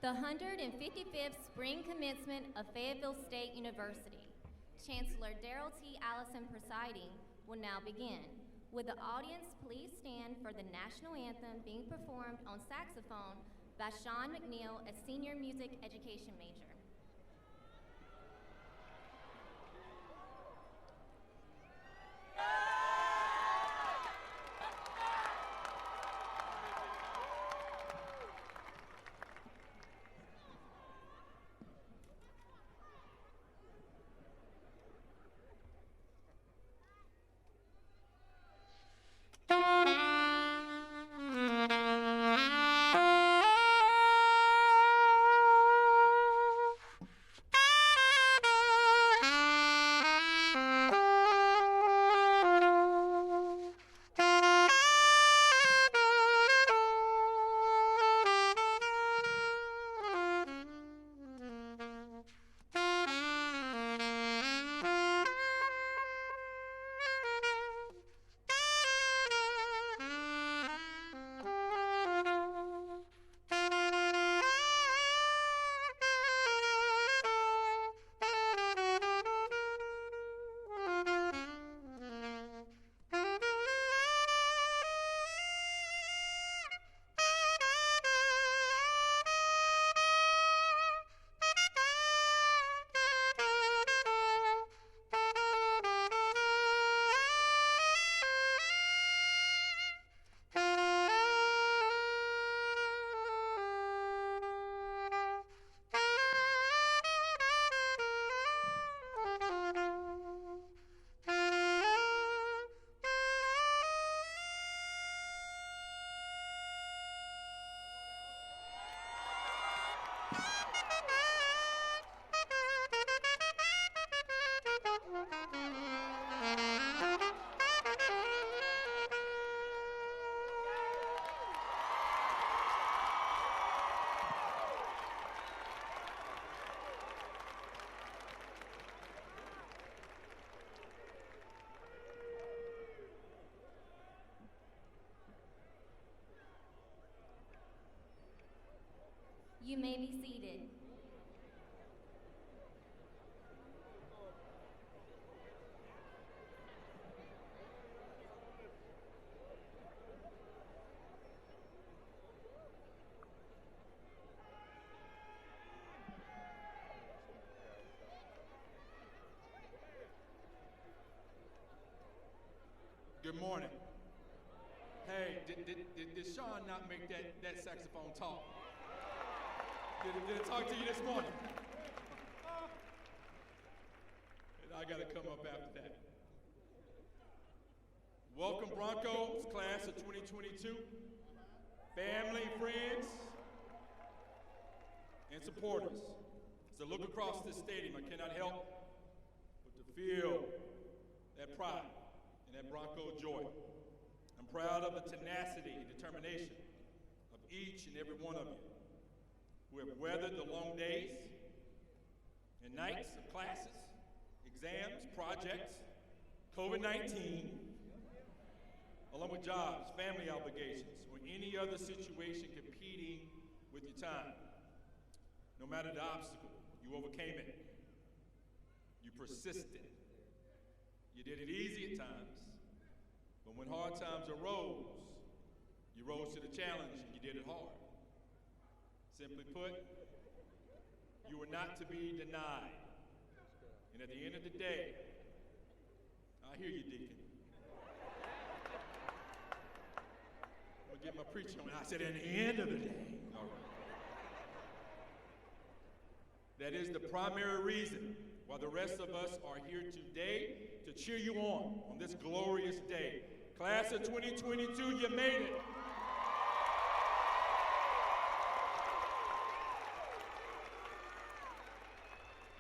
The 155th Spring Commencement of Fayetteville State University. Chancellor Darrell T. Allison presiding will now begin. Would the audience please stand for the national anthem being performed on saxophone by Sean McNeil, a senior music education major. You may be seated. Good morning. Hey, did Sean not make that saxophone talk? Did it talk to you this morning? And I gotta come up after that. Welcome Broncos, class of 2022, family, friends, and supporters. As I look across this stadium, I cannot help but to feel that pride and that Bronco joy. I'm proud of the tenacity and determination of each and every one of you who have weathered the long days and nights of classes, exams, projects, COVID-19, along with jobs, family obligations, or any other situation competing with your time. No matter the obstacle, you overcame it. You persisted. You did it easy at times, but when hard times arose, you rose to the challenge and you did it hard. Simply put, you were not to be denied. And at the end of the day, I hear you, Deacon. I'm gonna get my preaching on. I said, at the end of the day. All right. That is the primary reason why the rest of us are here today to cheer you on this glorious day. Class of 2022, you made it.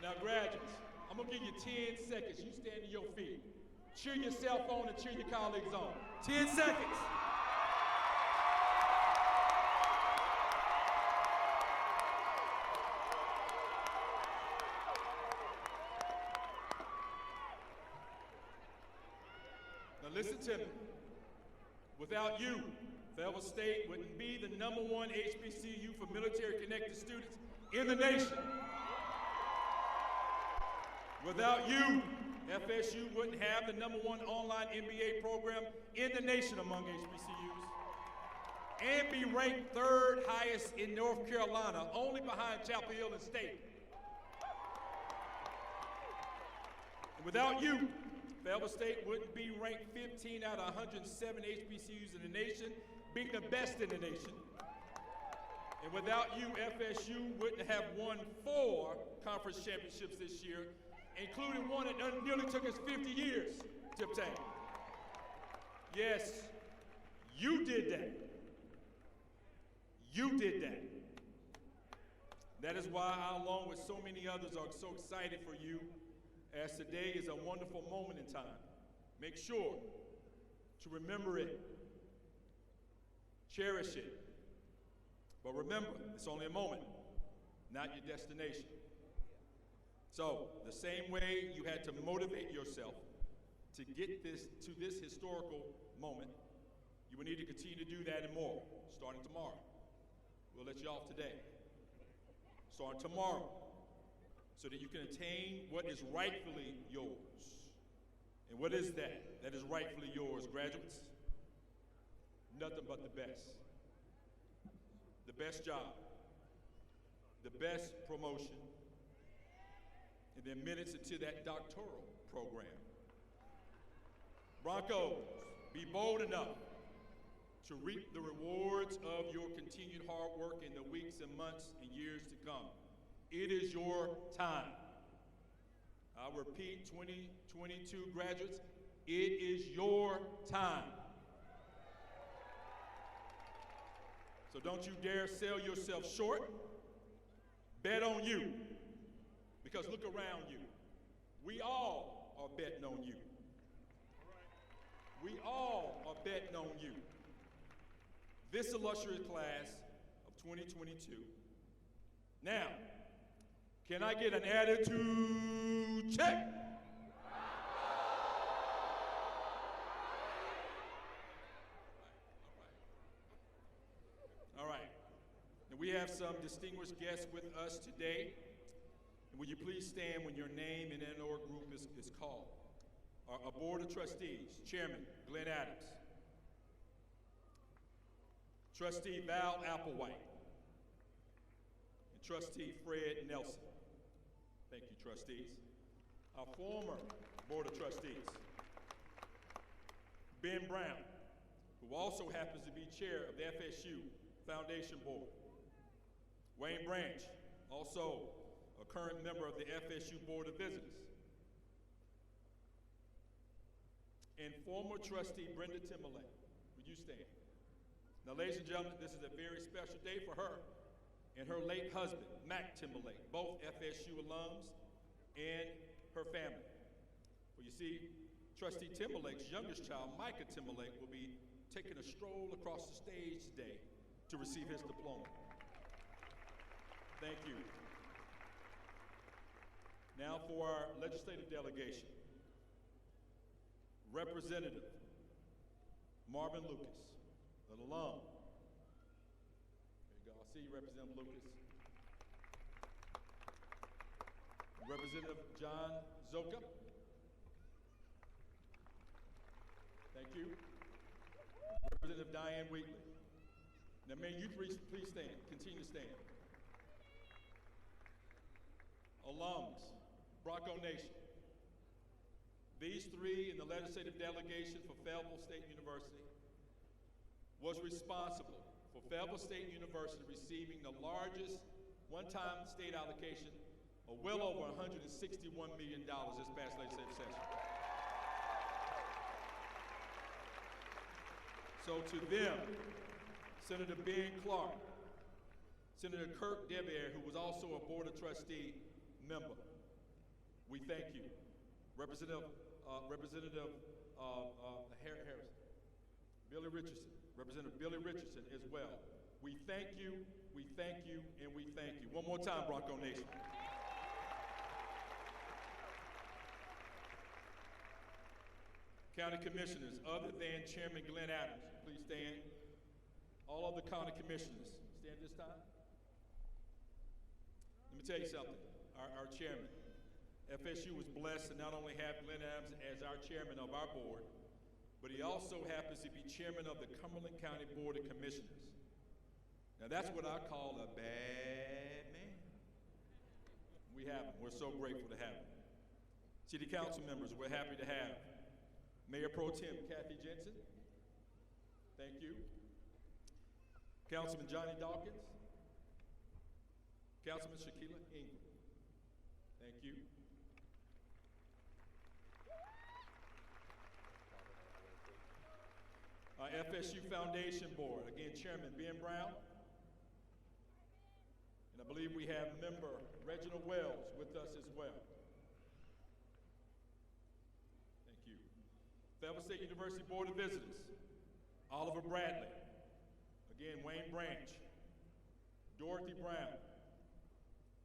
Now, graduates, I'm gonna give you 10 seconds. You stand to your feet. Cheer yourself on and cheer your colleagues on. 10 seconds. Now listen to me. Without you, Fayetteville State wouldn't be the #1 HBCU for military-connected students in the nation. Without you, FSU wouldn't have the #1 online MBA program in the nation among HBCUs and be ranked 3rd highest in North Carolina, only behind Chapel Hill and State. And without you, Fayetteville State wouldn't be ranked 15 out of 107 HBCUs in the nation, being the best in the nation. And without you, FSU wouldn't have won 4 conference championships this year, including one that nearly took us 50 years to obtain. Yes, you did that. You did that. That is why I, along with so many others, are so excited for you, as today is a wonderful moment in time. Make sure to remember it, cherish it. But remember, it's only a moment, not your destination. So, the same way you had to motivate yourself to get to this historical moment, you will need to continue to do that and more, starting tomorrow. We'll let you off today. Starting tomorrow, so that you can attain what is rightfully yours. And what is that? That is rightfully yours, graduates? Nothing but the best. The best job, the best promotion, and then minutes into that doctoral program. Broncos, be bold enough to reap the rewards of your continued hard work in the weeks and months and years to come. It is your time. I'll repeat, 2022 graduates, it is your time. So don't you dare sell yourself short. Bet on you. Because look around you. We all are betting on you. We all are betting on you. This illustrious class of 2022. Now, can I get an attitude check? All right. And we have some distinguished guests with us today. And will you please stand when your name and NOR group is called? Our Board of Trustees, Chairman Glenn Adams, Trustee Val Applewhite, and Trustee Fred Nelson. Thank you, trustees. Our former Board of Trustees, Ben Brown, who also happens to be chair of the FSU Foundation Board. Wayne Branch, also a current member of the FSU Board of Visitors. And former trustee Brenda Timberlake. Would you stand? Now, ladies and gentlemen, this is a very special day for her and her late husband, Mac Timberlake, both FSU alums, and her family. Well, you see, Trustee Timberlake's youngest child, Micah Timberlake, will be taking a stroll across the stage today to receive his diploma. Thank you. Now for our legislative delegation. Representative Marvin Lucas, an alum. There you go. I see you, Representative Lucas. Representative John Zoka. Thank you. Representative Diane Wheatley. Now, may you three please stand. Continue to stand. Alums, Bronco Nation. These three in the legislative delegation for Fayetteville State University was responsible for Fayetteville State University receiving the largest one-time state allocation of well over $161 million this past legislative session. So to them, Senator Ben Clark, Senator Kirk Devier, who was also a Board of Trustee member, we thank you. Representative Harrison, Billy Richardson, Representative Billy Richardson as well. We thank you, we thank you, and we thank you. One more time, Bronco Nation. County Commissioners, other than Chairman Glenn Adams, please stand. all of the county commissioners, stand this time. Let me tell you something, our chairman. FSU was blessed to not only have Glenn Adams as our chairman of our board, but he also happens to be chairman of the Cumberland County Board of Commissioners. Now that's what I call a bad man. We have him, we're so grateful to have him. City council members, we're happy to have Mayor Pro Tem Kathy Jensen. Thank you. Councilman Johnny Dawkins. Councilman Shaquilla Ingram. Thank you. Our FSU Foundation Board, again, Chairman Ben Brown. And I believe we have member Reginald Wells with us as well. Thank you. Fayetteville State University Board of Visitors, Oliver Bradley. Again, Wayne Branch, Dorothy Brown,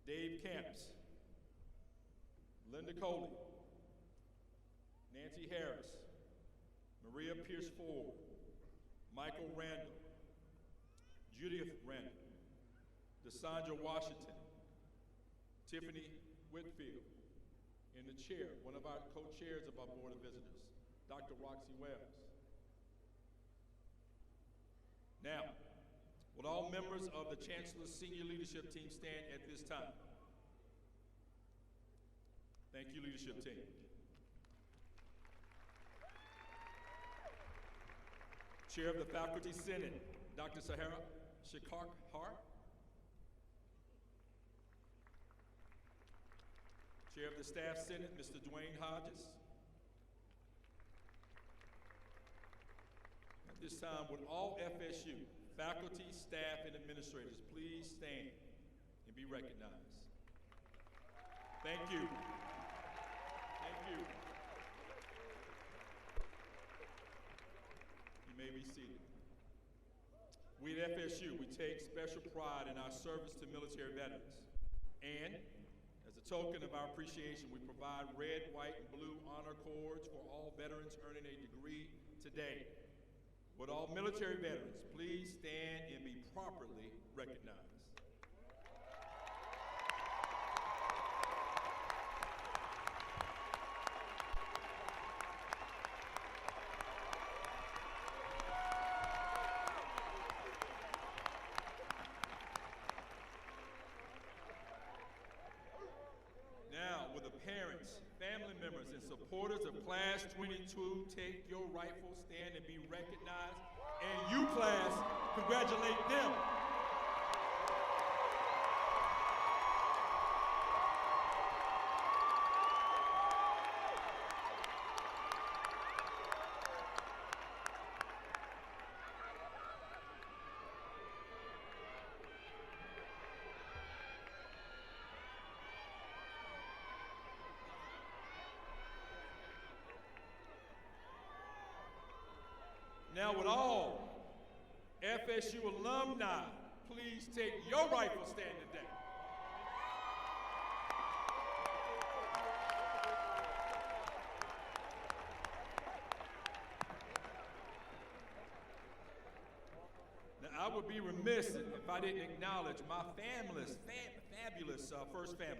Dave Camps, Linda Coley, Nancy Harris, Maria Pierce Ford, Michael Randall, Judith Randall, DeSandra Washington, Tiffany Whitfield, and the chair, one of our co-chairs of our Board of Visitors, Dr. Roxy Wells. Now, would all members of the Chancellor's senior leadership team stand at this time? Thank you, leadership team. Chair of the Faculty Senate, Dr. Sahara Shikar Hart. Chair of the Staff Senate, Mr. Dwayne Hodges. At this time, would all FSU faculty, staff, and administrators please stand and be recognized? Thank you. Thank you. You may be seated. We at FSU, we take special pride in our service to military veterans. And as a token of our appreciation, we provide red, white, and blue honor cords for all veterans earning a degree today. Would all military veterans please stand and be properly recognized? Now, will the parents, family members, and supporters of Class 22 take your rightful stand and be recognized? And you, class, congratulate them. Now, would all FSU alumni please take your rightful stand today? Now, I would be remiss if I didn't acknowledge my fabulous first family.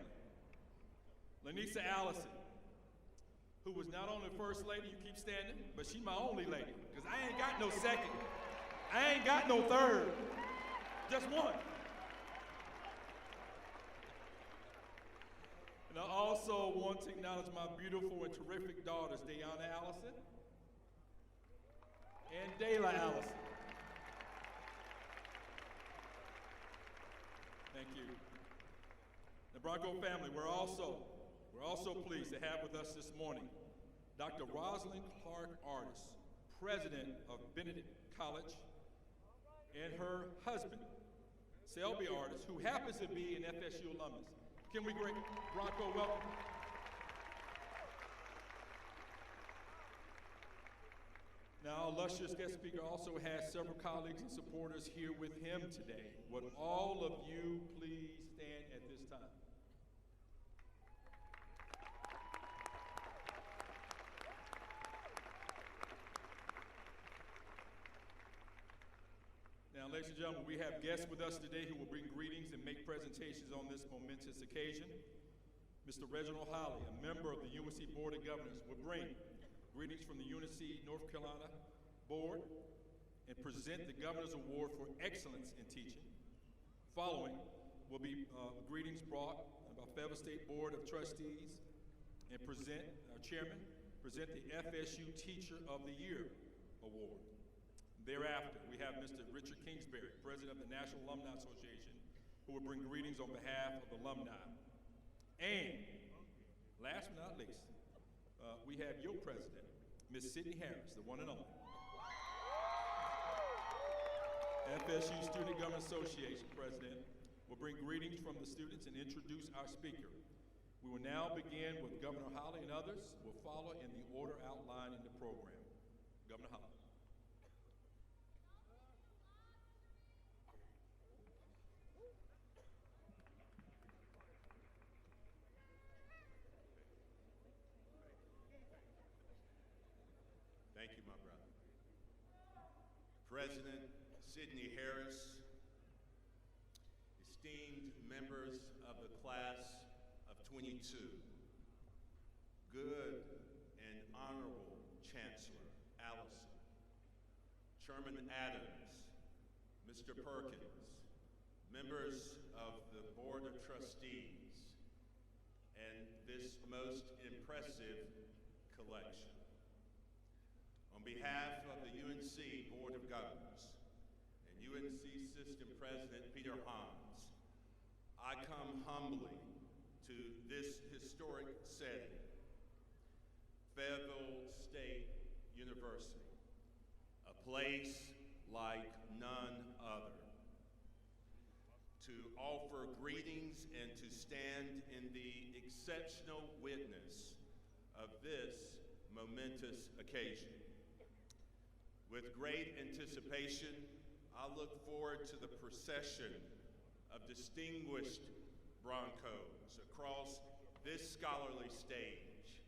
Lanisa Allison, who was not only first lady, you keep standing, but she's my only lady, because I ain't got no second. I ain't got no third, just one. And I also want to acknowledge my beautiful and terrific daughters, Dayana Allison and Dayla Allison. Thank you. The Bronco family, we're also pleased to have with us this morning Dr. Rosalind Clark Artis, president of Benedict College, and her husband, Selby Artis, who happens to be an FSU alumnus. Can we greet Bronco welcome? Now, our illustrious guest speaker also has several colleagues and supporters here with him today. Would all of you please stand at this time? Now, Ladies and gentlemen, we have guests with us today who will bring greetings and make presentations on this momentous occasion. Mr. Reginald Holly, a member of the UNC Board of Governors, will bring greetings from the UNC North Carolina Board and present the Governor's Award for Excellence in Teaching. Following will be greetings brought by Fayetteville State Board of Trustees and present, our chairman, present the FSU Teacher of the Year Award. Thereafter, we have Mr. Richard Kingsbury, President of the National Alumni Association, who will bring greetings on behalf of the alumni. And last but not least, we have your president, Ms. Sydney Harris, the one and only. FSU Student Government Association president will bring greetings from the students and introduce our speaker. We will now begin with Governor Holly, and others will follow in the order outlined in the program. Governor Holly. Thank you, my brother. President Sydney Harris, esteemed members of the class of 22, good and honorable Chancellor Allison, Chairman Adams, Mr. Perkins, members of the Board of Trustees, and this most impressive collection. On behalf of the UNC Board of Governors and UNC System President Peter Hans, I come humbly to this historic setting, Fayetteville State University, a place like none other, to offer greetings and to stand in the exceptional witness of this momentous occasion. With great anticipation, I look forward to the procession of distinguished Broncos across this scholarly stage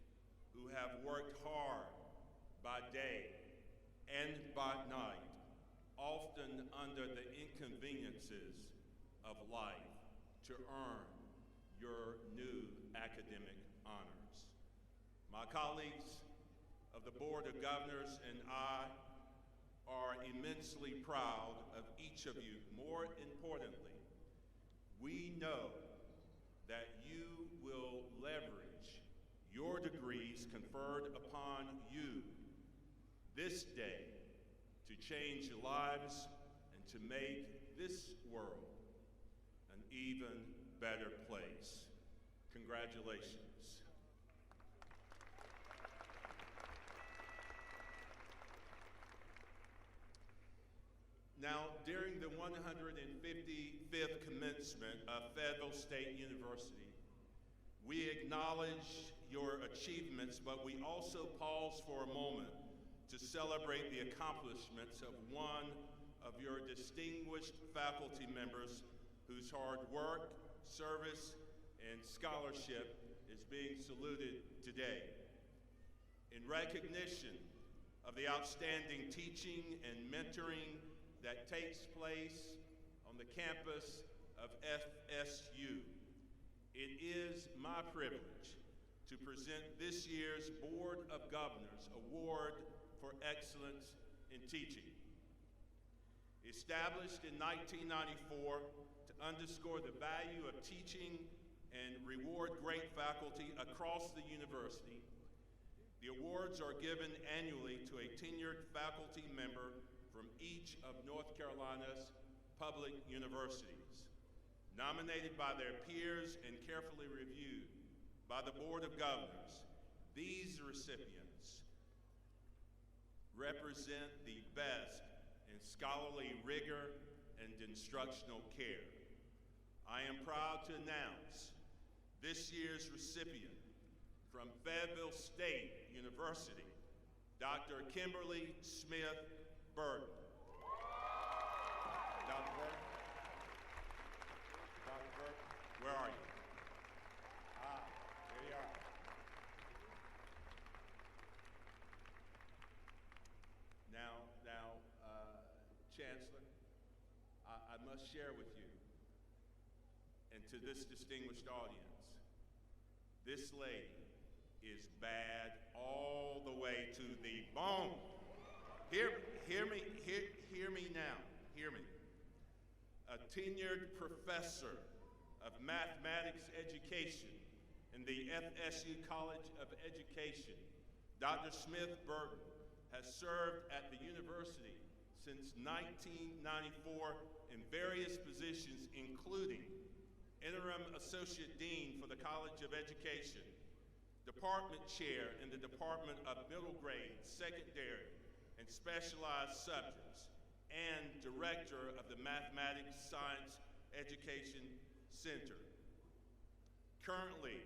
who have worked hard by day and by night, often under the inconveniences of life, to earn your new academic honors. My colleagues of the Board of Governors and I are immensely proud of each of you. More importantly, we know that you will leverage your degrees conferred upon you this day to change lives and to make this world an even better place. Congratulations. Now, during the 155th commencement of Fayetteville State University, we acknowledge your achievements, but we also pause for a moment to celebrate the accomplishments of one of your distinguished faculty members whose hard work, service, and scholarship is being saluted today. In recognition of the outstanding teaching and mentoring that takes place on the campus of FSU, it is my privilege to present this year's Board of Governors Award for Excellence in Teaching. Established in 1994 to underscore the value of teaching and reward great faculty across the university, the awards are given annually to a tenured faculty member from each of North Carolina's public universities, nominated by their peers and carefully reviewed by the Board of Governors. These recipients represent the best in scholarly rigor and instructional care. I am proud to announce this year's recipient from Fayetteville State University, Dr. Kimberly Smith Burton. Dr. Burton? Dr. Burton, where are you? Ah, there you are. Now, Chancellor, must share with you and to this distinguished audience, this lady is bad all the way to the bone. Hear me now, hear me. A tenured professor of mathematics education in the FSU College of Education, Dr. Smith Burton has served at the university since 1994 in various positions, including Interim Associate Dean for the College of Education, Department Chair in the Department of Middle Grade, Secondary, and Specialized Subjects, and Director of the Mathematics Science Education Center. Currently,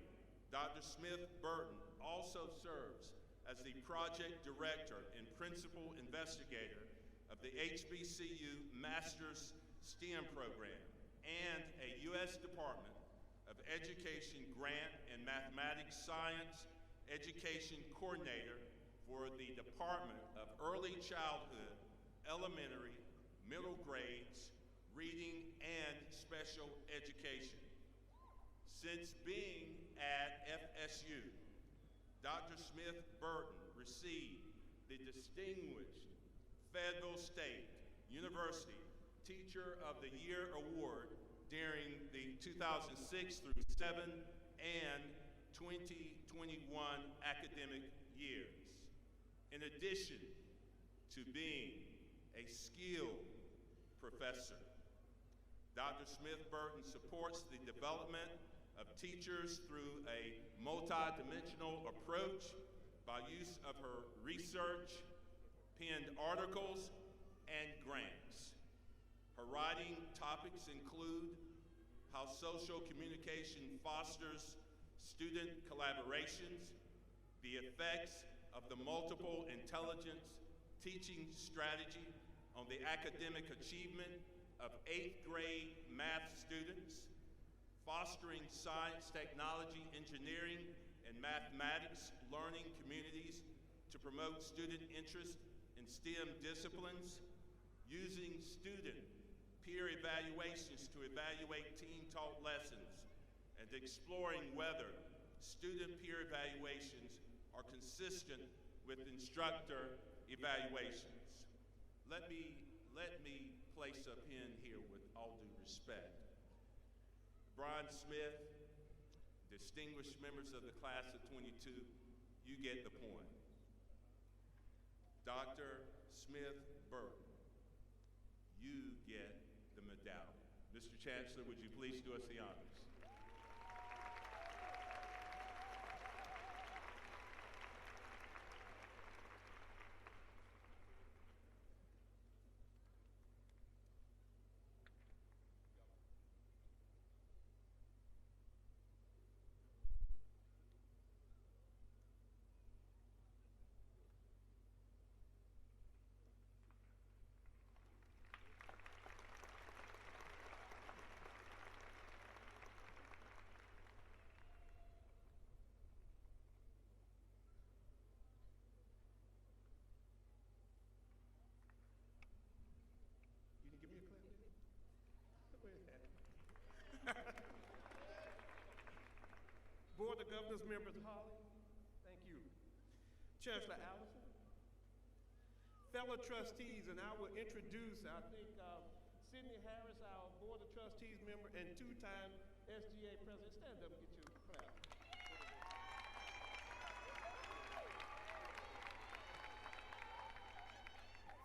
Dr. Smith Burton also serves as the Project Director and Principal Investigator of the HBCU Master's STEM program and a U.S. Department of Education Grant and Mathematics Science Education Coordinator for the Department of Early Childhood, Elementary, Middle Grades, Reading, and Special Education. Since being at FSU, Dr. Smith Burton received the distinguished Fayetteville State University Teacher of the Year Award during the 2006 through 7 and 2021 academic years. In addition to being a skilled professor, Dr. Smith Burton supports the development of teachers through a multidimensional approach by use of her research, penned articles, and grants. Her writing topics include how social communication fosters student collaborations, the effects of the multiple intelligence teaching strategy on the academic achievement of 8th grade math students, fostering science, technology, engineering, and mathematics learning communities to promote student interest in STEM disciplines, using student peer evaluations to evaluate team-taught lessons, and exploring whether student peer evaluations are consistent with instructor evaluations. Let me place a pin here with all due respect. Brian Smith, distinguished members of the class of 22, you get the point. Dr. Smith Burton, you get the medallion. Mr. Chancellor, would you please do us the honors? Board of Governors, members, Holly, thank you. Chancellor Allison, fellow trustees, and I will introduce, I think, Sydney Harris, our Board of Trustees member and two-time SGA president. Stand up and get your clap.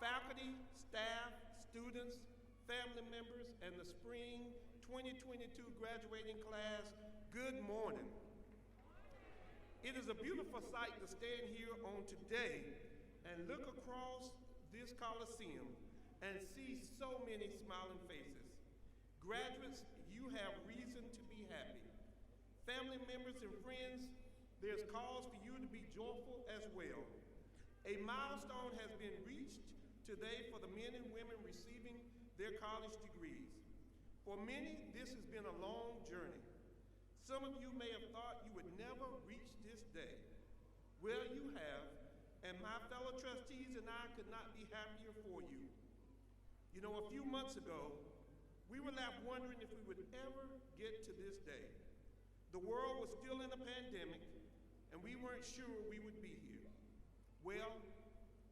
Faculty, staff, students, family members, and the spring 2022 graduating class, good morning. It is a beautiful sight to stand here on today and look across this Coliseum and see so many smiling faces. Graduates, you have reason to be happy. Family members and friends, there's cause for you to be joyful as well. A milestone has been reached today for the men and women receiving their college degrees. For many, this has been a long journey. Some of you may have thought you would never reach this day. Well, you have, and my fellow trustees and I could not be happier for you. You know, a few months ago, We were left wondering if we would ever get to this day. The world was still in a pandemic, and we weren't sure we would be here. Well,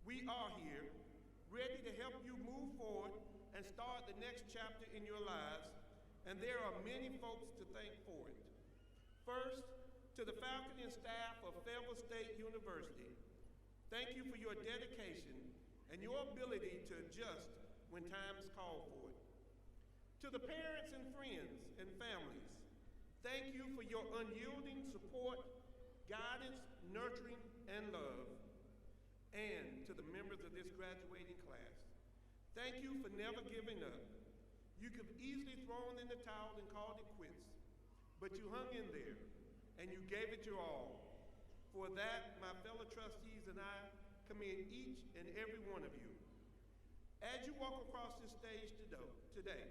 we are here, ready to help you move forward and start the next chapter in your lives, and there are many folks to thank for it. First, to the faculty and staff of Fayetteville State University, thank you for your dedication and your ability to adjust when times call for it. To the parents and friends and families, thank you for your unyielding support, guidance, nurturing, and love. And to the members of this graduating class, thank you for never giving up. You could have easily thrown in the towel and called it quits, but you hung in there and you gave it your all. For that, my fellow trustees and I commend each and every one of you. As you walk across this stage today,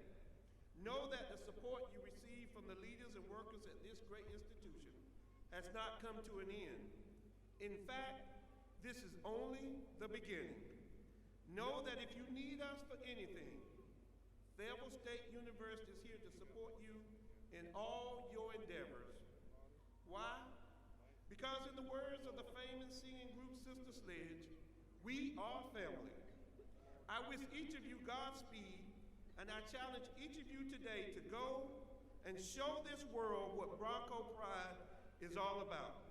know that the support you receive from the leaders and workers at this great institution has not come to an end. In fact, this is only the beginning. Know that if you need us for anything, Fayetteville State University is here to support you in all your endeavors. Why? Because in the words of the famous singing group Sister Sledge, we are family. I wish each of you Godspeed, and I challenge each of you today to go and show this world what Bronco Pride is all about.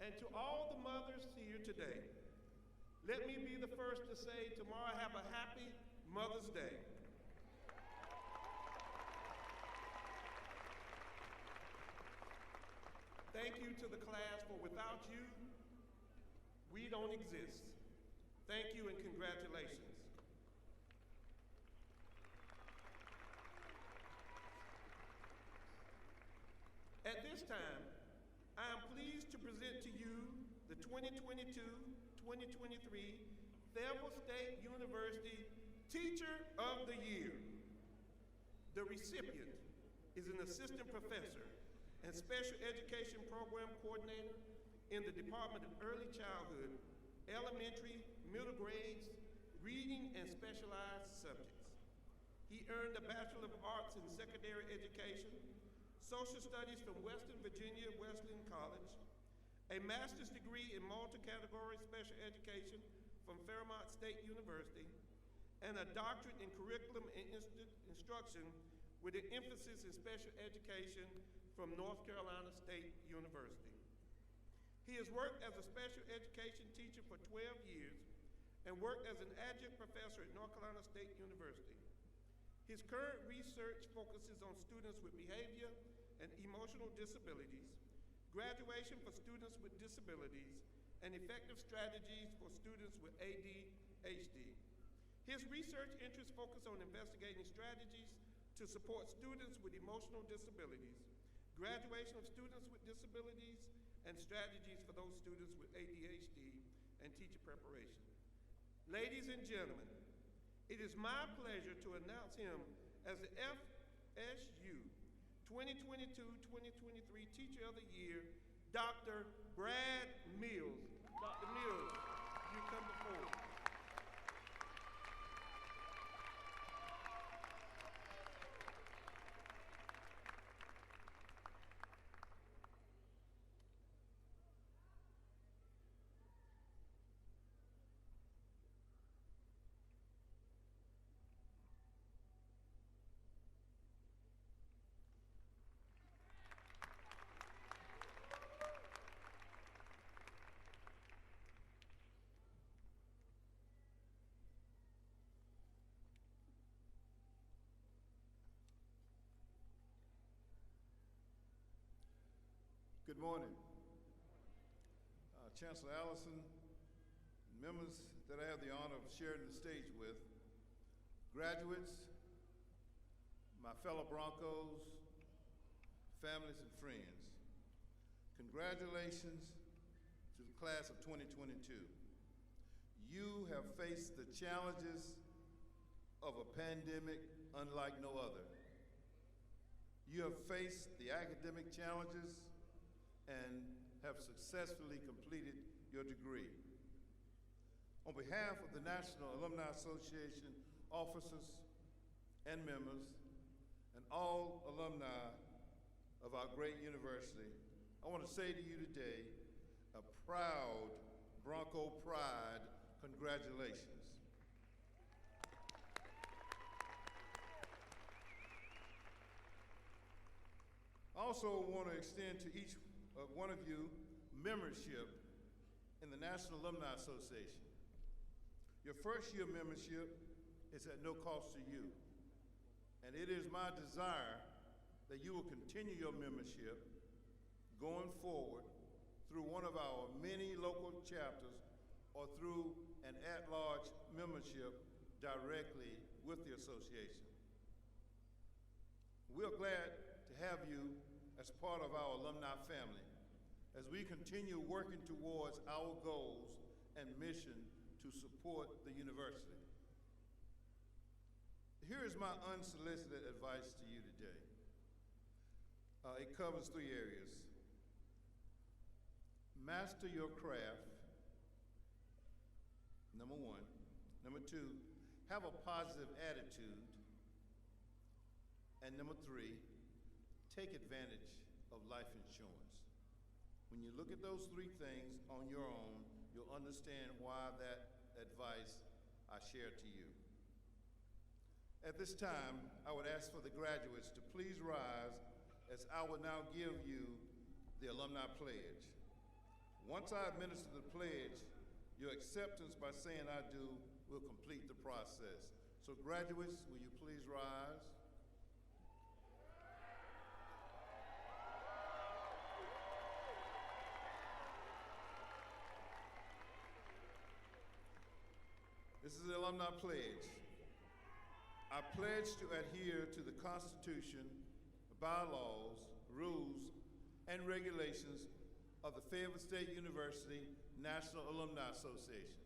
And to all the mothers here today, let me be the first to say tomorrow have a happy Mother's Day. Thank you to the class, for without you, we don't exist. Thank you and congratulations. At this time, I am pleased to present to you the 2022-2023 Fayetteville State University Teacher of the Year. The recipient is an assistant professor and special education program coordinator in the Department of Early Childhood, Elementary, Middle Grades, Reading, and Specialized Subjects. He earned a Bachelor of Arts in Secondary Education, Social Studies from Western Virginia Wesleyan College, a master's degree in multi-category special education from Fairmont State University, and a doctorate in curriculum and instruction with an emphasis in special education from North Carolina State University. He has worked as a special education teacher for 12 years and worked as an adjunct professor at North Carolina State University. His current research focuses on students with behavior and emotional disabilities, graduation for students with disabilities, and effective strategies for students with ADHD. His research interests focus on investigating strategies to support students with emotional disabilities, graduation of students with disabilities, and strategies for those students with ADHD and teacher preparation. Ladies and gentlemen, it is my pleasure to announce him as the FSU 2022-2023 Teacher of the Year, Dr. Brad Mills. Dr. Mills, you come before. Good morning. Chancellor Allison, members that I have the honor of sharing the stage with, graduates, my fellow Broncos, families and friends, congratulations to the class of 2022. You have faced the challenges of a pandemic unlike no other. You have faced the academic challenges and have successfully completed your degree. On behalf of the National Alumni Association officers and members, all alumni of our great university, I want to say to you today, a proud Bronco Pride, congratulations. I also want to extend to each one of you membership in the National Alumni Association. Your first year membership is at no cost to you. And it is my desire that you will continue your membership going forward through one of our many local chapters or through an at-large membership directly with the association. We're glad to have you as part of our alumni family as we continue working towards our goals and mission to support the university. Here is my unsolicited advice to you today. It covers 3 areas. Master your craft, number 1. Number 2, have a positive attitude. And number 3, take advantage of life insurance. When you look at those 3 things on your own, you'll understand why that advice I share to you. At this time, I would ask for the graduates to please rise as I will now give you the alumni pledge. Once I administer the pledge, your acceptance by saying I do will complete the process. So graduates, will you please rise? This is the alumni pledge. I pledge to adhere to the Constitution, bylaws, rules, and regulations of the Fayetteville State University National Alumni Association.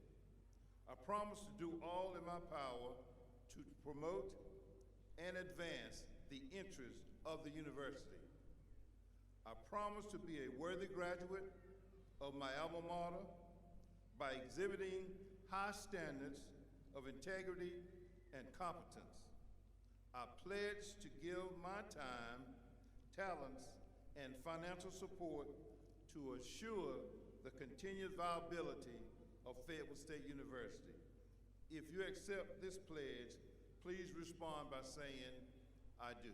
I promise to do all in my power to promote and advance the interests of the university. I promise to be a worthy graduate of my alma mater by exhibiting high standards of integrity and competence. I pledge to give my time, talents, and financial support to assure the continued viability of Fayetteville State University. If you accept this pledge, please respond by saying, I do.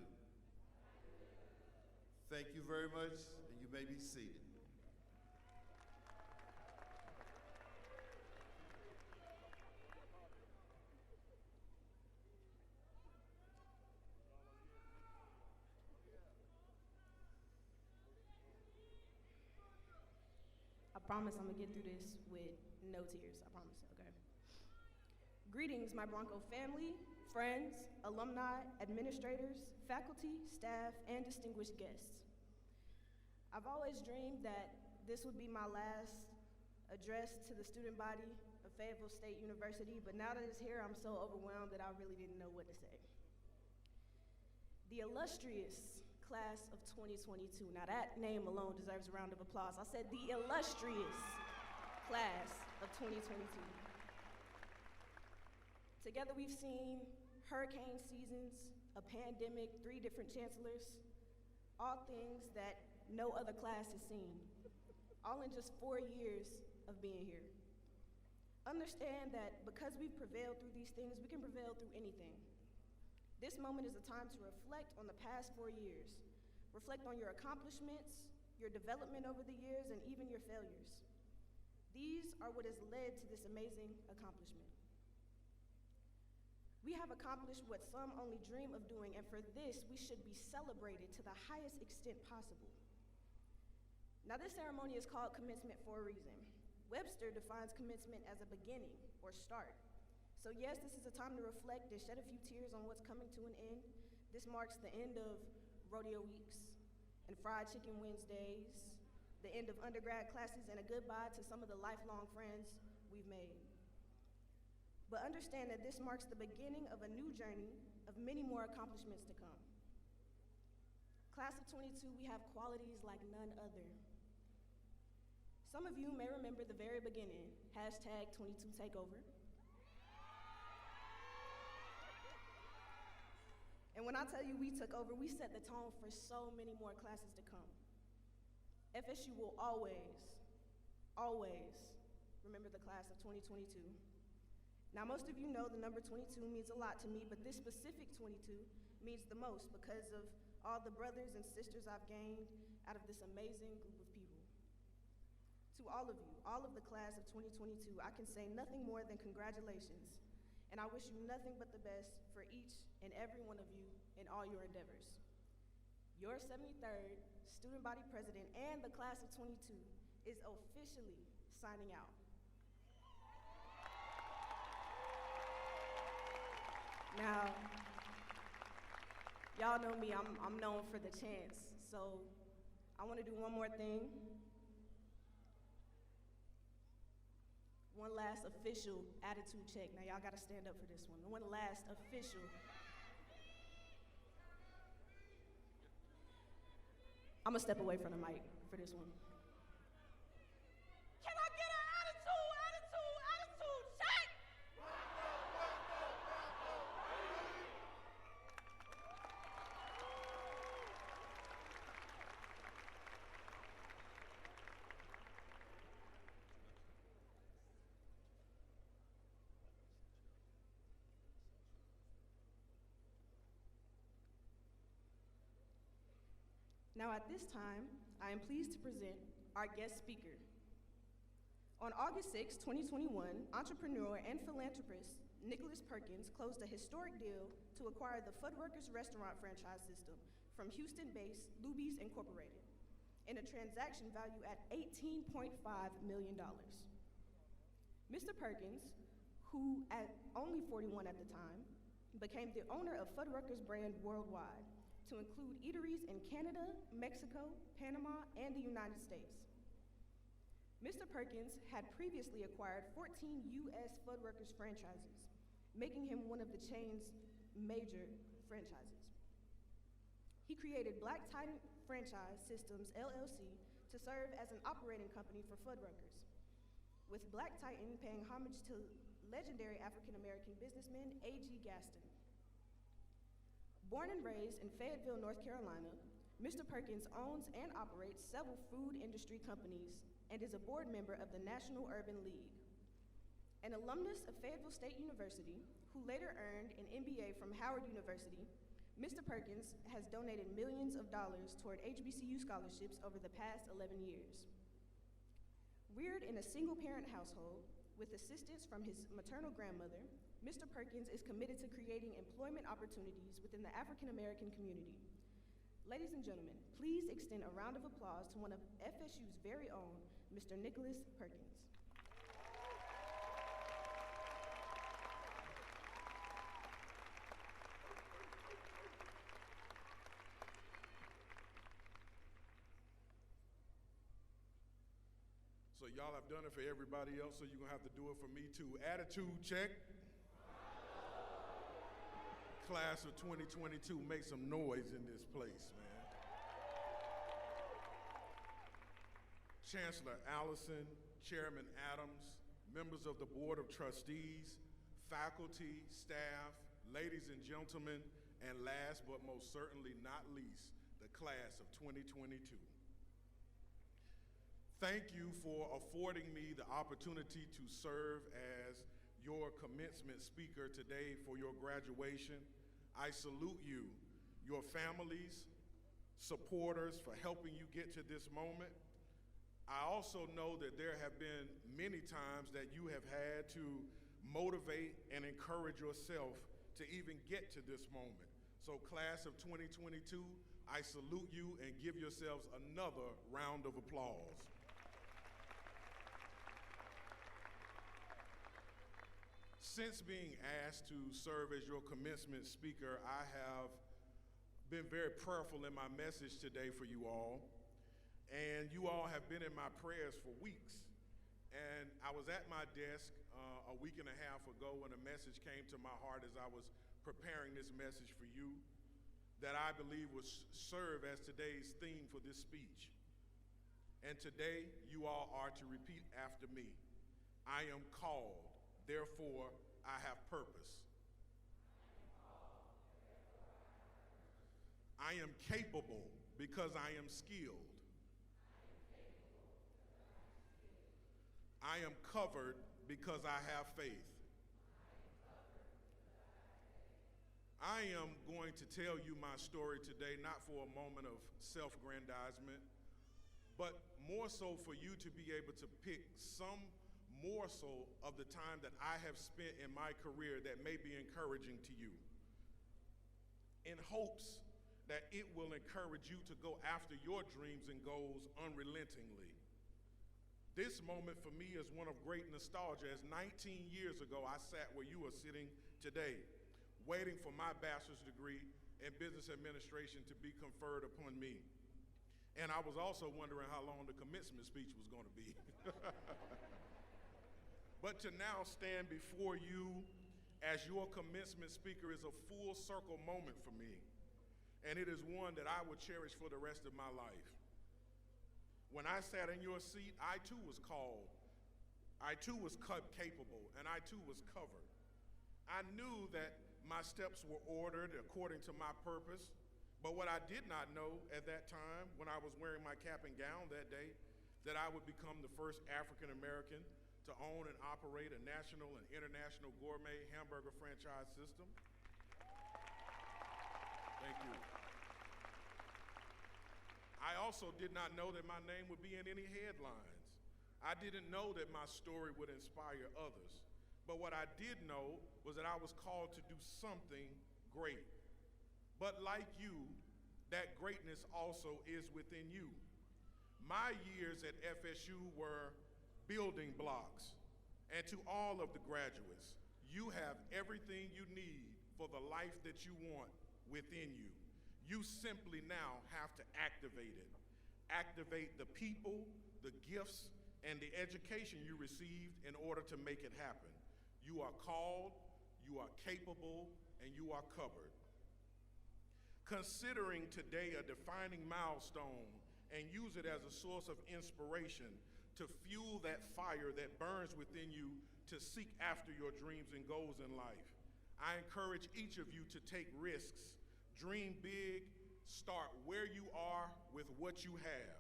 Thank you very much, and you may be seated. I promise I'm gonna get through this with no tears, I promise, okay? Greetings, my Bronco family, friends, alumni, administrators, faculty, staff, and distinguished guests. I've always dreamed that this would be my last address to the student body of Fayetteville State University, but now that it's here, I'm so overwhelmed that I really didn't know what to say. The illustrious class of 2022. Now that name alone deserves a round of applause. I said the illustrious class of 2022. Together we've seen hurricane seasons, a pandemic, 3 different chancellors, all things that no other class has seen, all in just 4 years of being here. Understand that because we've prevailed through these things, we can prevail through anything. This moment is a time to reflect on the past 4 years. Reflect on your accomplishments, your development over the years, and even your failures. These are what has led to this amazing accomplishment. We have accomplished what some only dream of doing, and for this, we should be celebrated to the highest extent possible. Now, this ceremony is called commencement for a reason. Webster defines commencement as a beginning or start. So yes, this is a time to reflect and shed a few tears on what's coming to an end. This marks the end of rodeo weeks and fried chicken Wednesdays, the end of undergrad classes, and a goodbye to some of the lifelong friends we've made. But understand that this marks the beginning of a new journey of many more accomplishments to come. Class of 22, we have qualities like none other. Some of you may remember the very beginning, #22takeover. And when I tell you we took over, we set the tone for so many more classes to come. FSU will always, always remember the class of 2022. Now, most of you know the number 22 means a lot to me, but this specific 22 means the most because of all the brothers and sisters I've gained out of this amazing group of people. To all of you, all of the class of 2022, I can say nothing more than congratulations, and I wish you nothing but the best for each and every one of you in all your endeavors. Your 73rd student body president and the class of 22 is officially signing out. Now, y'all know me, I'm known for the chants, so I want to do one more thing. One last official attitude check. Now, y'all got to stand up for this one. One last official. I'm going to step away from the mic for this one. Can I get an attitude check? Now at this time, I am pleased to present our guest speaker. On August 6, 2021, entrepreneur and philanthropist Nicholas Perkins closed a historic deal to acquire the Fuddruckers restaurant franchise system from Houston-based Luby's Incorporated in a transaction valued at $18.5 million. Mr. Perkins, who at only 41 at the time, became the owner of Fuddruckers brand worldwide, to include eateries in Canada, Mexico, Panama, and the United States. Mr. Perkins had previously acquired 14 U.S. Fuddruckers franchises, making him one of the chain's major franchises. He created Black Titan Franchise Systems, LLC, to serve as an operating company for Fuddruckers, with Black Titan paying homage to legendary African-American businessman A.G. Gaston. Born and raised in Fayetteville, North Carolina, Mr. Perkins owns and operates several food industry companies and is a board member of the National Urban League. An alumnus of Fayetteville State University, who later earned an MBA from Howard University, Mr. Perkins has donated millions of dollars toward HBCU scholarships over the past 11 years. Reared in a single-parent household with assistance from his maternal grandmother, Mr. Perkins is committed to creating employment opportunities within the African-American community. Ladies and gentlemen, please extend a round of applause to one of FSU's very own, Mr. Nicholas Perkins. So y'all have done it for everybody else, so you're gonna have to do it for me too. Attitude check. Class of 2022, make some noise in this place, man. Chancellor Allison, Chairman Adams, members of the Board of Trustees, faculty, staff, ladies and gentlemen, and last but most certainly not least, the class of 2022. Thank you for affording me the opportunity to serve as your commencement speaker today for your graduation. I salute you, your families, supporters for helping you get to this moment. I also know that there have been many times that you have had to motivate and encourage yourself to even get to this moment. So class of 2022, I salute you and give yourselves another round of applause. Since being asked to serve as your commencement speaker, I have been very prayerful in my message today for you all. And you all have been in my prayers for weeks. And I was at my desk a week and a half ago when a message came to my heart as I was preparing this message for you that I believe will serve as today's theme for this speech. And today, you all are to repeat after me. I am called, therefore I have purpose. I am capable because I am skilled. I am covered because I have faith. I am going to tell you my story today, not for a moment of self-aggrandizement, but more so for you to be able to pick some morsel of the time that I have spent in my career that may be encouraging to you, in hopes that it will encourage you to go after your dreams and goals unrelentingly. This moment for me is one of great nostalgia, as 19 years ago I sat where you are sitting today, waiting for my bachelor's degree in business administration to be conferred upon me. And I was also wondering how long the commencement speech was going to be. But to now stand before you as your commencement speaker is a full circle moment for me. And it is one that I would cherish for the rest of my life. When I sat in your seat, I too was called. I too was capable, and I too was covered. I knew that my steps were ordered according to my purpose, but what I did not know at that time, when I was wearing my cap and gown that day, that I would become the first African American to own and operate a national and international gourmet hamburger franchise system. Thank you. I also did not know that my name would be in any headlines. I didn't know that my story would inspire others. But what I did know was that I was called to do something great. But like you, that greatness also is within you. My years at FSU were building blocks. And to all of the graduates, you have everything you need for the life that you want within you. You simply now have to activate it. Activate the people, the gifts, and the education you received in order to make it happen. You are called, you are capable, and you are covered. Considering today a defining milestone and use it as a source of inspiration to fuel that fire that burns within you to seek after your dreams and goals in life. I encourage each of you to take risks, dream big, start where you are with what you have.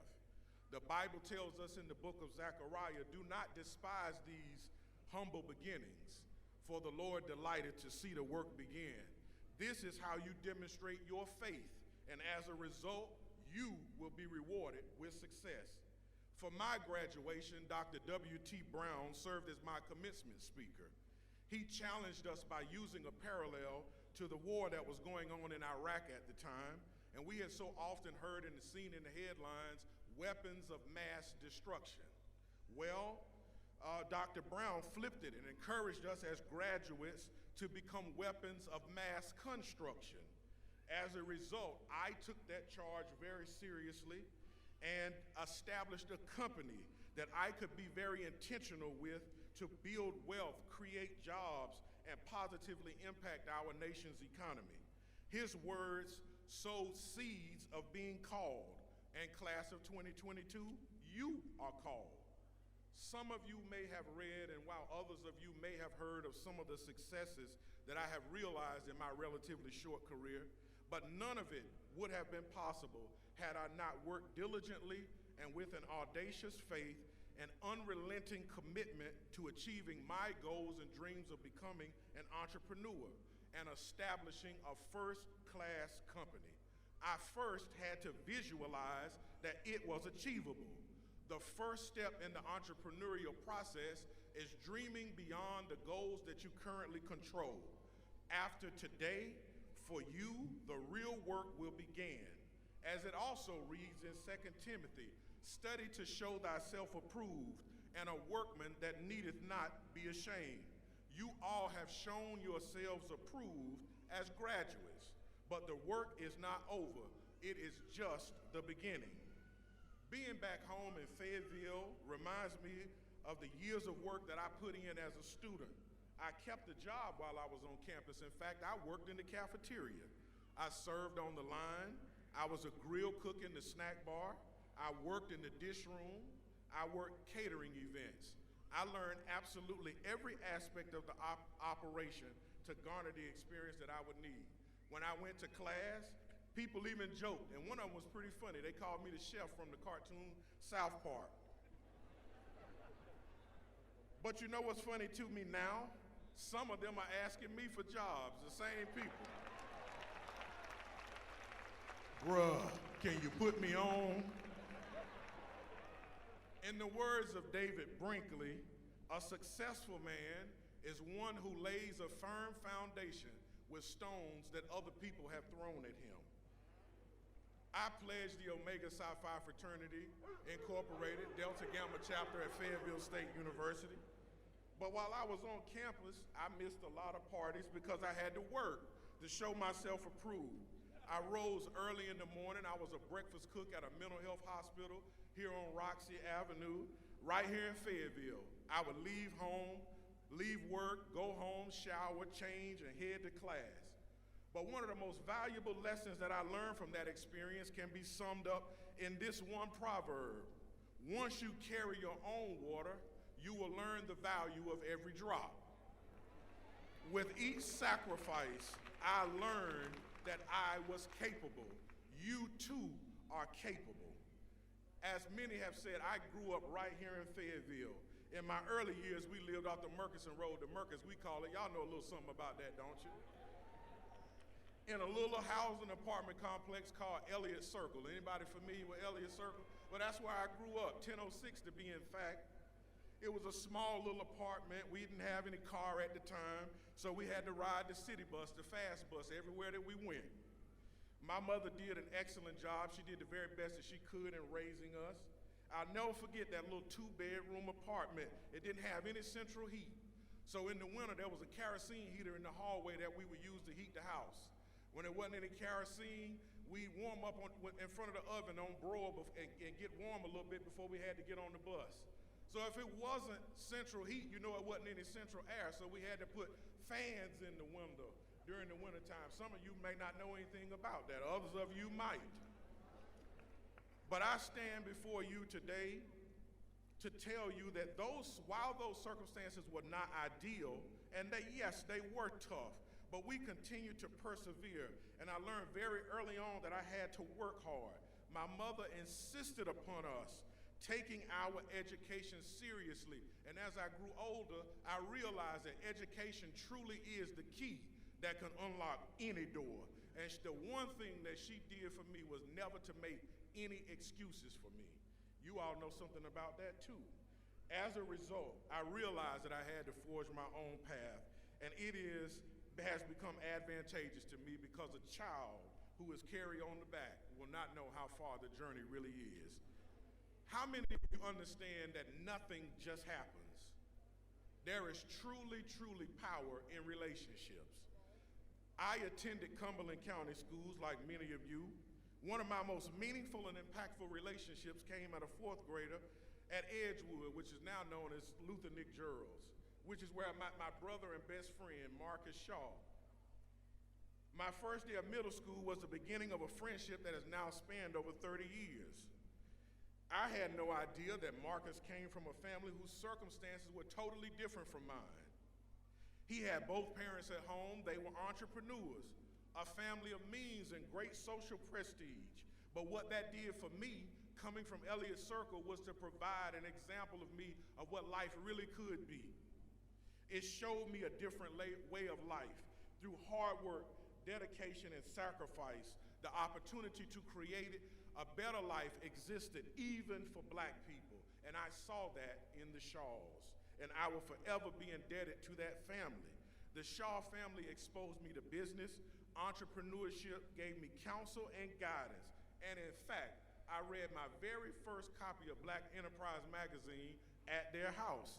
The Bible tells us in the book of Zechariah, do not despise these humble beginnings, for the Lord delighted to see the work begin. This is how you demonstrate your faith, and as a result, you will be rewarded with success. For my graduation, Dr. W.T. Brown served as my commencement speaker. He challenged us by using a parallel to the war that was going on in Iraq at the time, and we had so often heard and seen in the headlines, weapons of mass destruction. Well, Dr. Brown flipped it and encouraged us as graduates to become weapons of mass construction. As a result, I took that charge very seriously and established a company that I could be very intentional with to build wealth, create jobs, and positively impact our nation's economy. His words sowed seeds of being called, and class of 2022, you are called. Some of you may have read, and while others of you may have heard of some of the successes that I have realized in my relatively short career, but none of it would have been possible had I not worked diligently and with an audacious faith and unrelenting commitment to achieving my goals and dreams of becoming an entrepreneur and establishing a first-class company. I first had to visualize that it was achievable. The first step in the entrepreneurial process is dreaming beyond the goals that you currently control. After today, for you, the real work will begin. As it also reads in 2 Timothy, study to show thyself approved, and a workman that needeth not be ashamed. You all have shown yourselves approved as graduates, but the work is not over. It is just the beginning. Being back home in Fayetteville reminds me of the years of work that I put in as a student. I kept a job while I was on campus. In fact, I worked in the cafeteria. I served on the line. I was a grill cook in the snack bar. I worked in the dish room. I worked catering events. I learned absolutely every aspect of the operation to garner the experience that I would need. When I went to class, People even joked, and one of them was pretty funny. They called me the chef from the cartoon South Park. But you know what's funny to me now? Some of them are asking me for jobs, the same people. Bruh, can you put me on? In the words of David Brinkley, a successful man is one who lays a firm foundation with stones that other people have thrown at him. I pledged the Omega Psi Phi Fraternity Incorporated, Delta Gamma chapter at Fayetteville State University. But while I was on campus, I missed a lot of parties because I had to work to show myself approved. I rose early in the morning. I was a breakfast cook at a mental health hospital here on Roxy Avenue, right here in Fayetteville. I would leave home, leave work, go home, shower, change, and head to class. But one of the most valuable lessons that I learned from that experience can be summed up in this one proverb. Once you carry your own water, you will learn the value of every drop. With each sacrifice, I learned that I was capable. You too are capable. As many have said, I grew up right here in Fayetteville. In my early years, we lived off the Murkison Road, the Murkis, we call it. Y'all know a little something about that, don't you? In a little housing apartment complex called Elliott Circle. Anybody familiar with Elliott Circle? Well, that's where I grew up, 1006 to be in fact. It was a small little apartment. We didn't have any car at the time, so we had to ride the city bus, the fast bus, everywhere that we went. My mother did an excellent job. She did the very best that she could in raising us. I'll never forget that little 2-bedroom apartment. It didn't have any central heat. So in the winter, there was a kerosene heater in the hallway that we would use to heat the house. When there wasn't any kerosene, we'd warm up in front of the oven on broil and get warm a little bit before we had to get on the bus. So if it wasn't central heat, you know it wasn't any central air, so we had to put fans in the window during the wintertime. Some of you may not know anything about that. Others of you might. But I stand before you today to tell you that while those circumstances were not ideal, and yes, they were tough, but we continued to persevere. And I learned very early on that I had to work hard. My mother insisted upon us taking our education seriously. And as I grew older, I realized that education truly is the key that can unlock any door. And the one thing that she did for me was never to make any excuses for me. You all know something about that too. As a result, I realized that I had to forge my own path, and it has become advantageous to me because a child who is carried on the back will not know how far the journey really is. How many of you understand that nothing just happens? There is truly, truly power in relationships. I attended Cumberland County schools like many of you. One of my most meaningful and impactful relationships came at a 4th grader at Edgewood, which is now known as Luther Nick Gerald's, which is where I met my brother and best friend, Marcus Shaw. My first day of middle school was the beginning of a friendship that has now spanned over 30 years. I had no idea that Marcus came from a family whose circumstances were totally different from mine. He had both parents at home. They were entrepreneurs, a family of means and great social prestige. But what that did for me, coming from Elliott Circle, was to provide an example of me of what life really could be. It showed me a different way of life. Through hard work, dedication, and sacrifice, the opportunity to create a better life existed even for Black people. And I saw that in the Shaws. And I will forever be indebted to that family. The Shaw family exposed me to business, entrepreneurship, gave me counsel and guidance. And in fact, I read my very first copy of Black Enterprise magazine at their house.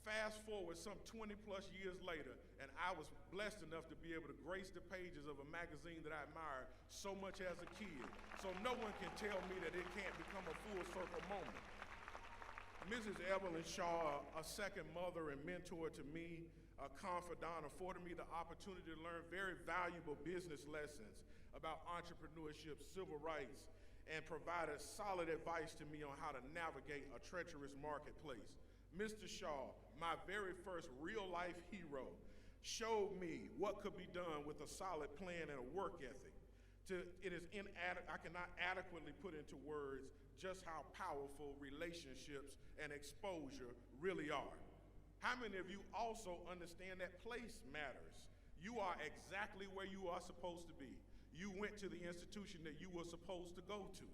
Fast forward some 20 plus years later, and I was blessed enough to be able to grace the pages of a magazine that I admired so much as a kid. So no one can tell me that it can't become a full circle moment. Mrs. Evelyn Shaw, a second mother and mentor to me, a confidant, afforded me the opportunity to learn very valuable business lessons about entrepreneurship, civil rights, and provided solid advice to me on how to navigate a treacherous marketplace. Mr. Shaw, my very first real-life hero, showed me what could be done with a solid plan and a work ethic. I cannot adequately put into words just how powerful relationships and exposure really are. How many of you also understand that place matters? You are exactly where you are supposed to be. You went to the institution that you were supposed to go to.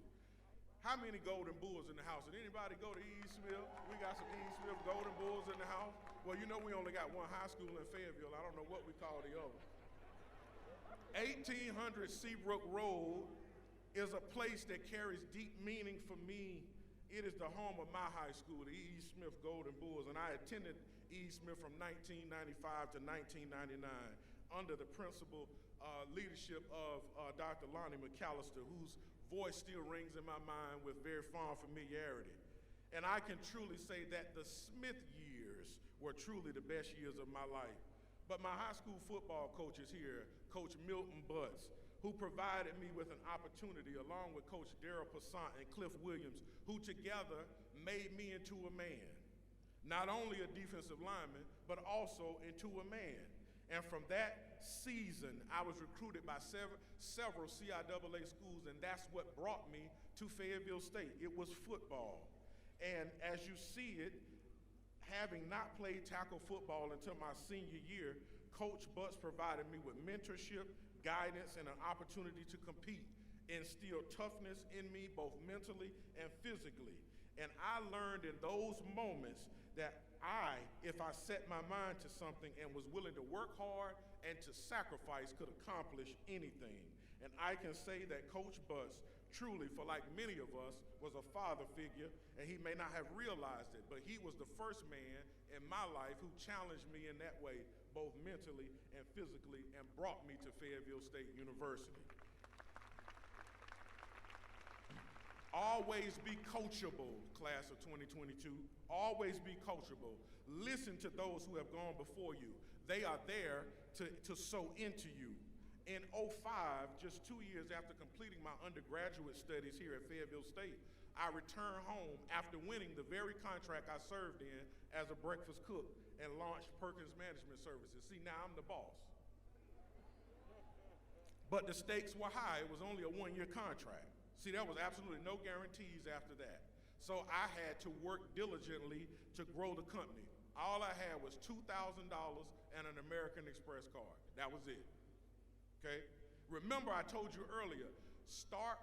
How many Golden Bulls in the house? Did anybody go to E. Smith? We got some E. Smith Golden Bulls in the house. Well, you know we only got one high school in Fayetteville. I don't know what we call the other. 1800 Seabrook Road is a place that carries deep meaning for me. It is the home of my high school, the E. Smith Golden Bulls, and I attended E. Smith from 1995 to 1999 under the principal leadership of Dr. Lonnie McAllister, whose voice still rings in my mind with very fond familiarity. And I can truly say that the Smith years were truly the best years of my life. But my high school football coaches here, Coach Milton Butts, who provided me with an opportunity, along with Coach Darrell Passant and Cliff Williams, who together made me into a man. Not only a defensive lineman, but also into a man. And from that season, I was recruited by several CIAA schools, and that's what brought me to Fayetteville State. It was football. And as you see it, having not played tackle football until my senior year, Coach Butts provided me with mentorship, guidance, and an opportunity to compete, instill toughness in me both mentally and physically. And I learned in those moments that if I set my mind to something and was willing to work hard and to sacrifice, could accomplish anything. And I can say that Coach Butts truly, for like many of us, was a father figure, and he may not have realized it, but he was the first man in my life who challenged me in that way, both mentally and physically, and brought me to Fayetteville State University. Always be coachable, class of 2022. Always be coachable. Listen to those who have gone before you. They are there to sow into you. In 2005, just 2 years after completing my undergraduate studies here at Fayetteville State, I returned home after winning the very contract I served in as a breakfast cook and launched Perkins Management Services. See, now I'm the boss. But the stakes were high. It was only a one-year contract. See, there was absolutely no guarantees after that. So I had to work diligently to grow the company. All I had was $2,000 and an American Express card. That was it. Okay? Remember, I told you earlier, start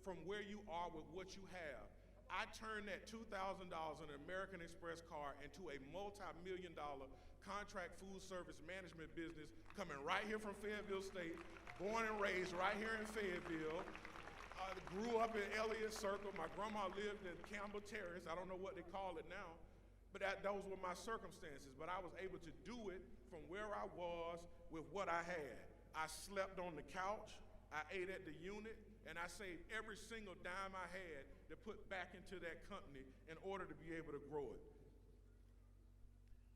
from where you are with what you have. I turned that $2,000 and an American Express card into a multi-million-dollar contract food service management business coming right here from Fayetteville State, born and raised right here in Fayetteville. Grew up in Elliott Circle. My grandma lived in Campbell Terrace. I don't know what they call it now, but those were my circumstances. But I was able to do it from where I was with what I had. I slept on the couch, I ate at the unit, and I saved every single dime I had to put back into that company in order to be able to grow it.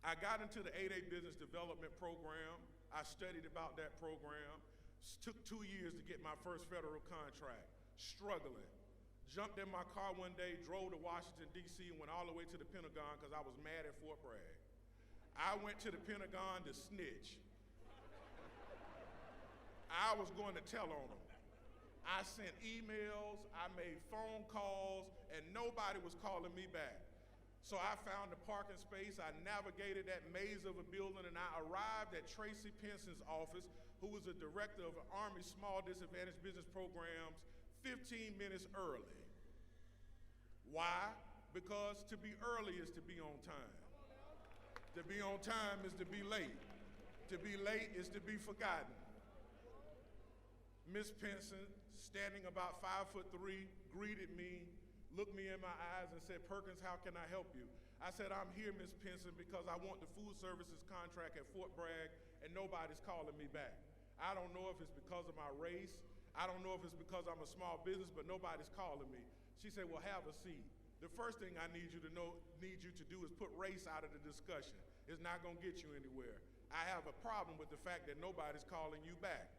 I got into the 8A Business Development Program. I studied about that program. Took 2 years to get my first federal contract. Struggling. Jumped in my car one day, drove to Washington, D.C., and went all the way to the Pentagon because I was mad at Fort Bragg. I went to the Pentagon to snitch. I was going to tell on them. I sent emails, I made phone calls, and nobody was calling me back. So I found a parking space, I navigated that maze of a building, and I arrived at Tracy Penson's office, who was the director of the Army Small Disadvantaged Business Programs, 15 minutes early. Why? Because to be early is to be on time. To be on time is to be late. To be late is to be forgotten. Miss Penson, standing about 5'3", greeted me, looked me in my eyes and said, "Perkins, how can I help you?" I said, "I'm here, Miss Penson, because I want the food services contract at Fort Bragg and nobody's calling me back. I don't know if it's because of my race. I don't know if it's because I'm a small business, but nobody's calling me." She said, "Well, have a seat. The first thing I need you to do is put race out of the discussion. It's not gonna get you anywhere. I have a problem with the fact that nobody's calling you back."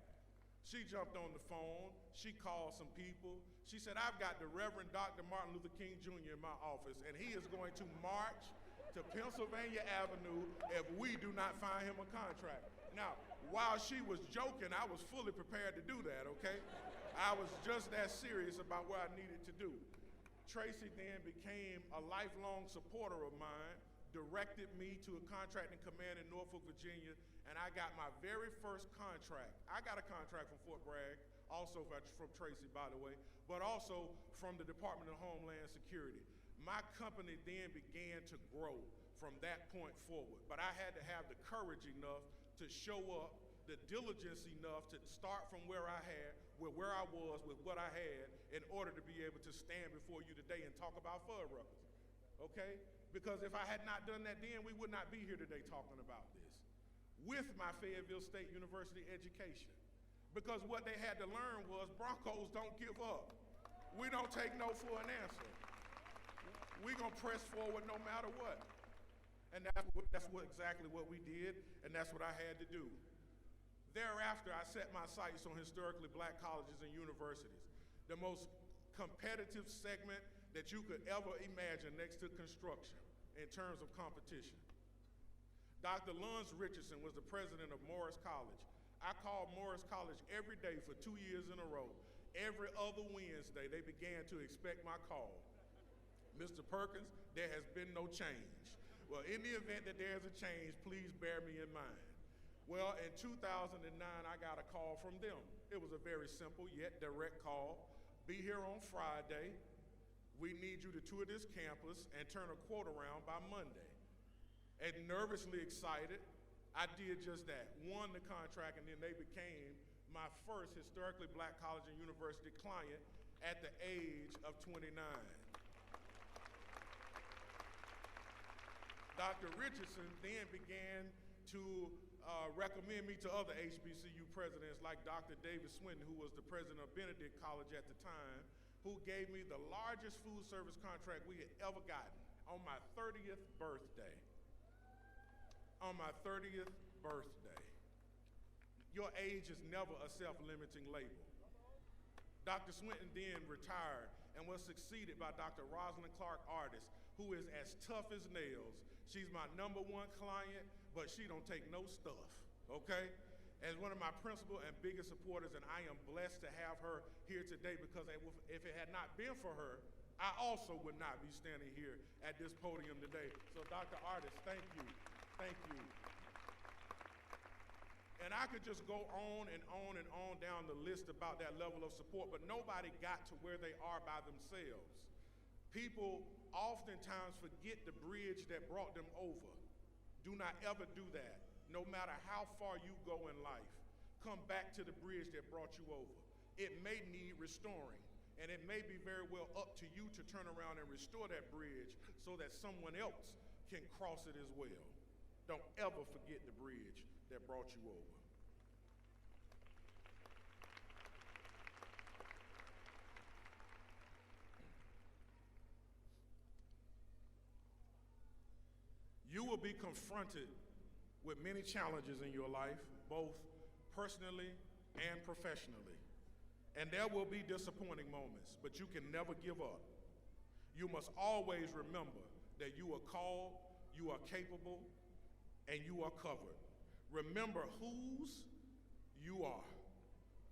She jumped on the phone, she called some people. She said, "I've got the Reverend Dr. Martin Luther King Jr. in my office, and he is going to march to Pennsylvania Avenue if we do not find him a contract. Now, while she was joking, I was fully prepared to do that, okay? I was just that serious about what I needed to do. Tracy then became a lifelong supporter of mine, directed me to a contracting command in Norfolk, Virginia, and I got my very first contract. I got a contract from Fort Bragg, also from Tracy, by the way, but also from the Department of Homeland Security. My company then began to grow from that point forward, but I had to have the courage enough to show up, the diligence enough to start from where I was with what I had in order to be able to stand before you today and talk about Fuddruckers, okay? Because if I had not done that then, we would not be here today talking about this with my Fayetteville State University education. Because what they had to learn was Broncos don't give up. We don't take no for an answer. We're gonna press forward no matter what. And that's exactly what we did, and that's what I had to do. Thereafter, I set my sights on historically black colleges and universities, the most competitive segment that you could ever imagine next to construction in terms of competition. Dr. Luns Richardson was the president of Morris College. I called Morris College every day for 2 years in a row. Every other Wednesday, they began to expect my call. Mr. Perkins, there has been no change. Well, in the event that there's a change, please bear me in mind. Well, in 2009, I got a call from them. It was a very simple yet direct call. Be here on Friday. We need you to tour this campus and turn a quote around by Monday. And nervously excited, I did just that. Won the contract, and then they became my first historically black college and university client at the age of 29. Dr. Richardson then began to recommend me to other HBCU presidents like Dr. David Swinton, who was the president of Benedict College at the time, who gave me the largest food service contract we had ever gotten on my 30th birthday. On my 30th birthday. Your age is never a self-limiting label. Dr. Swinton then retired and was succeeded by Dr. Rosalind Clark Artis, who is as tough as nails. She's my #1 client, but she don't take no stuff, okay? As one of my principal and biggest supporters, and I am blessed to have her here today because if it had not been for her, I also would not be standing here at this podium today. So Dr. Artis, thank you. Thank you. And I could just go on and on and on down the list about that level of support, but nobody got to where they are by themselves. People oftentimes forget the bridge that brought them over. Do not ever do that. No matter how far you go in life, come back to the bridge that brought you over. It may need restoring, and it may be very well up to you to turn around and restore that bridge so that someone else can cross it as well. Don't ever forget the bridge that brought you over. You will be confronted with many challenges in your life, both personally and professionally. And there will be disappointing moments, but you can never give up. You must always remember that you are called, you are capable, and you are covered. Remember whose you are.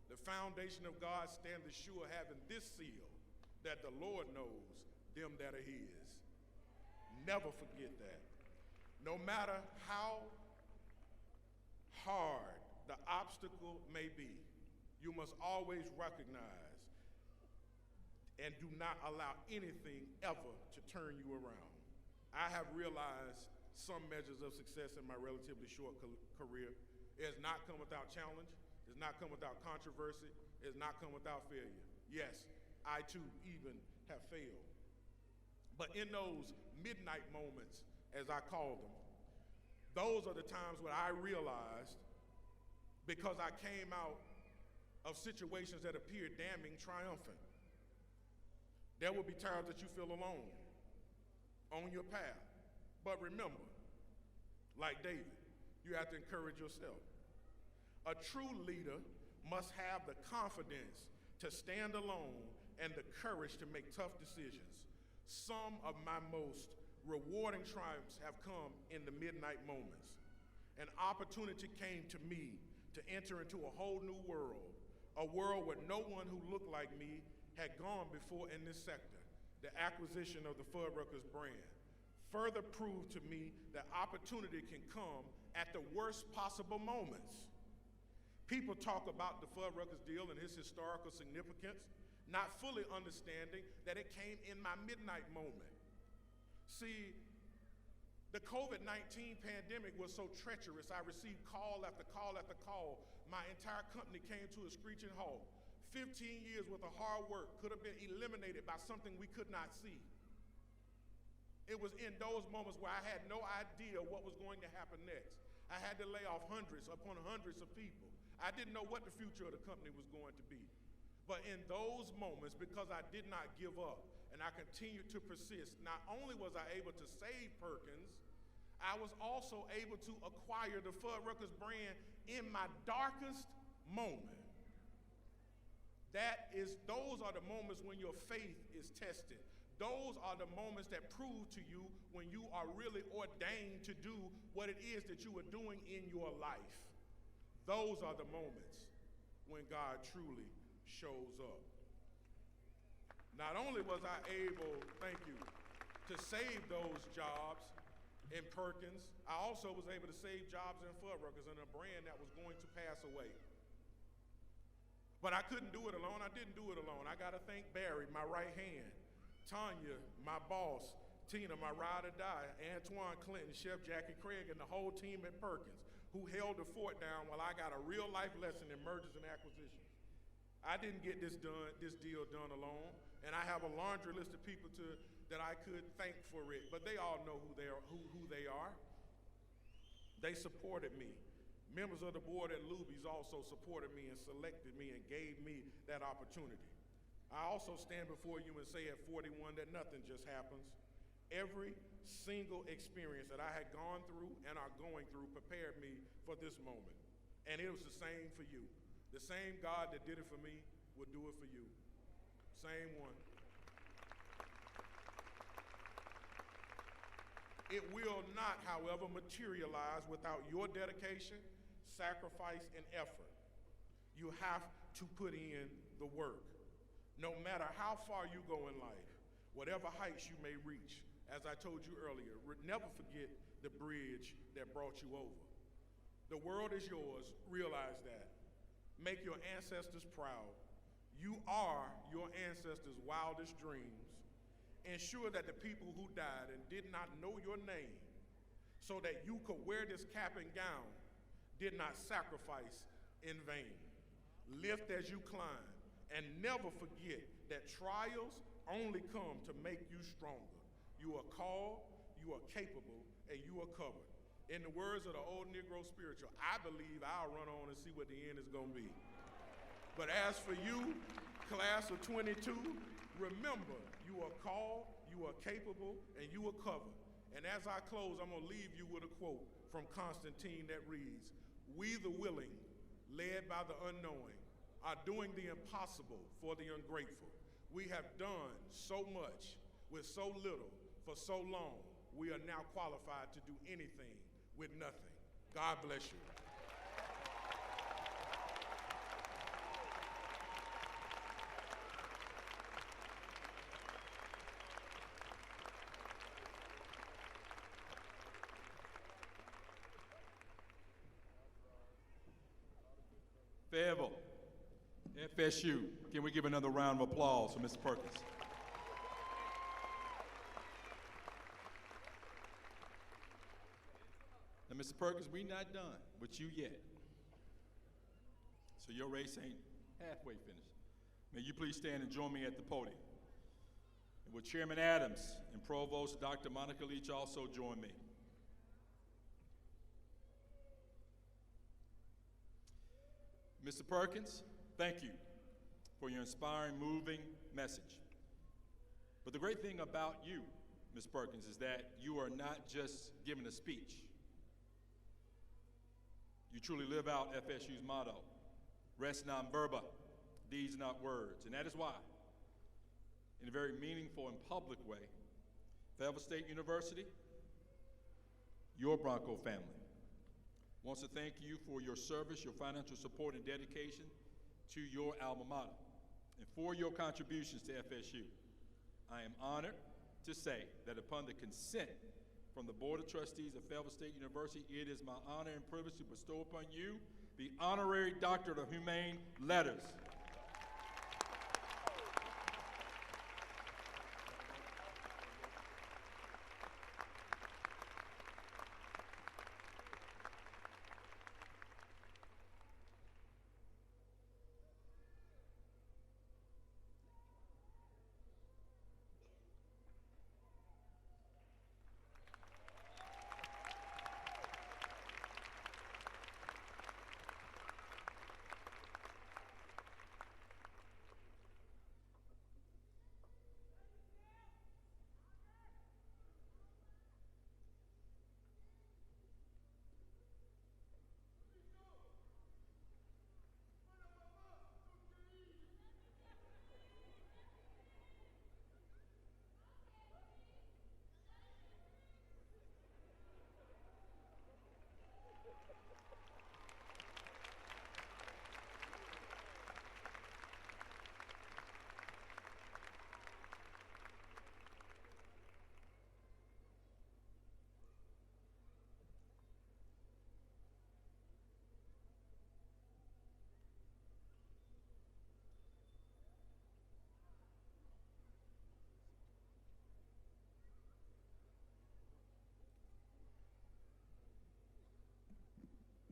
The foundation of God stands assured having this seal, that the Lord knows them that are his. Never forget that. No matter how hard the obstacle may be, you must always recognize and do not allow anything ever to turn you around. I have realized some measures of success in my relatively short career. It has not come without challenge. It's not come without controversy. It's not come without failure. Yes, I too even have failed. But in those midnight moments, as I call them, those are the times when I realized, because I came out of situations that appeared damning triumphant, there will be times that you feel alone on your path. But remember, like David, you have to encourage yourself. A true leader must have the confidence to stand alone and the courage to make tough decisions. Some of my most rewarding triumphs have come in the midnight moments. An opportunity came to me to enter into a whole new world, a world where no one who looked like me had gone before in this sector. The acquisition of the Fuddruckers brand further proved to me that opportunity can come at the worst possible moments. People talk about the Fuddruckers deal and its historical significance, not fully understanding that it came in my midnight moment. See, the COVID-19 pandemic was so treacherous. I received call after call after call. My entire company came to a screeching halt. 15 years worth of hard work could have been eliminated by something we could not see. It was in those moments where I had no idea what was going to happen next. I had to lay off hundreds upon hundreds of people. I didn't know what the future of the company was going to be. But in those moments, because I did not give up and I continued to persist, not only was I able to save Perkins, I was also able to acquire the Fuddruckers brand in my darkest moment. Those are the moments when your faith is tested. Those are the moments that prove to you when you are really ordained to do what it is that you are doing in your life. Those are the moments when God truly shows up. Not only was I able, thank you, to save those jobs in Perkins, I also was able to save jobs in Fuddruckers and a brand that was going to pass away. But I couldn't do it alone. I didn't do it alone. I got to thank Barry, my right hand, Tanya, my boss, Tina, my ride or die, Antoine Clinton, Chef Jackie Craig, and the whole team at Perkins, who held the fort down while I got a real life lesson in mergers and acquisitions. I didn't get this deal done alone, and I have a laundry list of people that I could thank for it, but they all know who they are. They supported me. Members of the board at Luby's also supported me and selected me and gave me that opportunity. I also stand before you and say at 41 that nothing just happens. Every single experience that I had gone through and are going through prepared me for this moment. And it was the same for you. The same God that did it for me will do it for you. Same one. It will not, however, materialize without your dedication, sacrifice, and effort. You have to put in the work. No matter how far you go in life, whatever heights you may reach, as I told you earlier, never forget the bridge that brought you over. The world is yours, realize that. Make your ancestors proud. You are your ancestors' wildest dreams. Ensure that the people who died and did not know your name so that you could wear this cap and gown did not sacrifice in vain. Lift as you climb, and never forget that trials only come to make you stronger. You are called, you are capable, and you are covered. In the words of the old Negro spiritual, I believe I'll run on and see what the end is gonna be. But as for you, class of 22, remember, you are called, you are capable, and you are covered. And as I close, I'm gonna leave you with a quote from Constantine that reads, "We the willing, led by the unknowing, are doing the impossible for the ungrateful. We have done so much with so little for so long, we are now qualified to do anything with nothing." God bless you. Fayetteville, FSU, can we give another round of applause for Mr. Perkins? Now, Mr. Perkins, we're not done with you yet. So your race ain't halfway finished. May you please stand and join me at the podium. And will Chairman Adams and Provost Dr. Monica Leach also join me? Mr. Perkins, thank you for your inspiring, moving message. But the great thing about you, Ms. Perkins, is that you are not just giving a speech. You truly live out FSU's motto, res non verba, deeds not words. And that is why, in a very meaningful and public way, Fayetteville State University, your Bronco family wants to thank you for your service, your financial support, and dedication to your alma mater, and for your contributions to FSU. I am honored to say that upon the consent from the Board of Trustees of Fayetteville State University, it is my honor and privilege to bestow upon you the Honorary Doctorate of Humane Letters.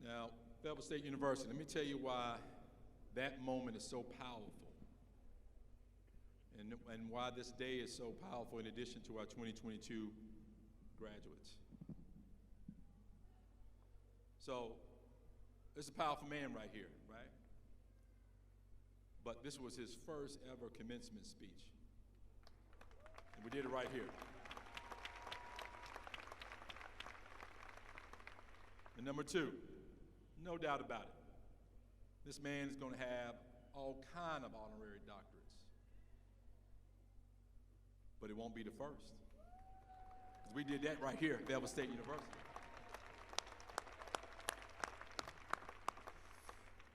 Now, Fayetteville State University, let me tell you why that moment is so powerful, and why this day is so powerful in addition to our 2022 graduates. So, this is a powerful man right here, right? But this was his first ever commencement speech. And we did it right here. And number two, no doubt about it, this man is going to have all kind of honorary doctorates. But it won't be the first. 'Cause we did that right here at Fayetteville State University.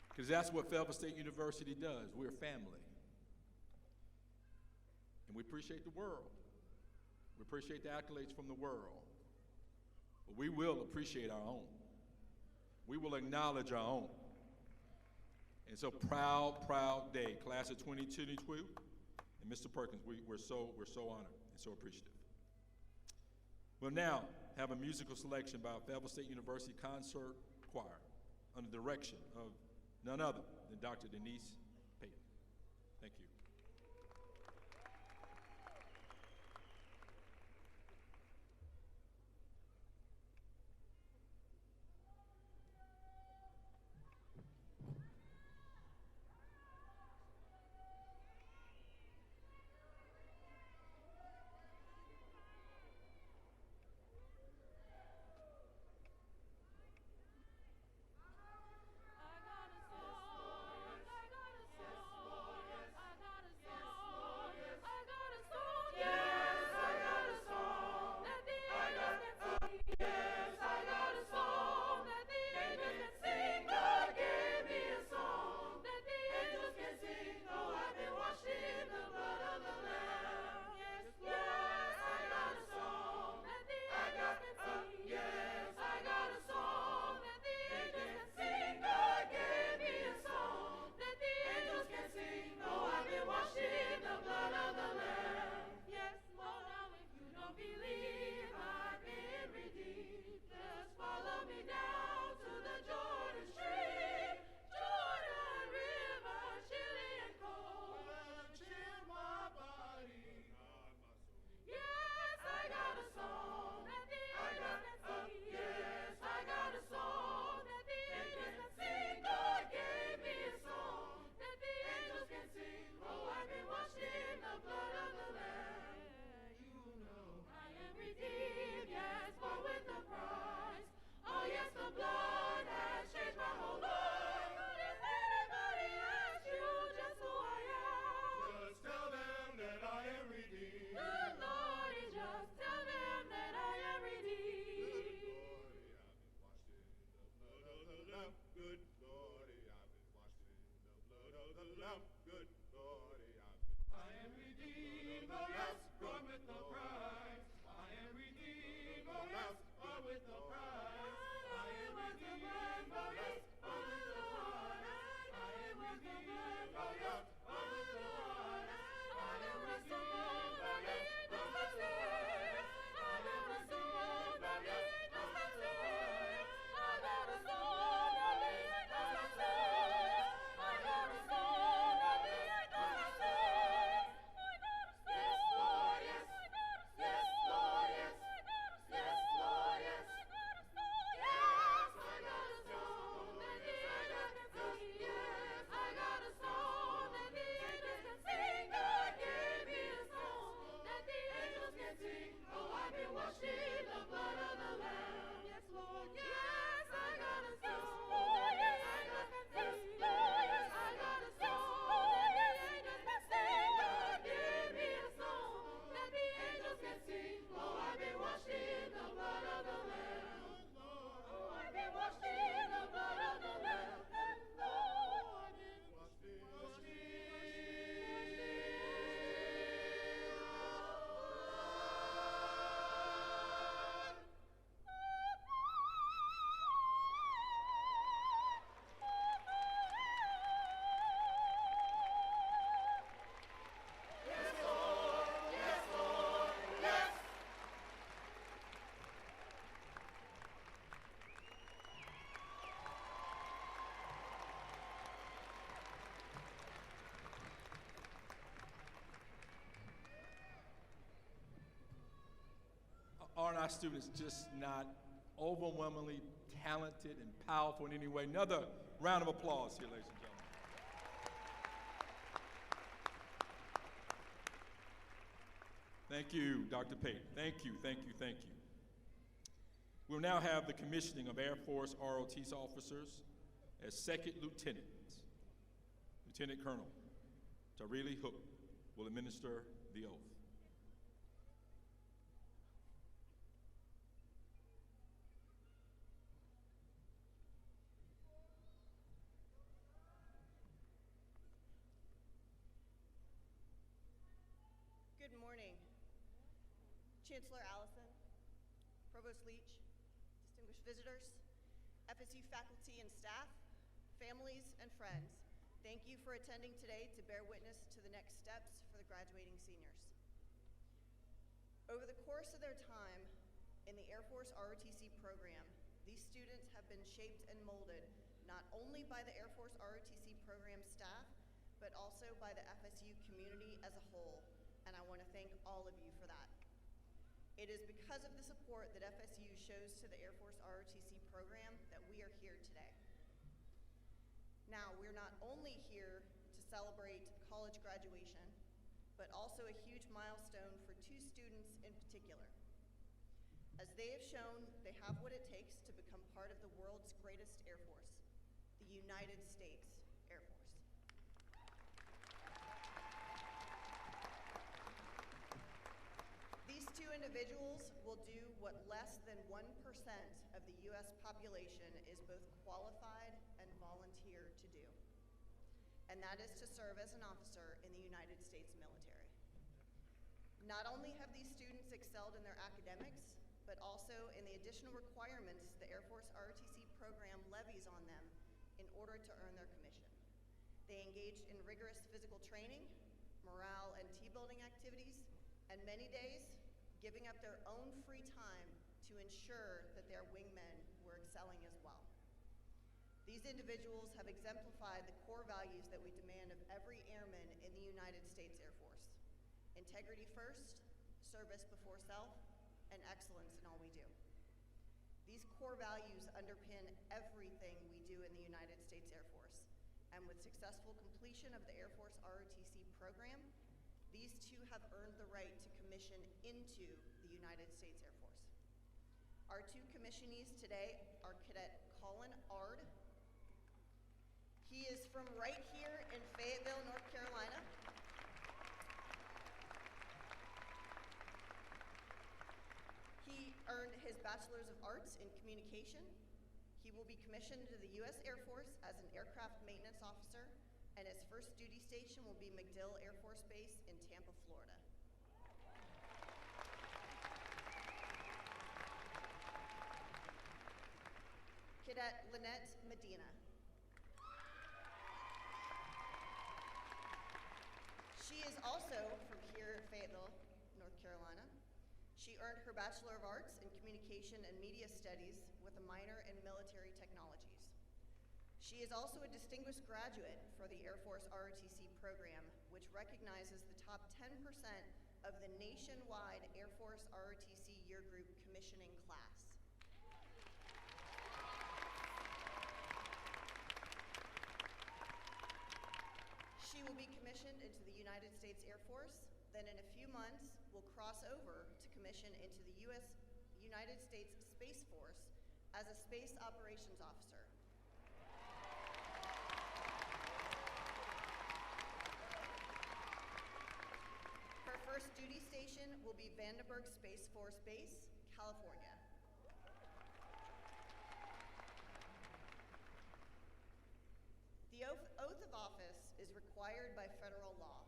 Because that's what Fayetteville State University does. We're family. And we appreciate the world. We appreciate the accolades from the world. But we will appreciate our own. We will acknowledge our own. And so proud day, class of 2022. And Mr. Perkins, we're so honored and so appreciative. We'll now have a musical selection by Fayetteville State University Concert Choir under the direction of none other than Dr. Denise Payton. Thank you. I got a song, I got a aren't our students just not overwhelmingly talented and powerful in any way? Another round of applause here, ladies and gentlemen. Thank you, Dr. Payton. Thank you, thank you, thank you. We'll now have the commissioning of Air Force ROTC officers as second lieutenants. Lieutenant Colonel Tarili Hook will administer the oath. Good morning. Chancellor Allison, Provost Leach, distinguished visitors, FSU faculty and staff, families and friends, thank you for attending today to bear witness to the next steps for the graduating seniors. Over the course of their time in the Air Force ROTC program, these students have been shaped and molded not only by the Air Force ROTC program staff, but also by the FSU community as a whole, and I want to thank all of you for that. It is because of the support that FSU shows to the Air Force ROTC program that we are here today. Now, we're not only here to celebrate college graduation, but also a huge milestone for two students in particular. As they have shown, they have what it takes to become part of the world's greatest Air Force, the United States Air Force. These two individuals will do what less than 1% of the U.S. population is both qualified and volunteer to do, and that is to serve as an officer in the United States military. Not only have these students excelled in their academics, but also in the additional requirements the Air Force ROTC program levies on them in order to earn their commission. They engaged in rigorous physical training, morale and team-building activities, and many days giving up their own free time to ensure that their wingmen were excelling as well. These individuals have exemplified the core values that we demand of every airman in the United States Air Force: integrity first, service before self, and excellence in all we do. These core values underpin everything we do in the United States Air Force, and with successful completion of the Air Force ROTC program, these two have earned the right to commission into the United States Air Force. Our two commissionees today are Cadet Colin Ard. He is from right here in Fayetteville, North Carolina. He earned his Bachelor's of Arts in Communication. He will be commissioned to the U.S. Air Force as an aircraft maintenance officer, and his first duty station will be MacDill Air Force Base in Tampa, Florida. Cadet Lynette Medina. She is also from here at Fayetteville, North Carolina. She earned her Bachelor of Arts in Communication and Media Studies with a minor in Military Technologies. She is also a distinguished graduate for the Air Force ROTC program, which recognizes the top 10% of the nationwide Air Force ROTC Year Group commissioning class. She will be commissioned into the United States Air Force, then in a few months will cross over to commission into the United States Space Force as a Space Operations Officer. Her first duty station will be Vandenberg Space Force Base, California. The oath of office is required by federal law,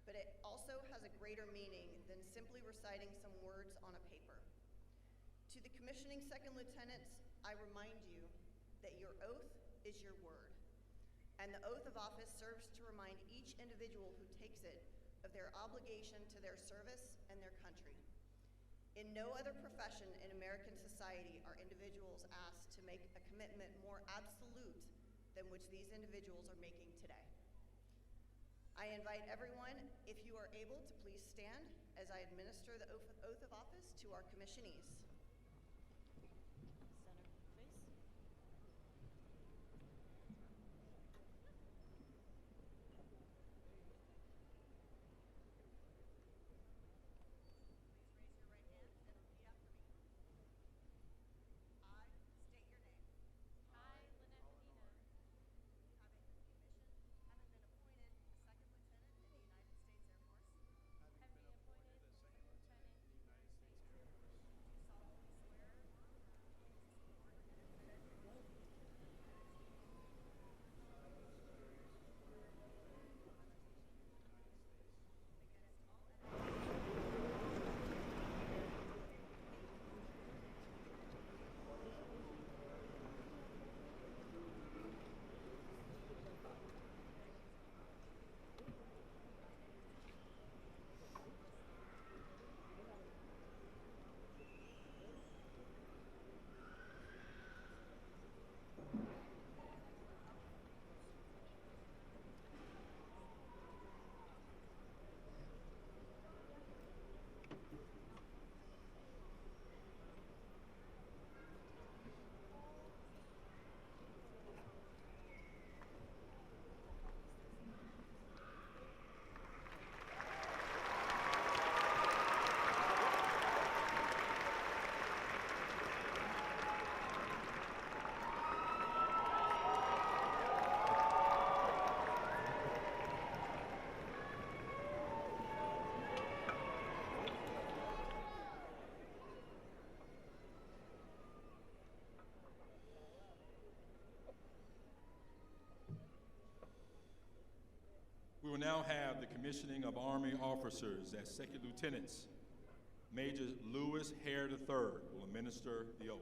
but it also has a greater meaning than simply reciting some words on a paper. To the commissioning second lieutenants, I remind you that your oath is your word, and the oath of office serves to remind each individual who takes it of their obligation to their service and their country. In no other profession in American society are individuals asked to make a commitment more absolute than which these individuals are making today. I invite everyone, if you are able, to please stand as I administer the oath of office to our commissionees. Center face. We will now have the commissioning of Army officers as second lieutenants. Major Lewis Hare III will administer the oath.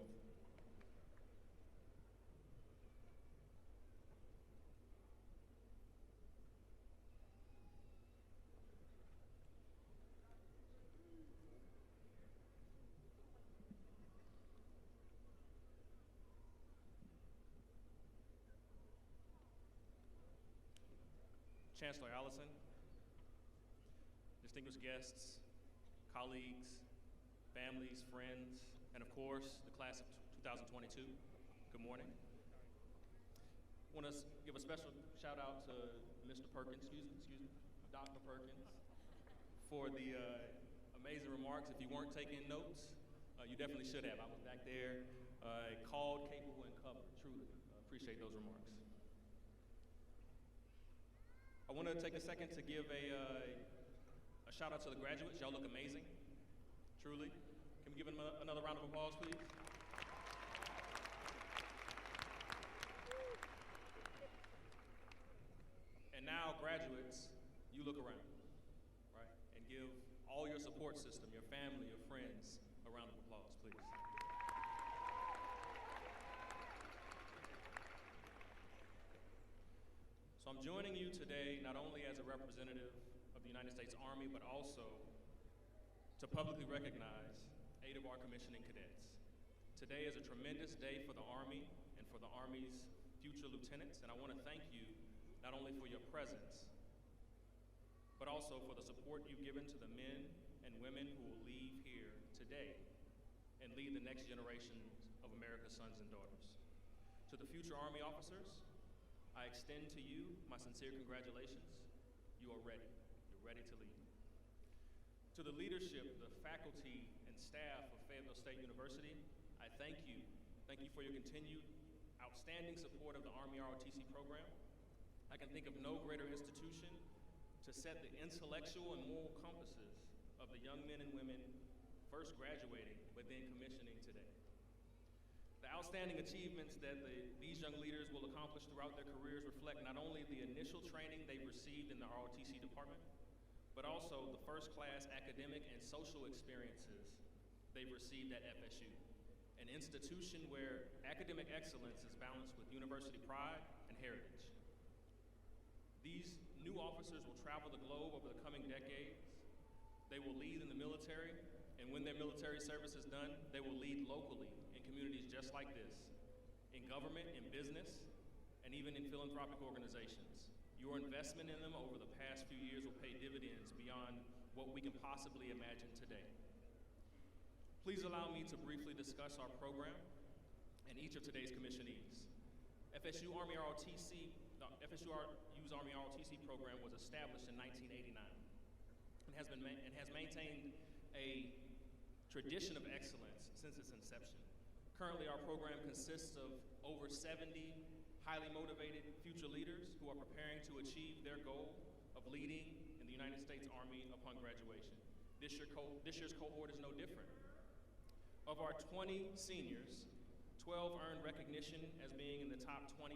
Chancellor Allison, distinguished guests, colleagues, families, friends, and of course, the class of 2022, good morning. I want to give a special shout out to Mr. Perkins, Dr. Perkins, for the amazing remarks. If you weren't taking notes, you definitely should have. I was back there, called, capable, and covered, truly. Appreciate those remarks. I want to take a second to give a shout out to the graduates. Y'all look amazing, truly. Can we give them another round of applause, please? And now, graduates, you look around, right? And give all your support system, your family, your friends, a round of applause, please. So I'm joining you today not only as a representative of the United States Army, but also to publicly recognize 8 of our commissioning cadets. Today is a tremendous day for the Army and for the Army's future lieutenants, and I want to thank you not only for your presence, but also for the support you've given to the men and women who will leave here today and lead the next generations of America's sons and daughters. To the future Army officers, I extend to you my sincere congratulations. You are ready. You're ready to lead. To the leadership, the faculty, and staff of Fayetteville State University, I thank you. Thank you for your continued outstanding support of the Army ROTC program. I can think of no greater institution to set the intellectual and moral compasses of the young men and women first graduating, but then commissioning today. The outstanding achievements that these young leaders will accomplish throughout their careers reflect not only the initial training they've received in the ROTC department, but also the first-class academic and social experiences they've received at FSU, an institution where academic excellence is balanced with university pride and heritage. These new officers will travel the globe over the coming decades. They will lead in the military, and when their military service is done, they will lead locally in communities just like this, in government, in business, and even in philanthropic organizations. Your investment in them over the past few years will pay dividends beyond what we can possibly imagine today. Please allow me to briefly discuss our program and each of today's commissionees. FSU's Army ROTC program was established in 1989 and has maintained a tradition of excellence since its inception. Currently, our program consists of over 70 highly motivated future leaders who are preparing to achieve their goal of leading in the United States Army upon graduation. This year's cohort is no different. Of our 20 seniors, 12 earned recognition as being in the top 20%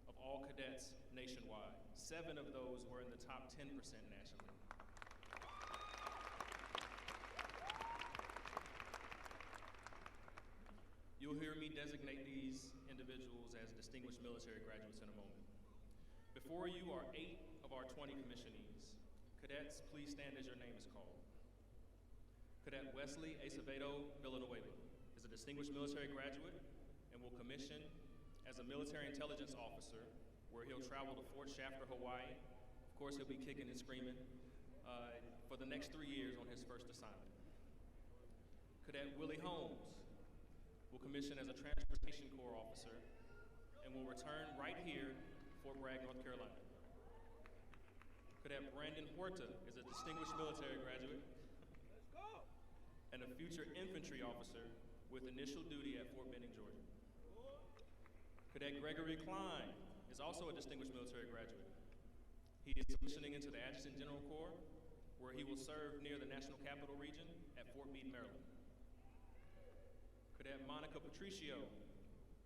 of all cadets nationwide. 7 of those were in the top 10% nationally. You'll hear me designate these individuals as distinguished military graduates in a moment. Before you are 8 of our 20 commissionees. Cadets, please stand as your name is called. Cadet Wesley Acevedo Villanueva is a distinguished military graduate and will commission as a military intelligence officer, where he'll travel to Fort Shafter, Hawaii. Of course, he'll be kicking and screaming for the next 3 years on his first assignment. Cadet Willie Holmes will commission as a Transportation Corps officer and will return right here, Fort Bragg, North Carolina. Cadet Brandon Huerta is a distinguished military graduate and a future infantry officer with initial duty at Fort Benning, Georgia. Cadet Gregory Klein is also a distinguished military graduate. He is commissioning into the Adjutant General Corps, where he will serve near the National Capital Region at Fort Meade, Maryland. Cadet Monica Patricio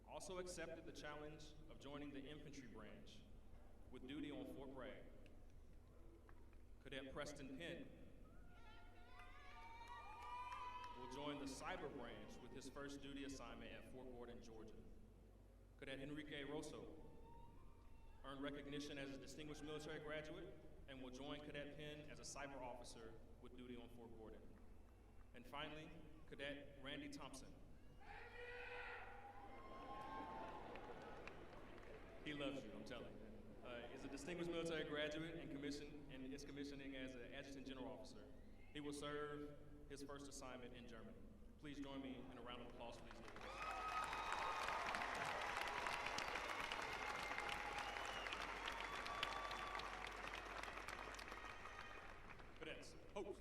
also accepted the challenge of joining the infantry branch with duty on Fort Bragg. Cadet Preston Penn will join the cyber branch with his first duty assignment at Fort Gordon, Georgia. Cadet Enrique Rosso earned recognition as a distinguished military graduate and will join Cadet Penn as a cyber officer with duty on Fort Gordon. And finally, Cadet Randy Thompson. He loves you, I'm telling you. Is a distinguished military graduate and is commissioning as an Adjutant General Officer. He will serve his first assignment in Germany. Please join me in a round of applause for these leaders. Cadets, host.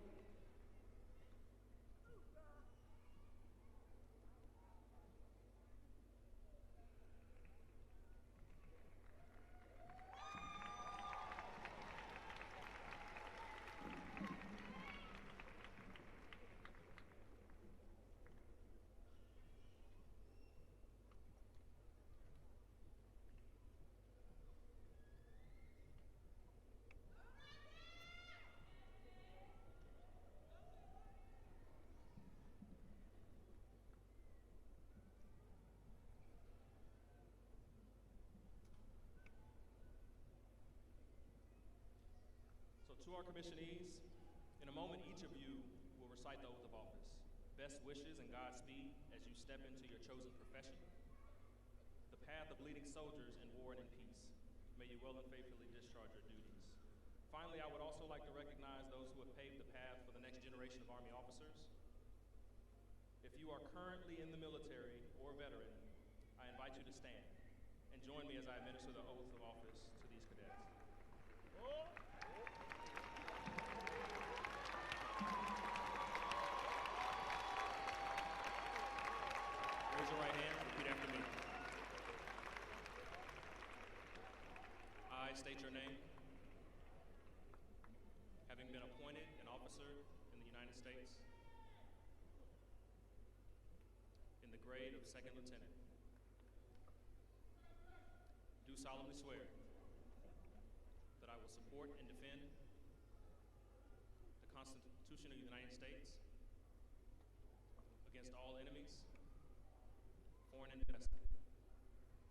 To our commissionees, in a moment, each of you will recite the oath of office. Best wishes and Godspeed as you step into your chosen profession, the path of leading soldiers in war and in peace. May you well and faithfully discharge your duties. Finally, I would also like to recognize those who have paved the path for the next generation of Army officers. If you are currently in the military or a veteran, I invite you to stand and join me as I administer the oath of office to these cadets. Raise your right hand, repeat after me. I state your name. Having been appointed an officer in the United States in the grade of second lieutenant, do solemnly swear that I will support and defend the Constitution of the United States against all enemies, foreign and domestic,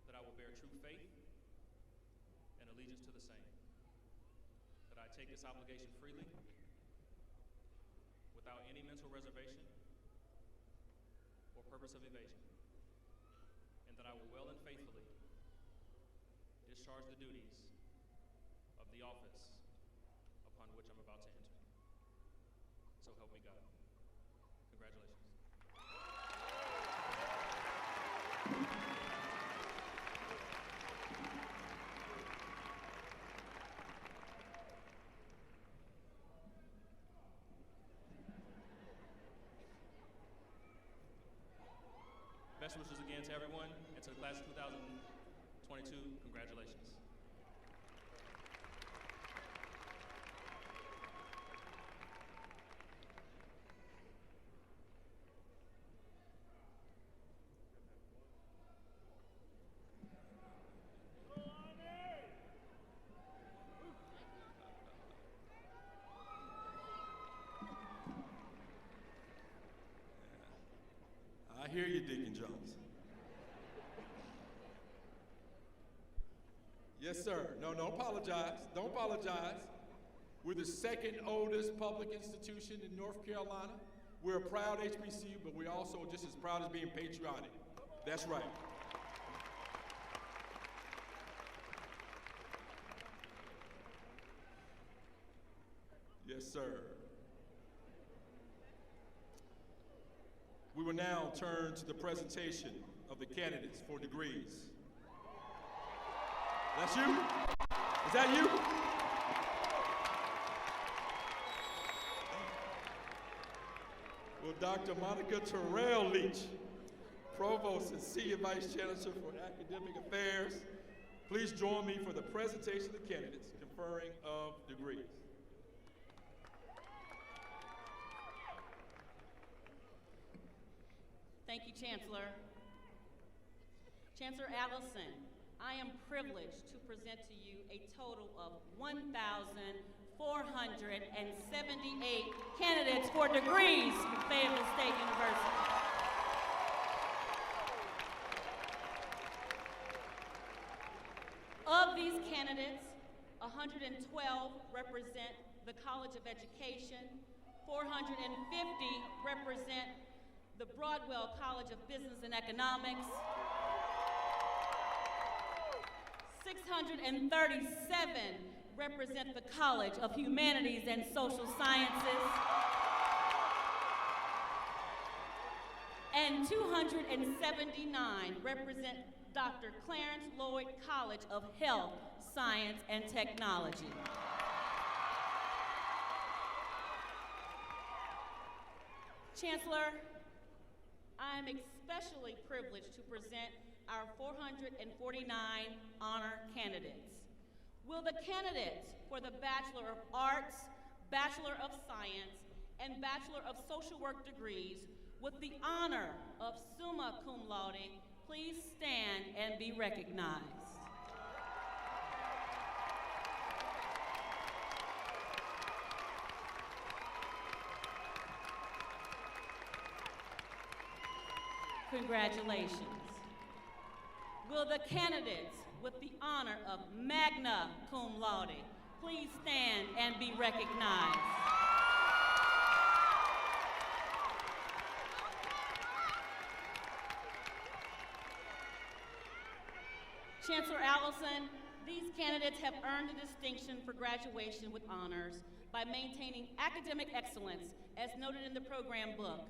that I will bear true faith and allegiance to the same, that I take this obligation freely, without any mental reservation or purpose of evasion, and that I will well and faithfully discharge the duties of the office upon which I'm about to enter. So help me God. Congratulations. Best wishes again to everyone, and to the class of 2022, congratulations. I hear you, Deacon Jones. Yes, sir. No, don't apologize. Don't apologize. We're the second oldest public institution in North Carolina. We're a proud HBCU, but we're also just as proud as being patriotic. That's right. Yes, sir. We will now turn to the presentation of the candidates for degrees. That's you? Is that you? Will Dr. Monica Terrell Leach, Provost and Senior Vice Chancellor for Academic Affairs, please join me for the presentation of the candidates conferring of degrees. Thank you, Chancellor. Chancellor Allison, I am privileged to present to you a total of 1,478 candidates for degrees from Fayetteville State University. Of these candidates, 112 represent the College of Education, 450 represent the Broadwell College of Business and Economics, 637 represent the College of Humanities and Social Sciences, and 279 represent Dr. Clarence Lloyd College of Health, Science, and Technology. Chancellor, I am especially privileged to present our 449 honor candidates. Will the candidates for the Bachelor of Arts, Bachelor of Science, and Bachelor of Social Work degrees with the honor of summa cum laude please stand and be recognized? Congratulations. Will the candidates with the honor of magna cum laude please stand and be recognized? Chancellor Allison, these candidates have earned the distinction for graduation with honors by maintaining academic excellence as noted in the program book.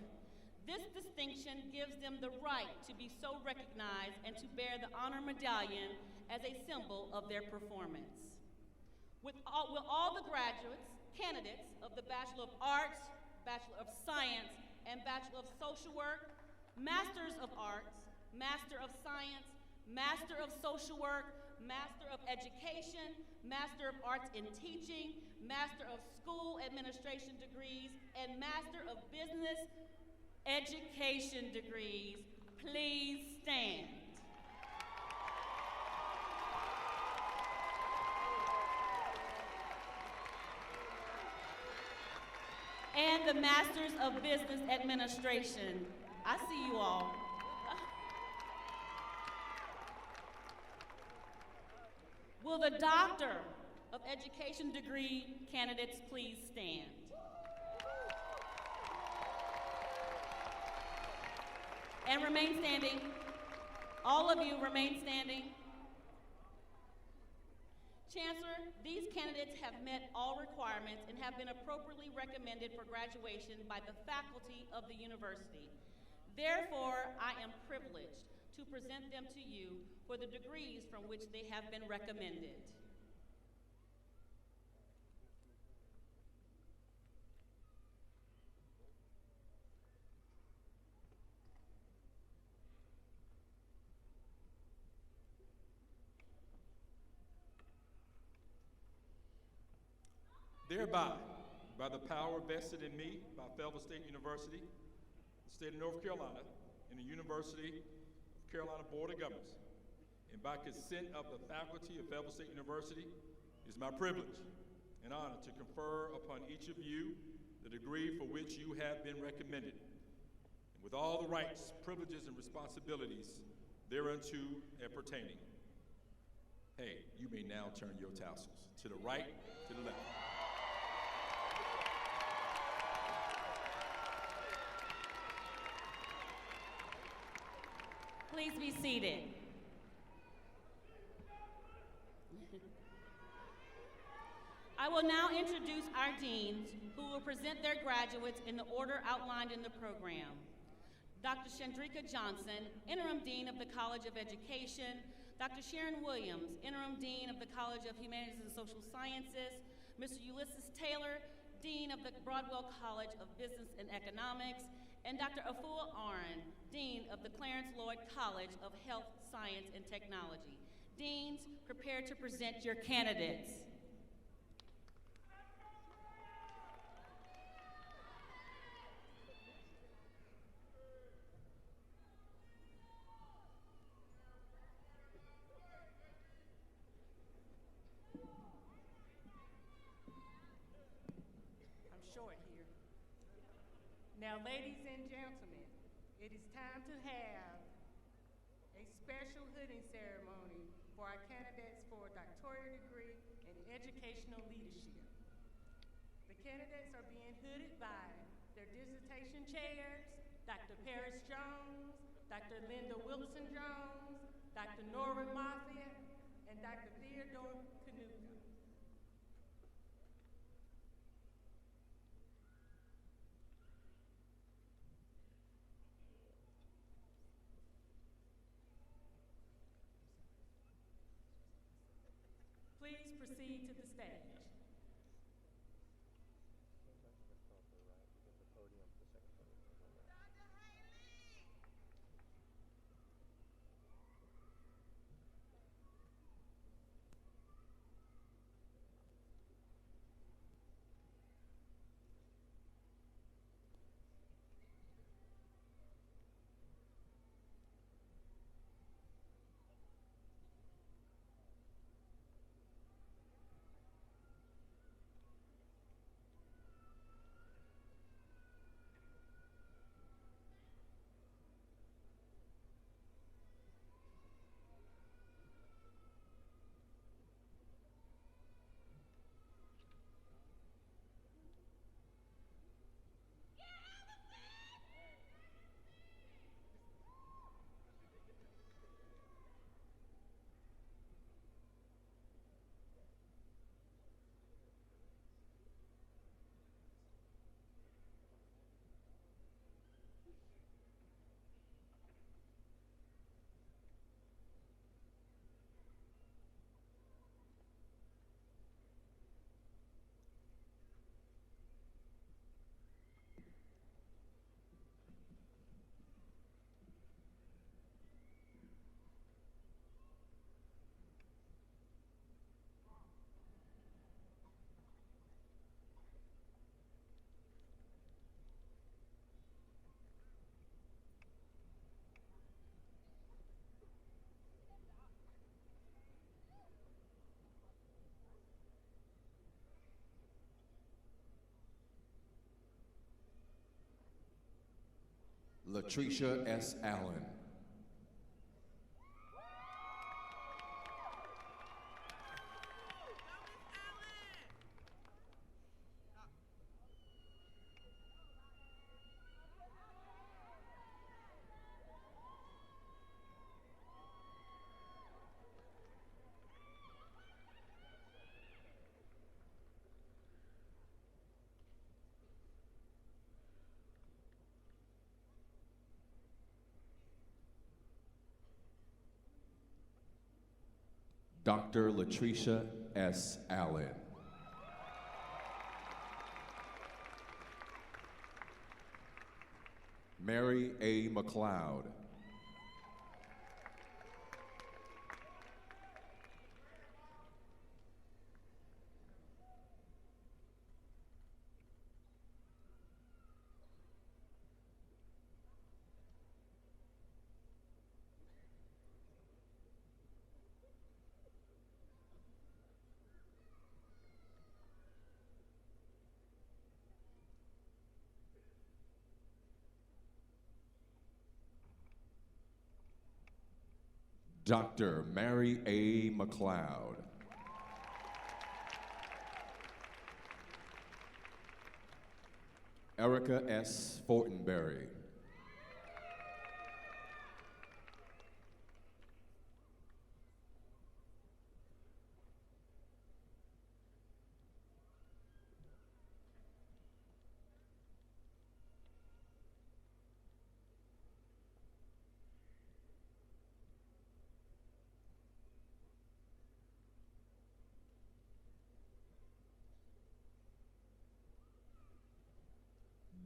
This distinction gives them the right to be so recognized and to bear the honor medallion as a symbol of their performance. Will all the candidates of the Bachelor of Arts, Bachelor of Science, and Bachelor of Social Work, Masters of Arts, Master of Science, Master of Social Work, Master of Education, Master of Arts in Teaching, Master of School Administration degrees, and Master of Business Education degrees, please stand. And the Masters of Business Administration. I see you all. Will the Doctor of Education degree candidates please stand? And remain standing. All of you remain standing. Chancellor, these candidates have met all requirements and have been appropriately recommended for graduation by the faculty of the university. Therefore, I am privileged to present them to you for the degrees from which they have been recommended. Thereby, by the power vested in me by Fayetteville State University, the state of North Carolina, and the University of Carolina Board of Governors, and by consent of the faculty of Fayetteville State University, it is my privilege and honor to confer upon each of you the degree for which you have been recommended, and with all the rights, privileges, and responsibilities thereunto pertaining. Hey, you may now turn your tassels to the right, to the left. Please be seated. I will now introduce our deans who will present their graduates in the order outlined in the program. Dr. Chandrika Johnson, Interim Dean of the College of Education, Dr. Sharon Williams, Interim Dean of the College of Humanities and Social Sciences, Mr. Ulysses Taylor, Dean of the Broadwell College of Business and Economics, and Dr. Afua Aron, Dean of the Clarence Lloyd College of Health, Science, and Technology. Deans, prepare to present your candidates. I'm short here. Now, ladies and gentlemen, it is time to have a special hooding ceremony for our candidates for a doctoral degree in educational leadership. The candidates are being hooded by their dissertation chairs, Dr. Paris Jones, Dr. Linda Wilson Jones, Dr. Nora Moffitt, and Dr. Theodore Kanuka. Please proceed to the stage. Latricia S. Allen. Dr. Latricia S. Allen. Mary A. McLeod. Dr. Mary A. McLeod. Erica S. Fortenberry.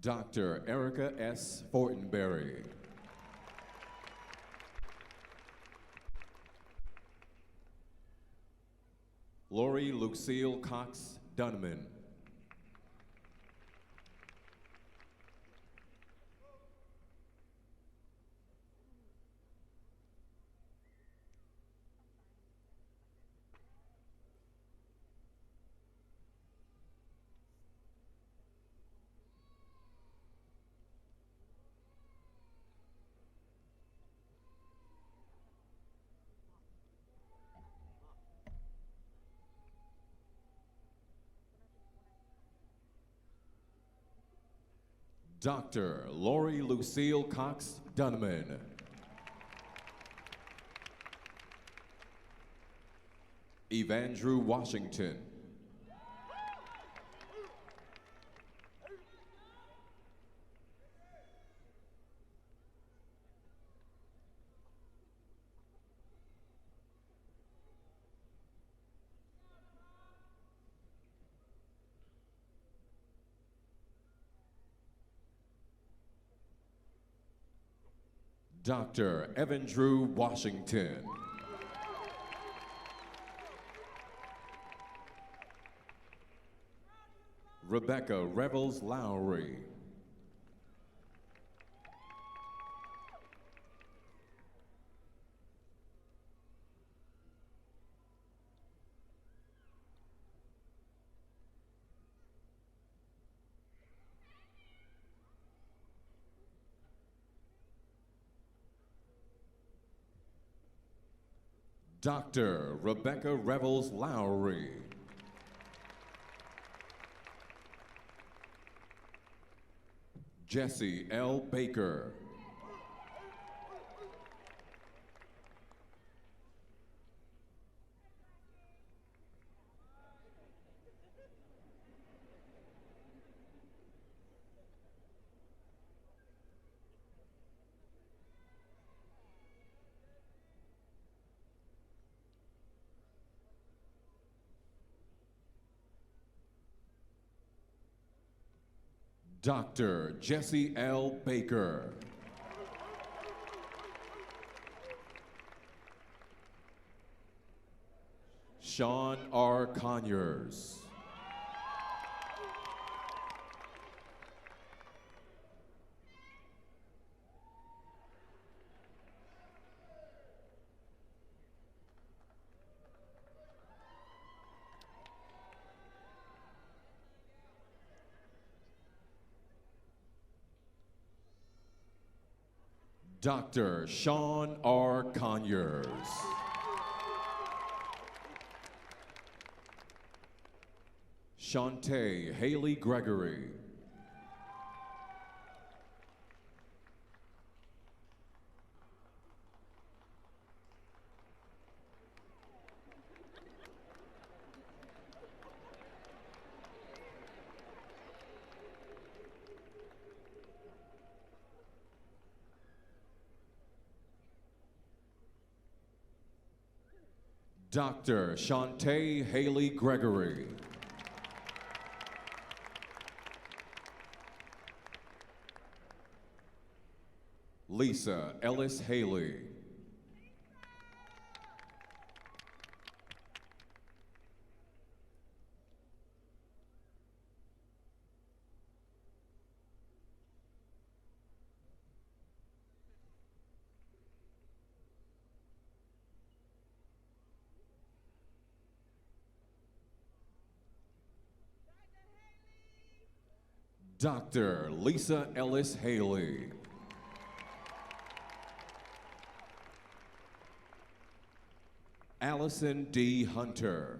Dr. Erica S. Fortenberry. Lori Lucille Cox Dunman. Dr. Lori Lucille Cox Dunman. Evandrew Washington. Dr. Evandrew Washington. Rebecca Revels Lowry. Dr. Rebecca Revels Lowry. Jesse L. Baker. Dr. Jesse L. Baker. Sean R. Conyers. Dr. Sean R. Conyers. Shantae Haley Gregory. Dr. Shantae Haley Gregory. Lisa Ellis Haley. Dr. Lisa Ellis Haley. Allison D. Hunter.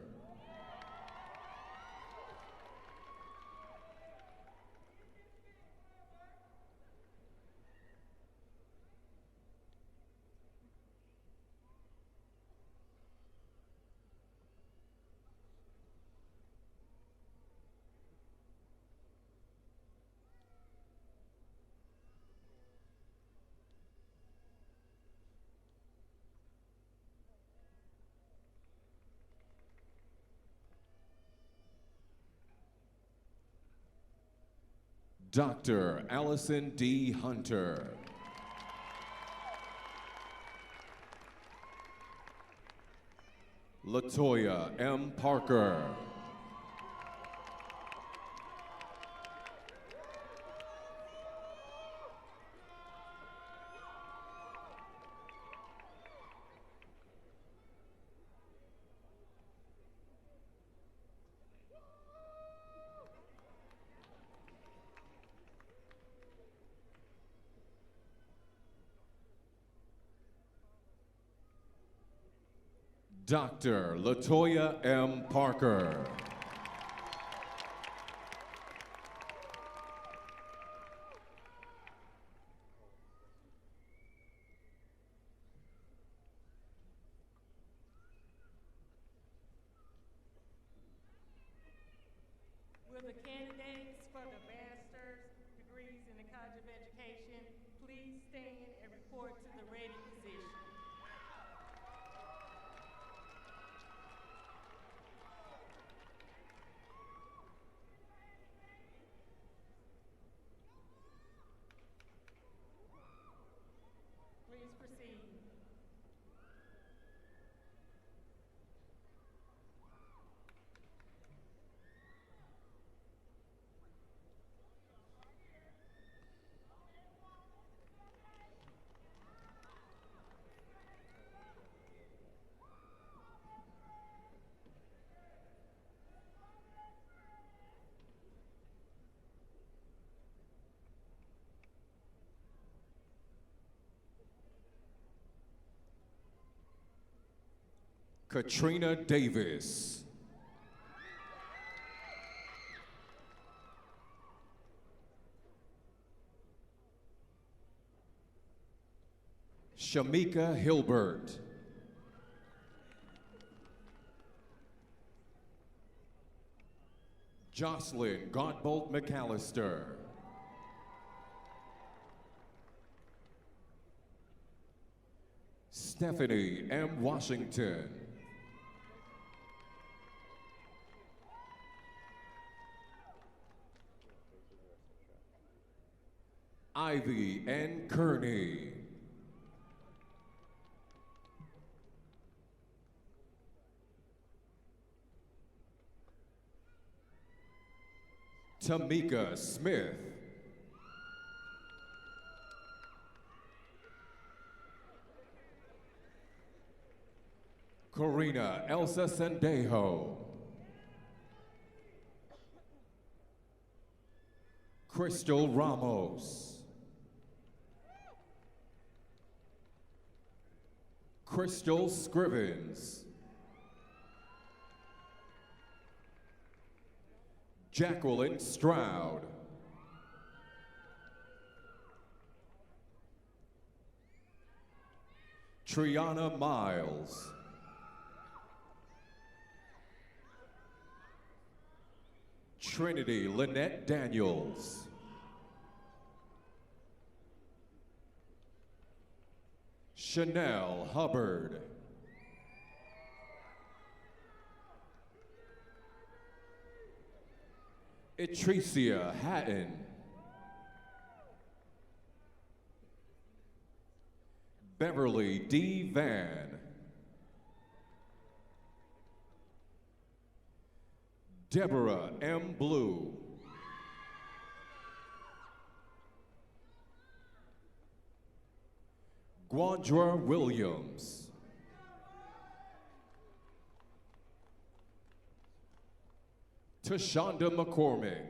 Dr. Allison D. Hunter. Latoya M. Parker. Dr. Latoya M. Parker. Will the candidates for the master's degrees in the College of Education please stand and report to the ready position? Please proceed. Katrina Davis. Shamika Hilbert. Jocelyn Godbolt McAllister. Stephanie M. Washington. Ivy N. Kearney. Tamika Smith. Corina Elsa Sendejo. Crystal Ramos. Crystal Scrivens. Jacqueline Stroud. Triana Miles. Trinity Lynette Daniels. Chanel Hubbard. Etricia Hatton. Beverly D. Van. Deborah M. Blue. Gwandra Williams. Tashonda McCormick.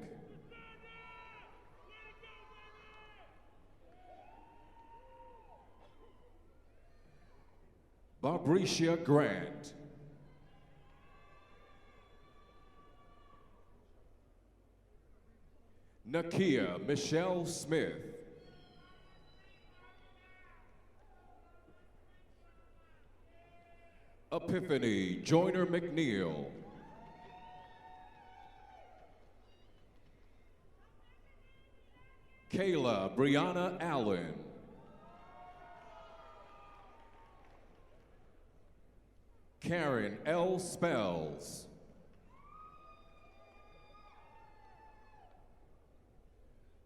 Barbricia Grant. Nakia Michelle Smith. Epiphany Joyner McNeil. Kayla Brianna Allen. Karen L. Spells.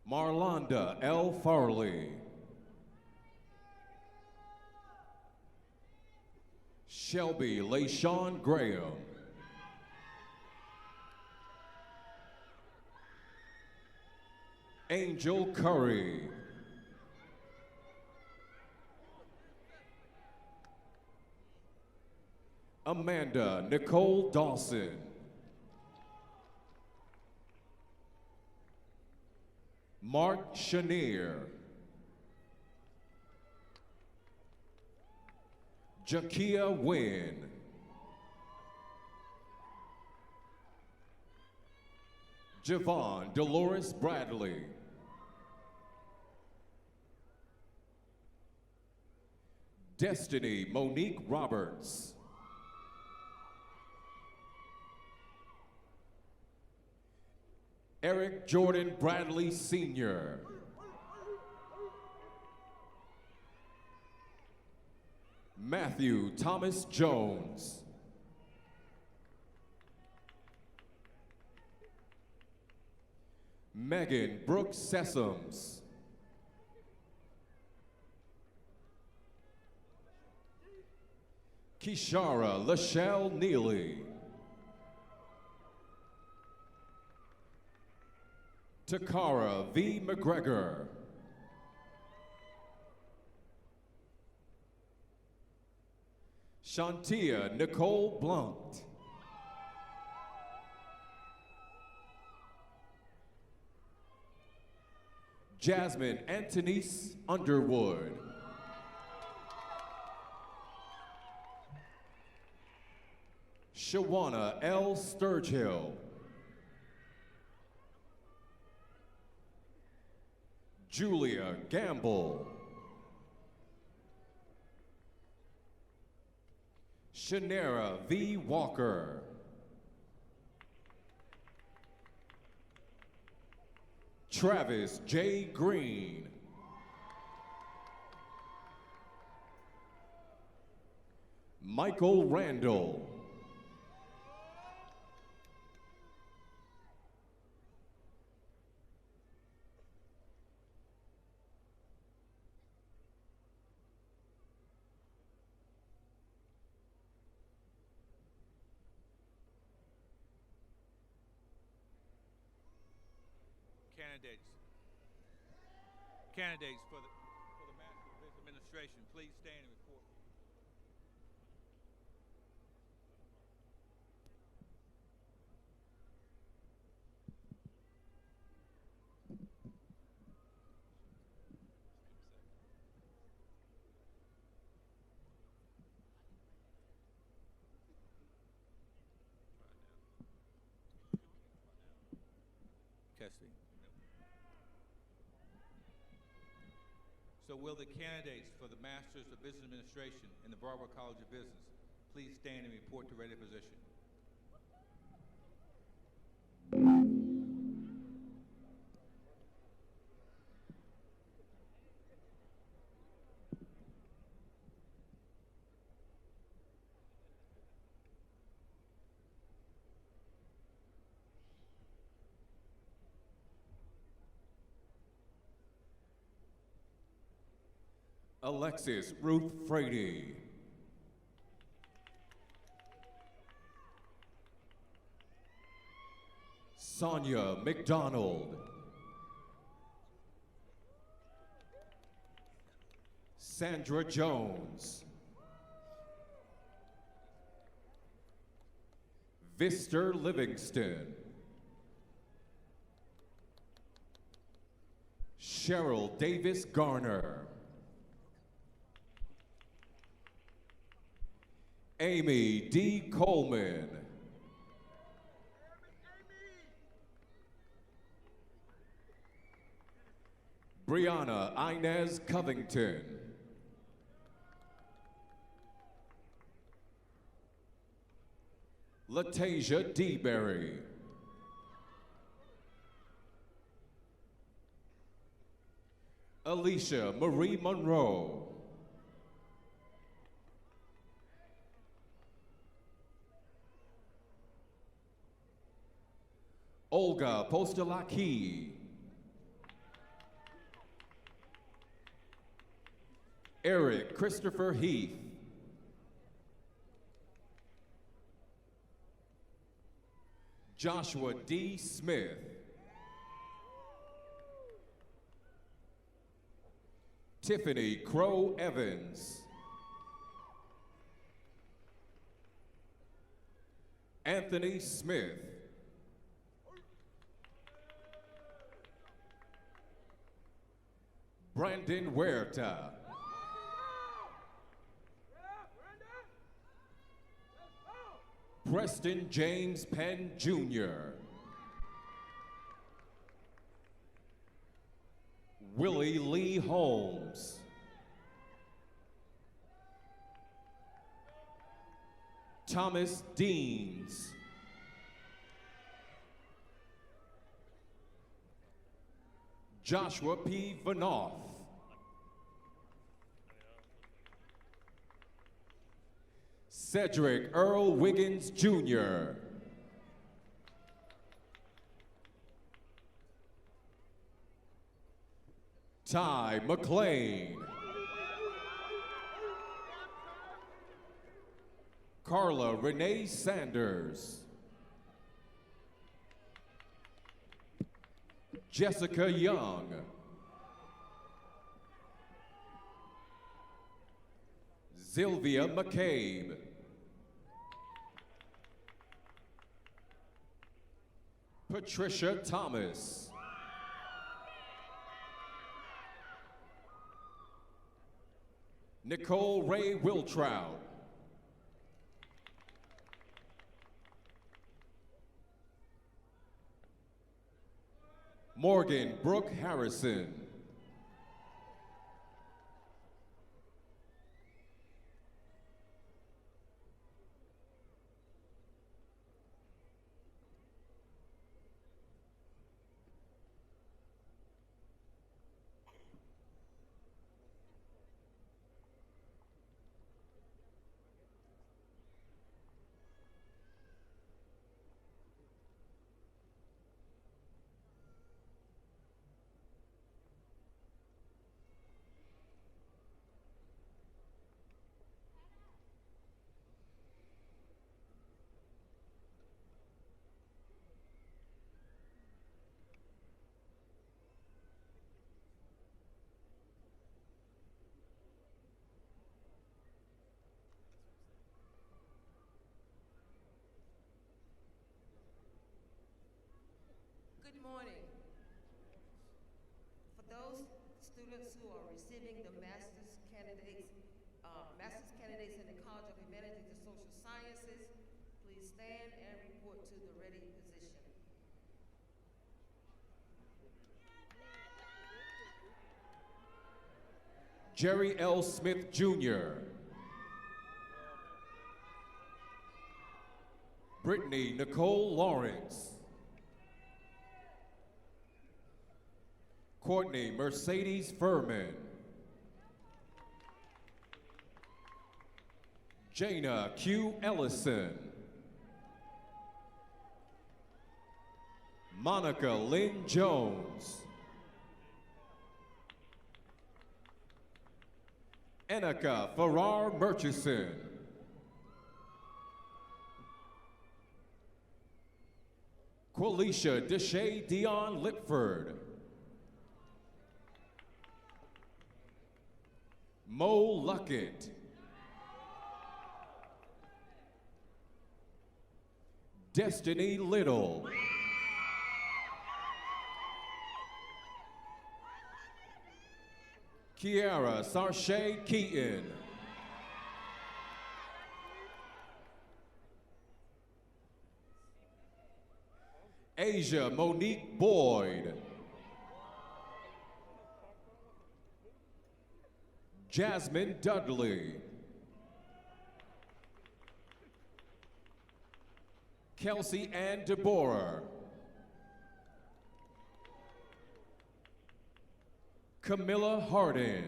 Marlonda L. Farley. Shelby LaShawn Graham. Angel Curry. Amanda Nicole Dawson. Mark Chenier. Jakia Wynn. Javon Dolores Bradley. Destiny Monique Roberts. Eric Jordan Bradley Sr. Matthew Thomas Jones. Megan Brooks Sessoms. Kishara Lachelle Neely. Takara V. McGregor. Shantia Nicole Blunt. Jasmine Antonice Underwood. Shawana L. Sturgill. Julia Gamble. Shanera V. Walker. Travis J. Green. Michael Randall. Candidates for the Master of Business Administration, please stand and report. Testing. So will the candidates for the Masters of Business Administration in the Barber College of Business please stand and report to ready position? Alexis Ruth Frady. Sonia McDonald. Sandra Jones. Vister Livingston. Cheryl Davis Garner. Amy D. Coleman. Brianna Inez Covington. Latasia DeBerry. Alicia Marie Monroe. Olga Postelaki. Eric Christopher Heath. Joshua D. Smith. Tiffany Crow Evans. Anthony Smith. Brandon Huerta. Preston James Penn Jr. Willie Lee Holmes. Thomas Deans. Joshua P. Vanoff. Cedric Earl Wiggins Jr. Ty McLean. Carla Renee Sanders. Jessica Young. Sylvia McCabe. Patricia Thomas. Nicole Ray Wiltrout. Morgan Brooke Harrison. Good morning. For those students who are receiving the master's candidates in the College of Humanities and Social Sciences, please stand and report to the ready position. Jerry L. Smith Jr. Brittany Nicole Lawrence. Courtney Mercedes Furman. Jana Q. Ellison. Monica Lynn Jones. Annika Farrar Murchison. Qualisha Deshay Dion Lipford. Mo Luckett. Destiny Little. Kiara Sarshay Keaton. Asia Monique Boyd. Jasmine Dudley. Kelsey Ann DeBoer. Camilla Hardin.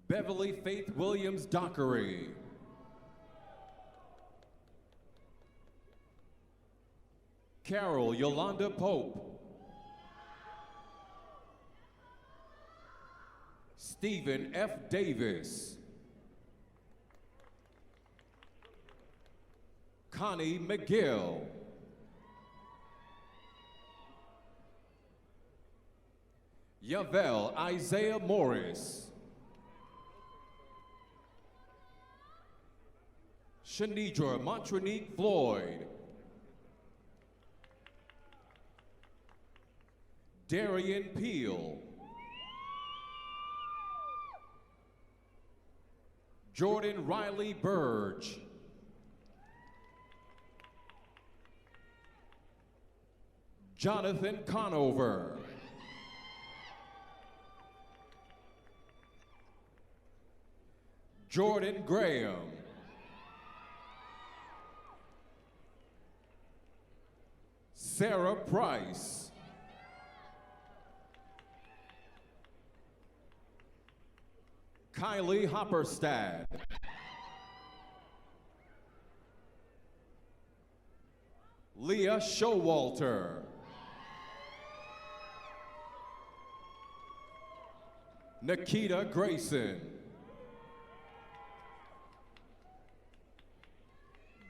Beverly Faith Williams Dockery. Carol Yolanda Pope. Stephen F. Davis. Connie McGill. Yavel Isaiah Morris. Shanidra Montronique Floyd. Darian Peel. Jordan Riley Burge. Jonathan Conover. Jordan Graham. Sarah Price. Kylie Hopperstad. Leah Showalter. Nikita Grayson.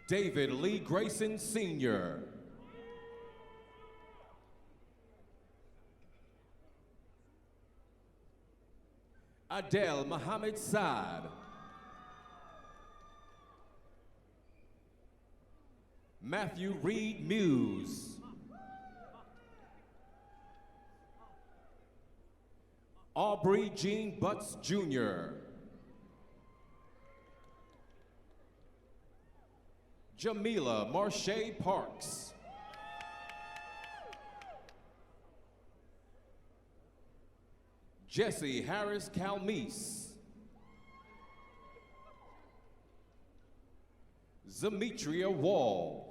David Lee Grayson Sr. Adele Mohammed Saad. Matthew Reed Muse. Aubrey Jean Butts Jr. Jamila Marche Parks. Jesse Harris Calmise. Zemetria Wall.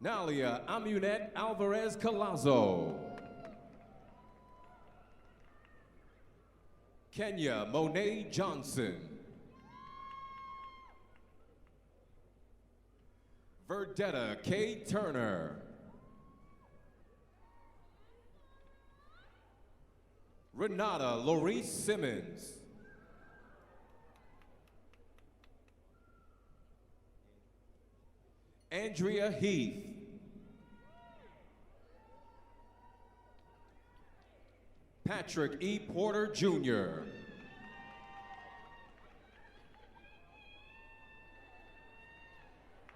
Nalia Amunet Alvarez Colazo. Kenya Monet Johnson. Verdetta K. Turner. Renata Laurice Simmons. Andrea Heath. Patrick E. Porter Jr.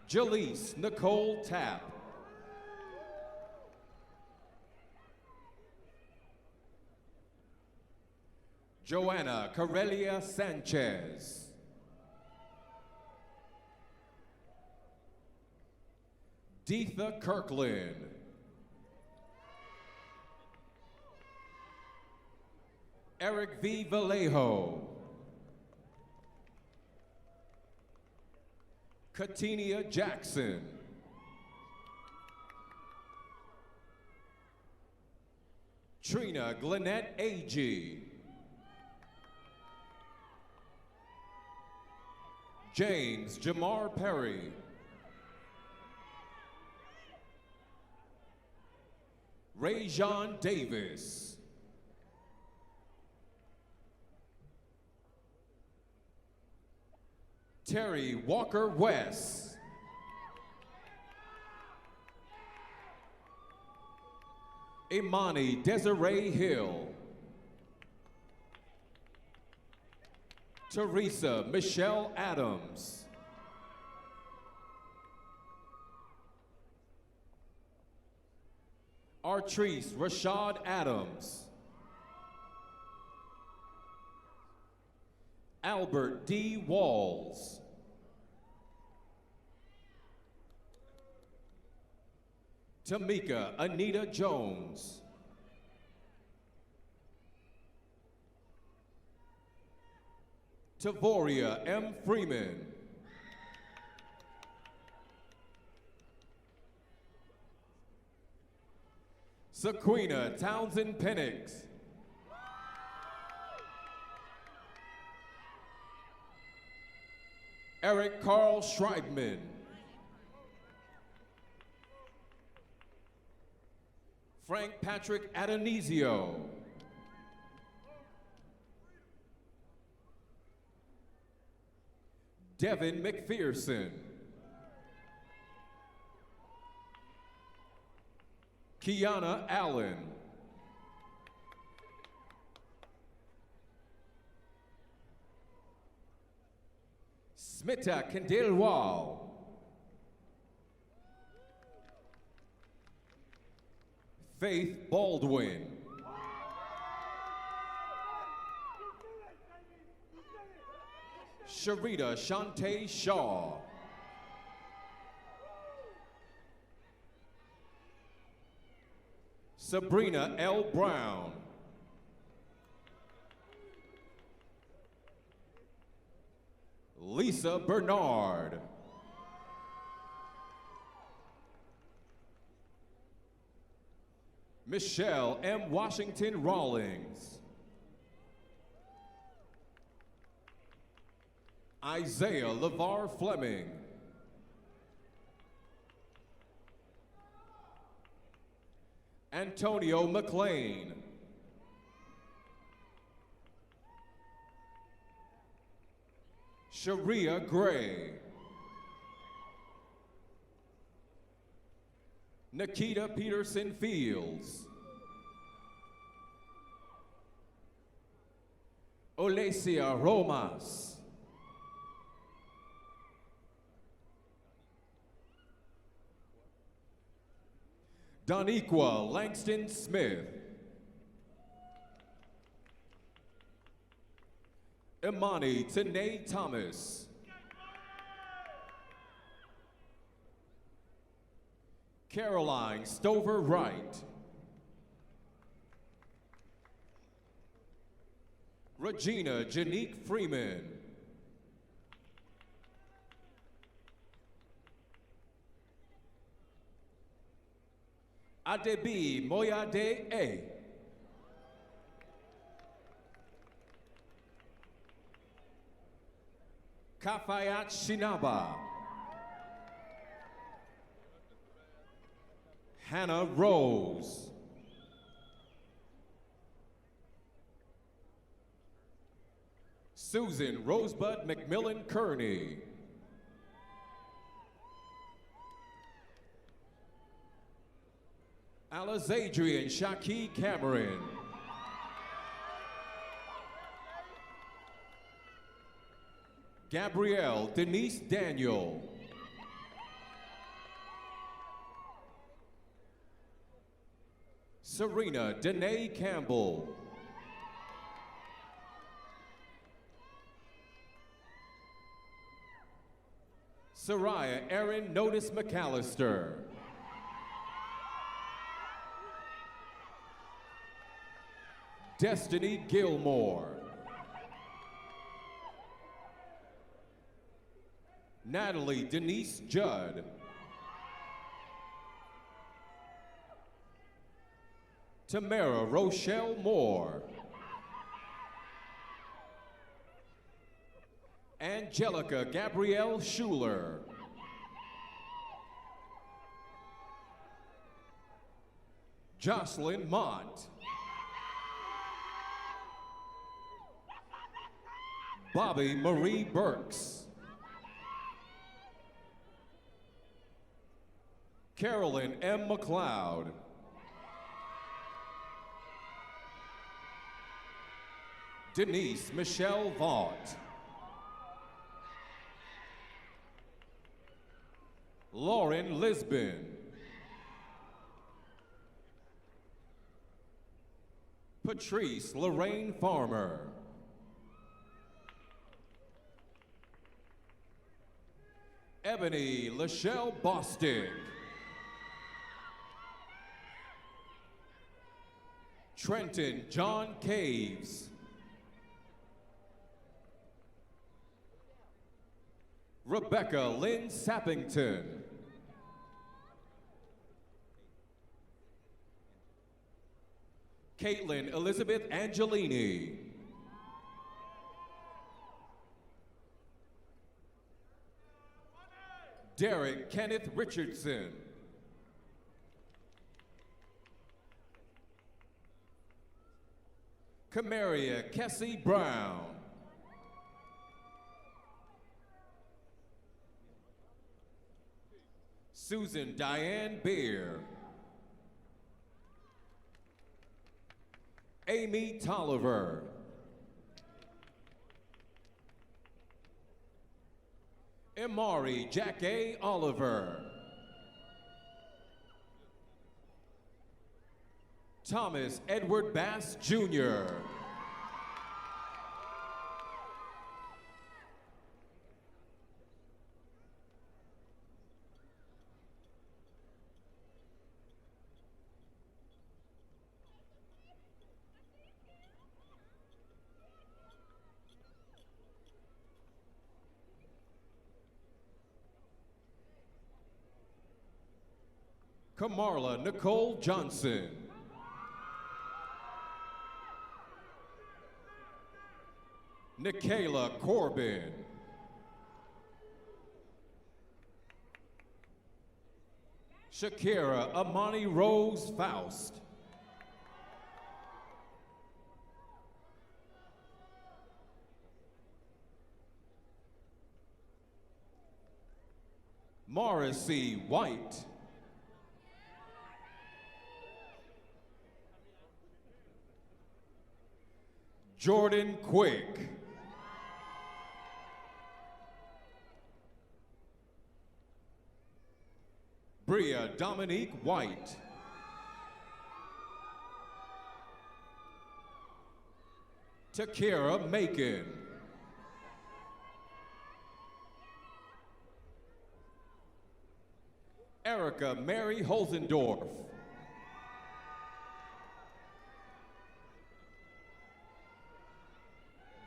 Jaleese Nicole Tapp. Joanna Corelia Sanchez. Deetha Kirkland. Eric V. Vallejo. Katinia Jackson. Trina Glenette Agee. James Jamar Perry. Rajon Davis. Terry Walker West. Imani Desiree Hill. Teresa Michelle Adams. Artrice Rashad Adams. Albert D. Walls. Tamika Anita Jones. Tavoria M. Freeman. Sequina Townsend Penix. Eric Carl Schreibman. Frank Patrick Adonisio. Devin McPherson. Kiana Allen. Smita Kendelwal. Faith Baldwin. Sharita Shantae Shaw. Sabrina L. Brown. Lisa Bernard. Michelle M. Washington Rawlings. Isaiah LeVar Fleming. Antonio McLean. Sharia Gray. Nikita Peterson Fields. Olesia Romas. Doniqua Langston Smith. Imani Tanae Thomas. Caroline Stover Wright. Regina Janique Freeman. Adebi Moyade A. Kafayat Shinaba. Hannah Rose. Susan Rosebud McMillan Kearney. Alexandrian Shaki Cameron. Gabrielle Denise Daniel. Serena Danae Campbell. Soraya Erin Notice McAllister. Destiny Gilmore. Natalie Denise Judd. Tamara Rochelle Moore. Angelica Gabrielle Schuler. Jocelyn Mott. Bobby Marie Burks. Carolyn M. McLeod. Denise Michelle Vaught. Lauren Lisbon. Patrice Lorraine Farmer. Ebony Lachelle Bostic. Trenton John Caves. Rebecca Lynn Sappington. Caitlin Elizabeth Angelini. Derek Kenneth Richardson. Camaria Kessie Brown. Susan Diane Beer. Amy Tolliver. Imari Jack A. Oliver. Thomas Edward Bass Jr. Kamarla Nicole Johnson. Nikayla Corbin. Shakira Amani Rose Faust. Morrissey White. Jordan Quick. Bria Dominique White. Takira Macon. Erica Mary Holzendorf.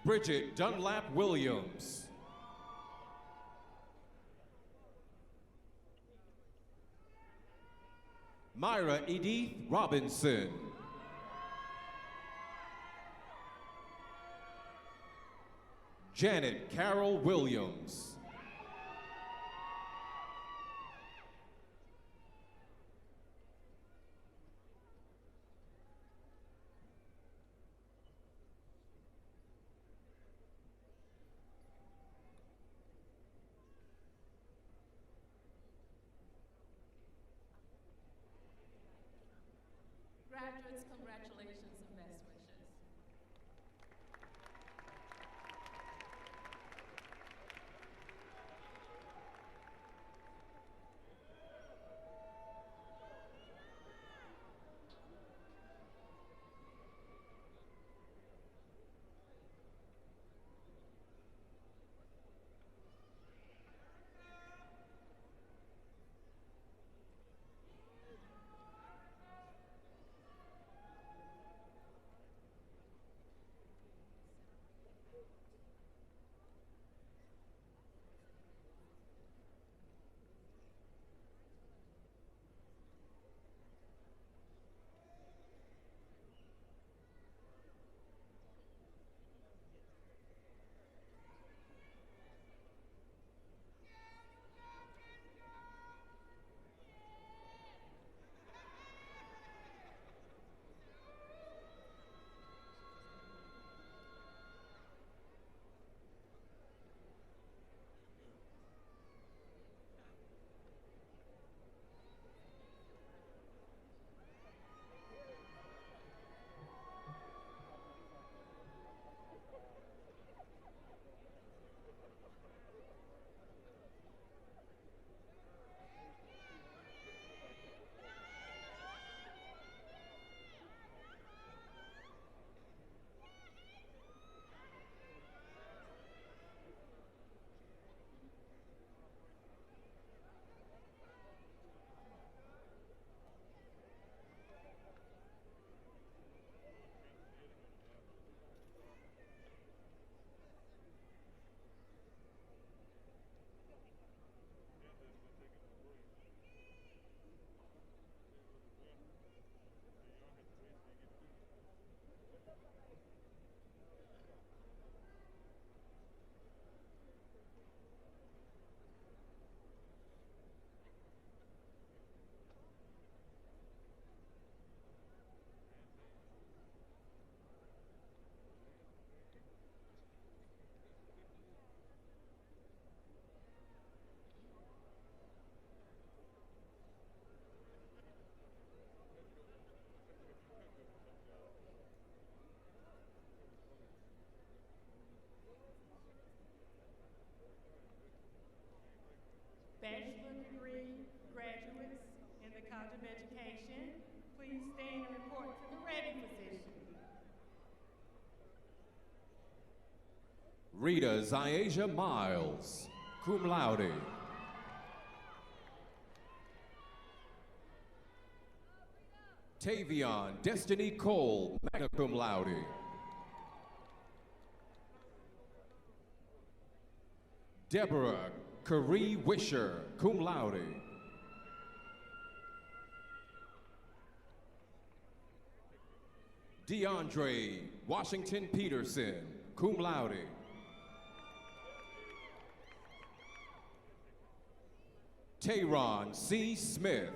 Bridget Dunlap Williams. Myra Edith Robinson. Janet Carol Williams. Graduates, congratulations and best wishes. position. Please stand and report to the ready position. Rita Ziasia Miles, cum laude. Tavion Destiny Cole, magna cum laude. Deborah Caree Wisher, cum laude. DeAndre Washington Peterson, cum laude. Tayron C. Smith.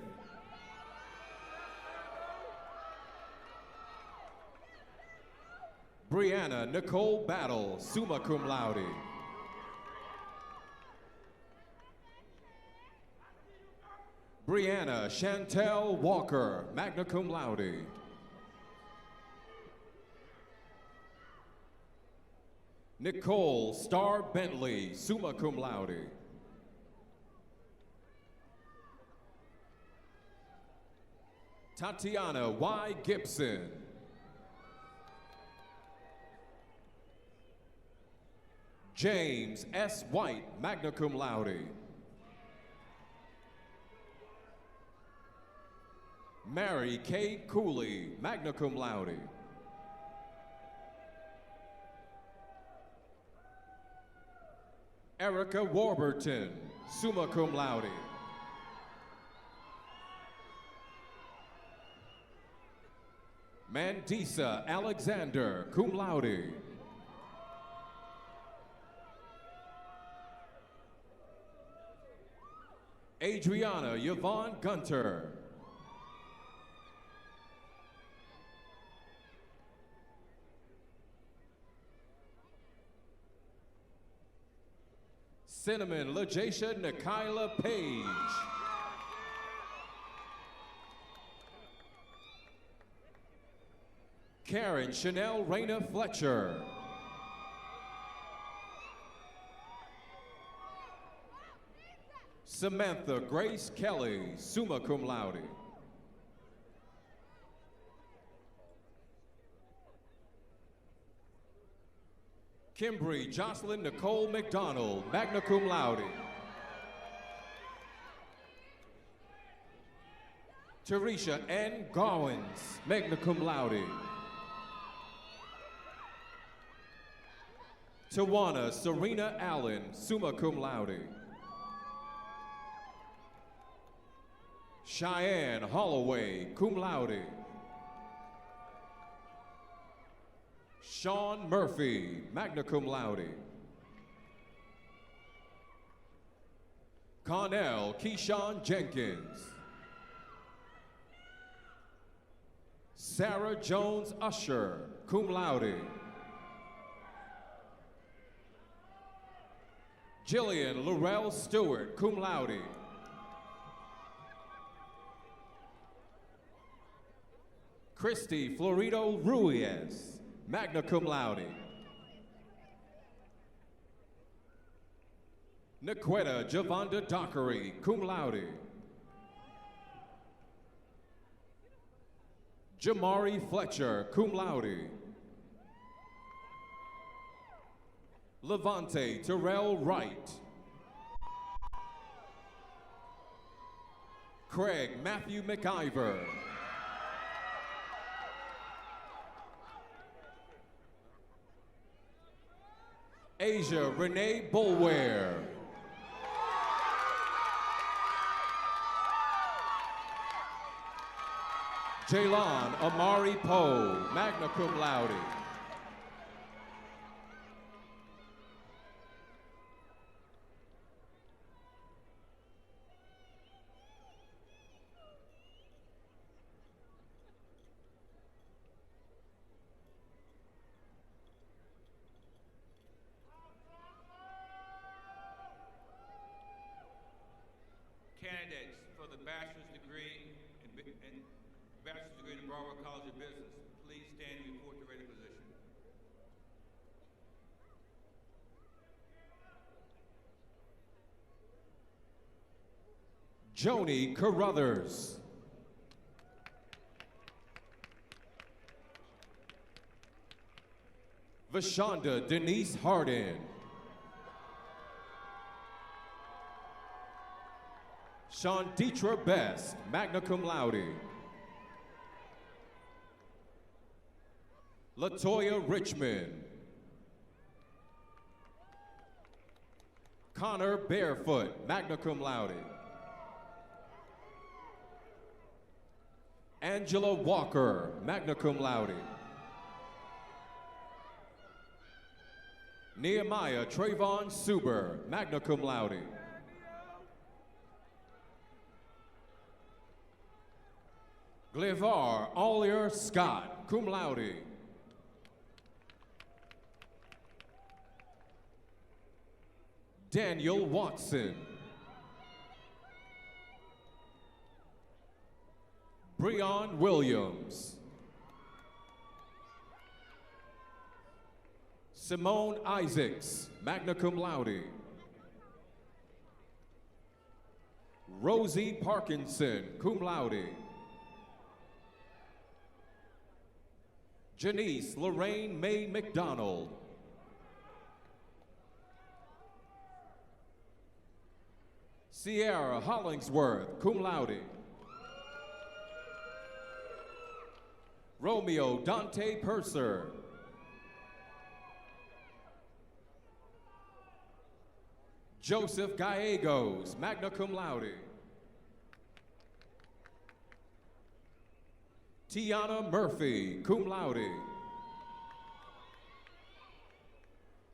Brianna Nicole Battle, summa cum laude. Brianna Chantel Walker, magna cum laude. Nicole Star Bentley, summa cum laude. Tatiana Y. Gibson. James S. White, magna cum laude. Mary K. Cooley, magna cum laude. Erica Warburton, summa cum laude. Mandisa Alexander, cum laude. Adriana Yvonne Gunter. Cinnamon LaJacia Nikayla Page. Karen Chanel Rayna Fletcher. Samantha Grace Kelly, summa cum laude. Kimbry Jocelyn Nicole McDonald, magna cum laude. Teresha N. Gowans, magna cum laude. Tawana Serena Allen, summa cum laude. Cheyenne Holloway, cum laude. Sean Murphy, magna cum laude. Connell Keyshawn Jenkins. Sarah Jones Usher, cum laude. Jillian Laurel Stewart, cum laude. Christy Florido Ruiz, magna cum laude. Niquetta Javonda Dockery, cum laude. Jamari Fletcher, cum laude. Levante Terrell Wright. Craig Matthew McIver. Asia Renee Bulware. Jaylon Amari Poe, magna cum laude. Candidates for the bachelor's degree in the Broward College of Business, please stand and report to ready position. Joni Carruthers. Vashonda Denise Hardin. Sean Deetra Best, magna cum laude. Latoya Richmond. Connor Barefoot, magna cum laude. Angela Walker, magna cum laude. Nehemiah Trayvon Suber, magna cum laude. Glevar Ollier Scott, cum laude. Daniel Watson. Breon Williams. Simone Isaacs, magna cum laude. Rosie Parkinson, cum laude. Janice Lorraine May McDonald. Sierra Hollingsworth, cum laude. Romeo Dante Purser. Joseph Gallegos, magna cum laude. Tiana Murphy, cum laude.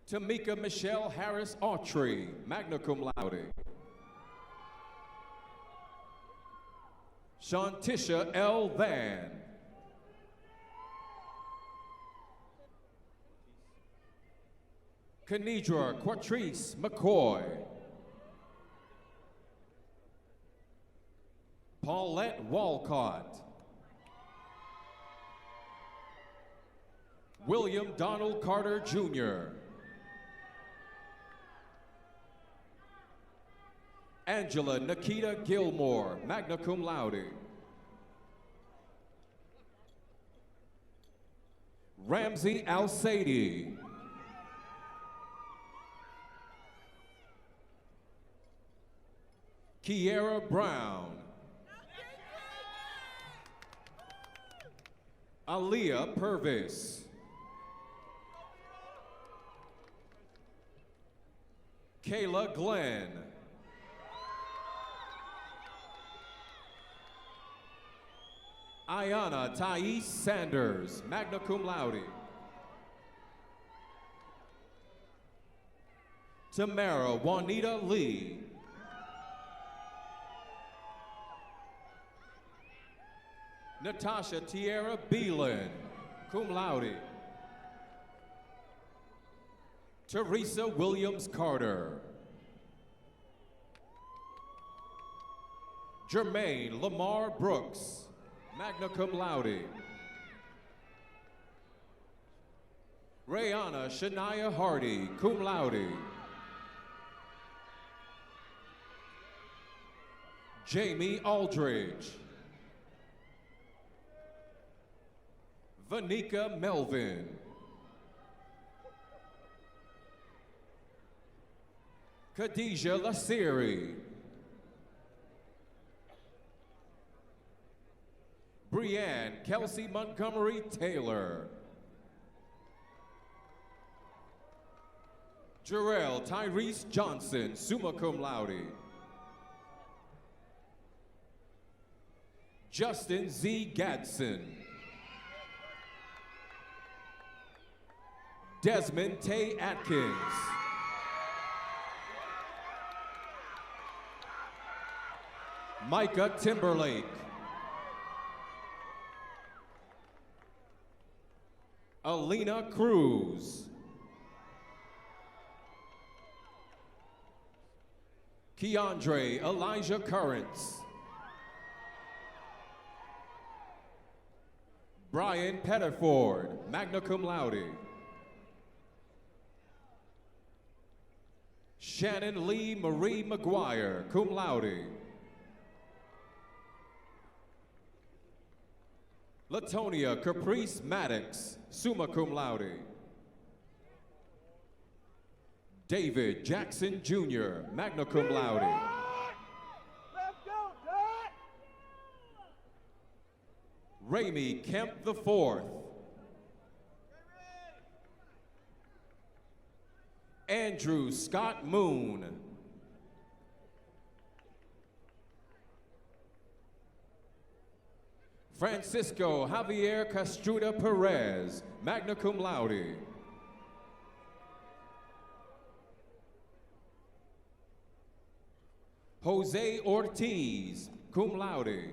Tamika Michelle Harris Autry, magna cum laude. Shantisha L. Van. Kenidra Quatrice McCoy. Paulette Walcott. William Donald Carter Jr. Angela Nikita Gilmore, magna cum laude. Ramsey Al-Sadi. Kiera Brown. Aaliyah Purvis. Kayla Glenn. Ayana Thais Sanders, magna cum laude. Tamara Juanita Lee. Natasha Tierra Beelan, cum laude. Teresa Williams Carter. Jermaine Lamar Brooks, magna cum laude. Rayana Shania Hardy, cum laude. Jamie Aldridge. Vanika Melvin. Khadijah Lasiri. Brianne Kelsey Montgomery Taylor. Jarrell Tyrese Johnson, summa cum laude. Justin Z. Gadsden. Desmond Tay Atkins. Micah Timberlake. Alina Cruz. Keandre Elijah Currents. Brian Pettiford, magna cum laude. Shannon Lee Marie McGuire, cum laude. Latonia Caprice Maddox, summa cum laude. David Jackson Jr., magna cum laude. Let's go, Dad! Ramey Kemp IV. Andrew Scott Moon. Francisco Javier Castruda Perez, magna cum laude. Jose Ortiz, cum laude.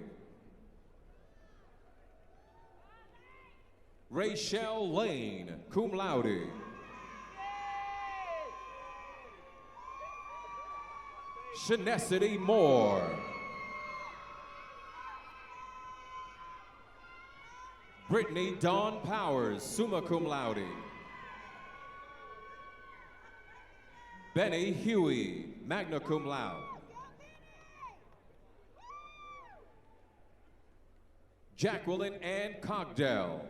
Rachel Lane, cum laude. Shanessity Moore. Brittany Dawn Powers, summa cum laude. Benny Huey, magna cum laude. Jacqueline Ann Cogdell.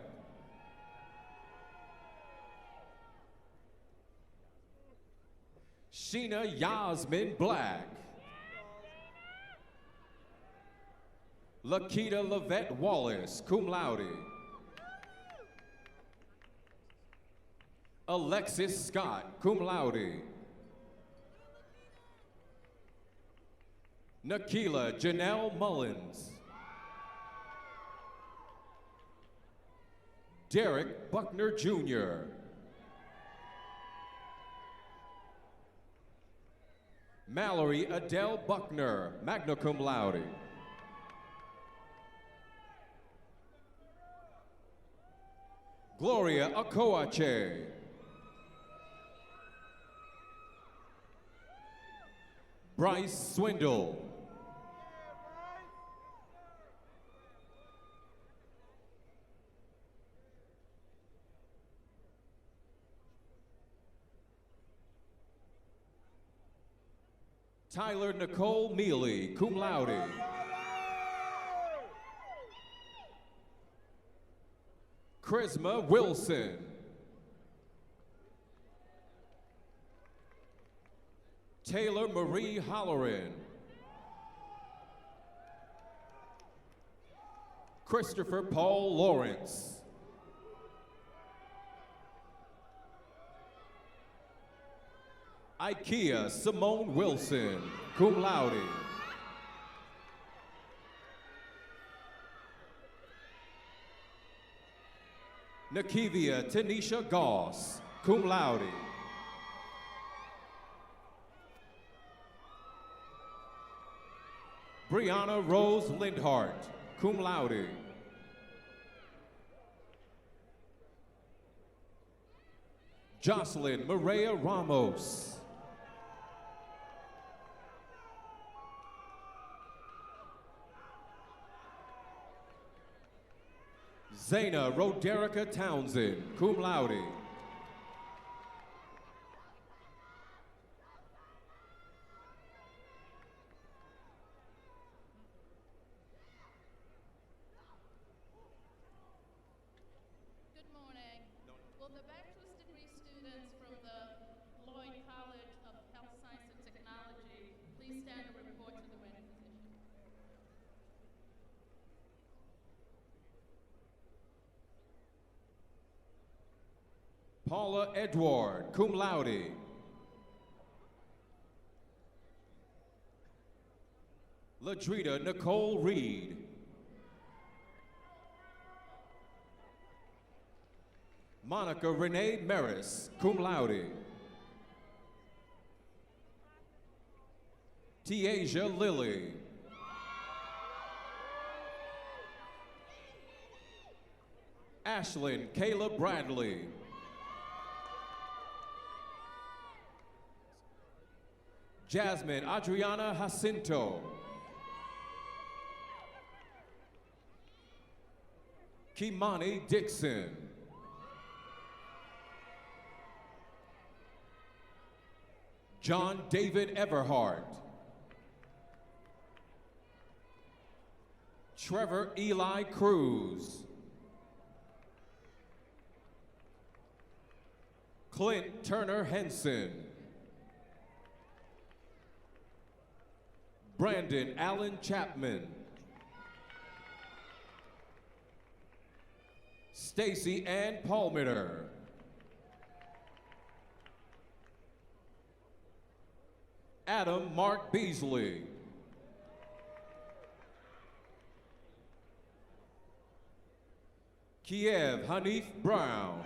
Sheena Yasmin Black. Lakita Lavette Wallace, cum laude. Alexis Scott, cum laude. Nakila Janelle Mullins. Derek Buckner Jr. Mallory Adele Buckner, magna cum laude. Gloria Okoache. Bryce Swindle. Tyler Nicole Mealy, cum laude. Charisma Wilson. Taylor Marie Holleran. Christopher Paul Lawrence. Ikea Simone Wilson, cum laude. Nakivia Tanisha Goss, cum laude. Brianna Rose Lindhart, cum laude. Jocelyn Maria Ramos. Zayna Roderica Townsend, cum laude. Good morning. Will the bachelor's degree students from the Lloyd College of Health Science and Technology please stand and report to the ready position? Paula Edward, cum laude. Ladrita Nicole Reed. Monica Renee Maris, cum laude. Tiasia Lilly. Ashlyn Kayla Bradley. Jasmine Adriana Jacinto. Kimani Dixon. John David Everhart. Trevor Eli Cruz. Clint Turner Henson. Brandon Allen Chapman. Stacy Ann Palmer. Adam Mark Beasley. Kiev Hanif Brown.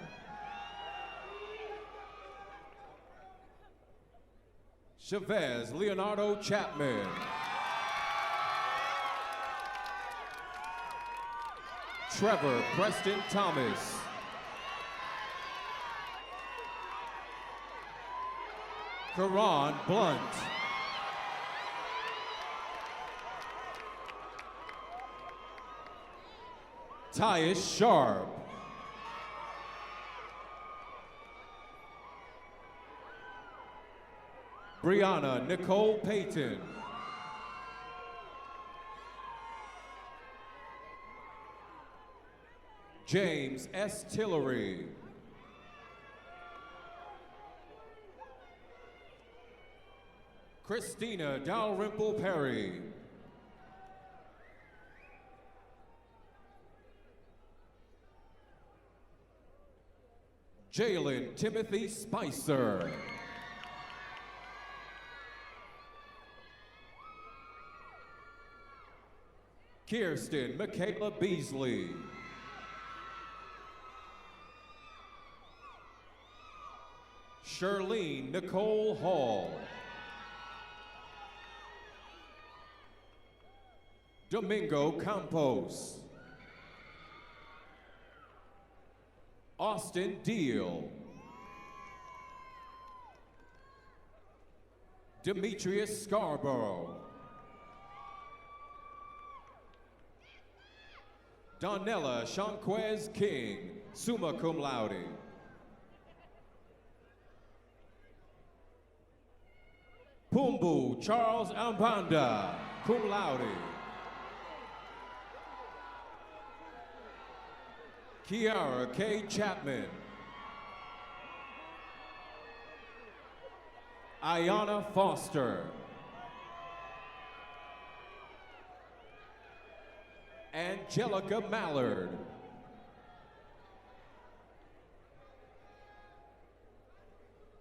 Chavez Leonardo Chapman. Trevor Preston Thomas. Karan Blunt. Tyus Sharp. Brianna Nicole Payton. James S. Tillery. Christina Dalrymple Perry. Jalen Timothy Spicer. Kirsten Michaela Beasley. Shirlene Nicole Hall. Domingo Campos. Austin Deal. Demetrius Scarborough. Donella Shanquez King, summa cum laude. Pumbu Charles Ambanda, cum laude. Kiara K. Chapman. Ayana Foster. Angelica Mallard.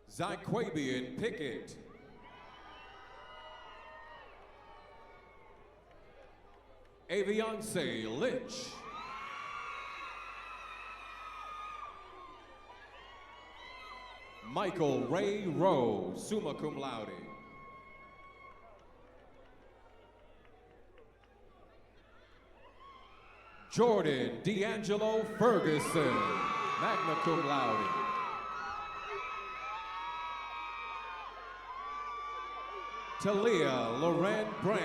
Zyquabian Pickett. Aviance Lynch. Michael Ray Rowe, summa cum laude. Jordan D'Angelo Ferguson, magna cum laude. Talia Loren Branch.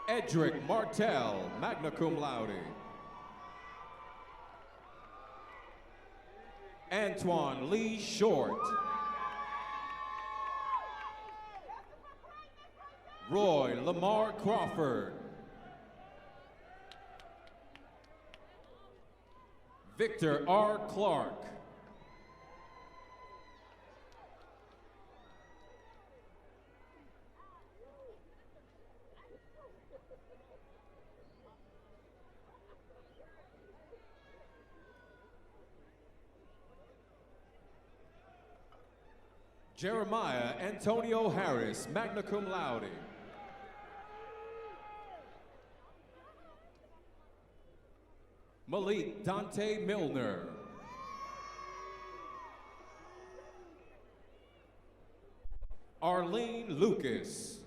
Edric Martell, magna cum laude. Antoine Lee Short. Roy Lamar Crawford. Victor R. Clark. Jeremiah Antonio Harris, magna cum laude. Malik Dante Milner. Arlene Lucas.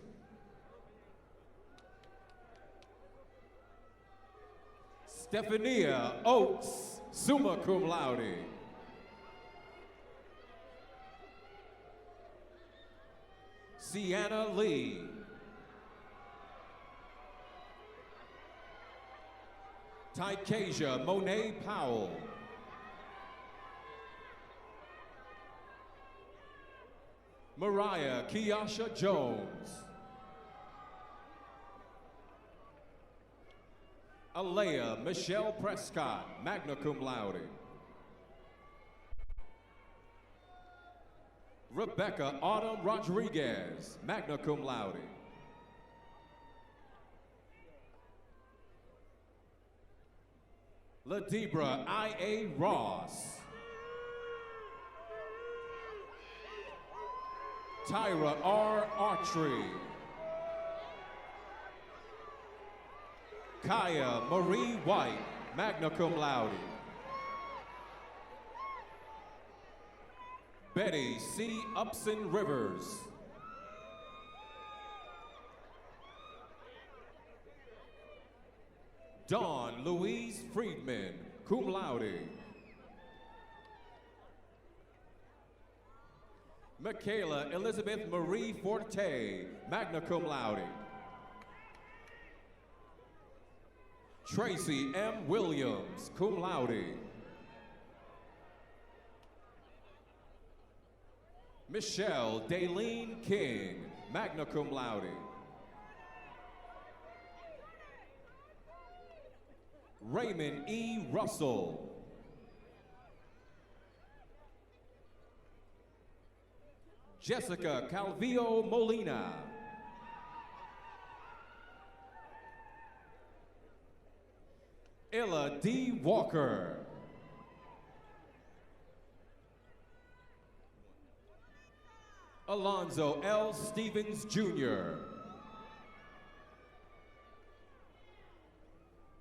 Stephania Oates, summa cum laude. Sienna Lee. Tykasia Monet Powell. Mariah Kiasha Jones. Alea Michelle Prescott, magna cum laude. Rebecca Autumn Rodriguez, magna cum laude. Ladibra I.A. Ross. Tyra R. Archery. Kaya Marie White, magna cum laude. Betty C. Upson Rivers. Dawn Louise Friedman, cum laude. Michaela Elizabeth Marie Forte, magna cum laude. Tracy M. Williams, cum laude. Michelle Daleen King, magna cum laude. Raymond E. Russell. Jessica Calvillo Molina. Ella D. Walker. Alonzo L. Stevens Jr.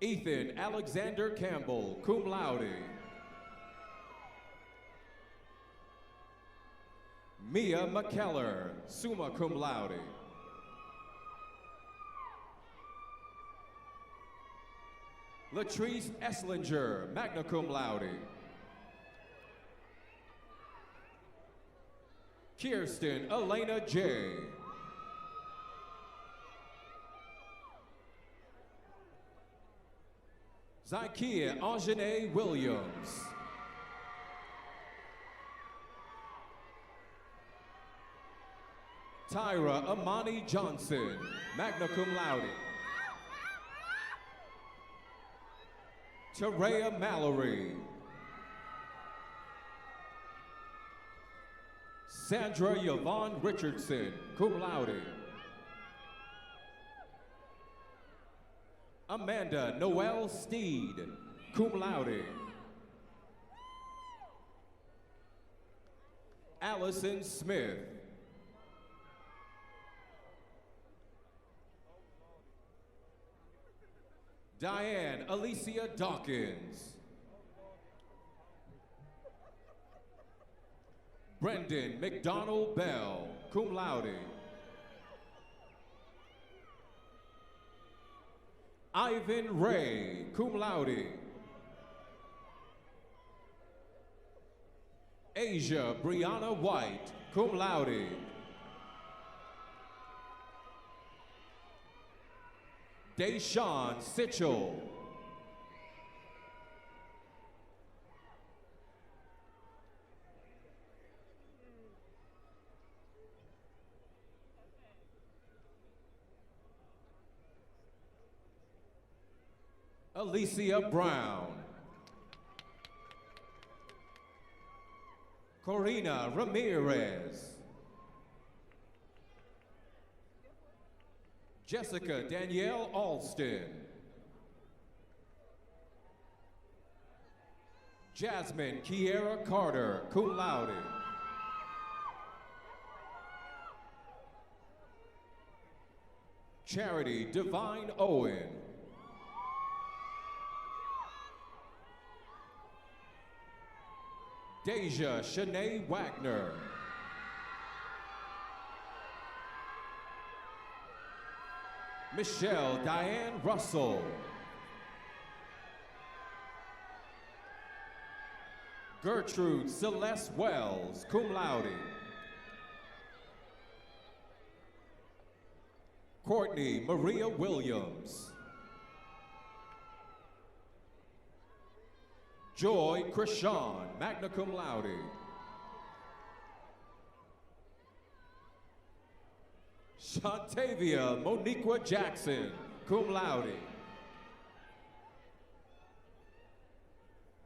Ethan Alexander Campbell, cum laude. Mia McKellar, summa cum laude. Latrice Esslinger, magna cum laude. Kirsten Elena J. Zykia Anjanae Williams. Tyra Amani Johnson, magna cum laude. Terea Mallory. Sandra Yvonne Richardson, cum laude. Amanda Noel Steed, cum laude. Allison Smith. Diane Alicia Dawkins. Brendan McDonald Bell, cum laude. Ivan Ray, cum laude. Asia Brianna White, cum laude. Deshawn Sitchell. Alicia Brown. Corina Ramirez. Jessica Danielle Alston. Jasmine Kiera Carter, cum laude. Charity Divine Owen. Deja Shanae Wagner. Michelle Diane Russell. Gertrude Celeste Wells, cum laude. Courtney Maria Williams. Joy Krishan, magna cum laude. Shantavia Moniqua Jackson, cum laude.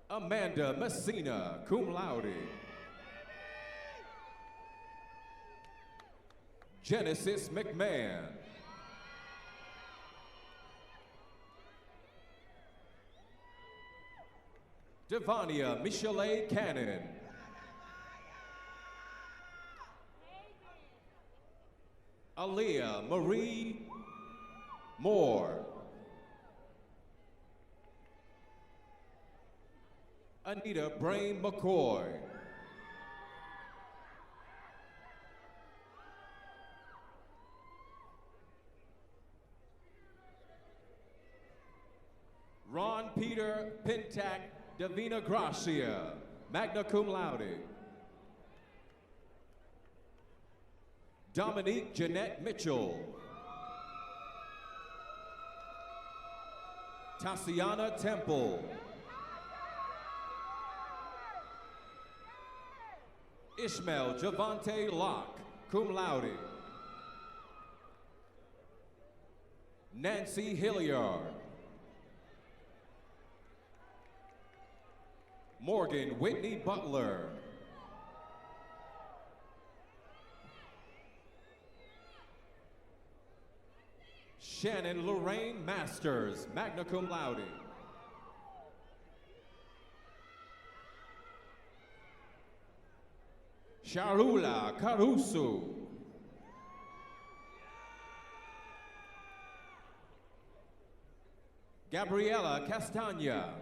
Amanda Messina, cum laude. Genesis McMahon. Devania Michelet Cannon. Aaliyah Marie Moore. Anita Brain McCoy. Ron Peter Pintac Davina Gracia, magna cum laude. Dominique Jeanette Mitchell. Tatiana Temple. Ishmael Javante Locke, cum laude. Nancy Hilliard. Morgan Whitney Butler. Shannon Lorraine Masters, magna cum laude. Sharula Caruso. Gabriela Castagna.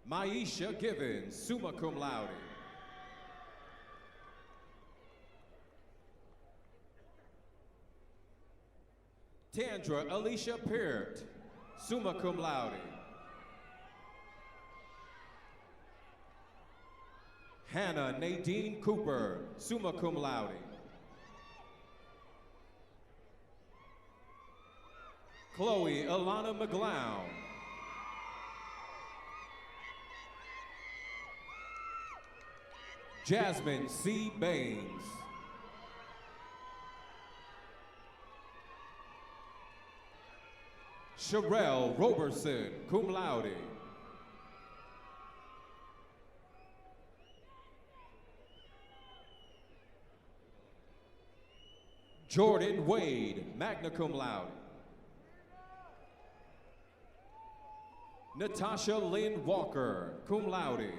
Maisha Givens, summa cum laude. Tandra Alicia Peart, summa cum laude. Hannah Nadine Cooper, summa cum laude. Chloe Alana McGlown. Jasmine C. Baines. Sherelle Roberson, cum laude. Jordan Wade, magna cum laude. Natasha Lynn Walker, cum laude.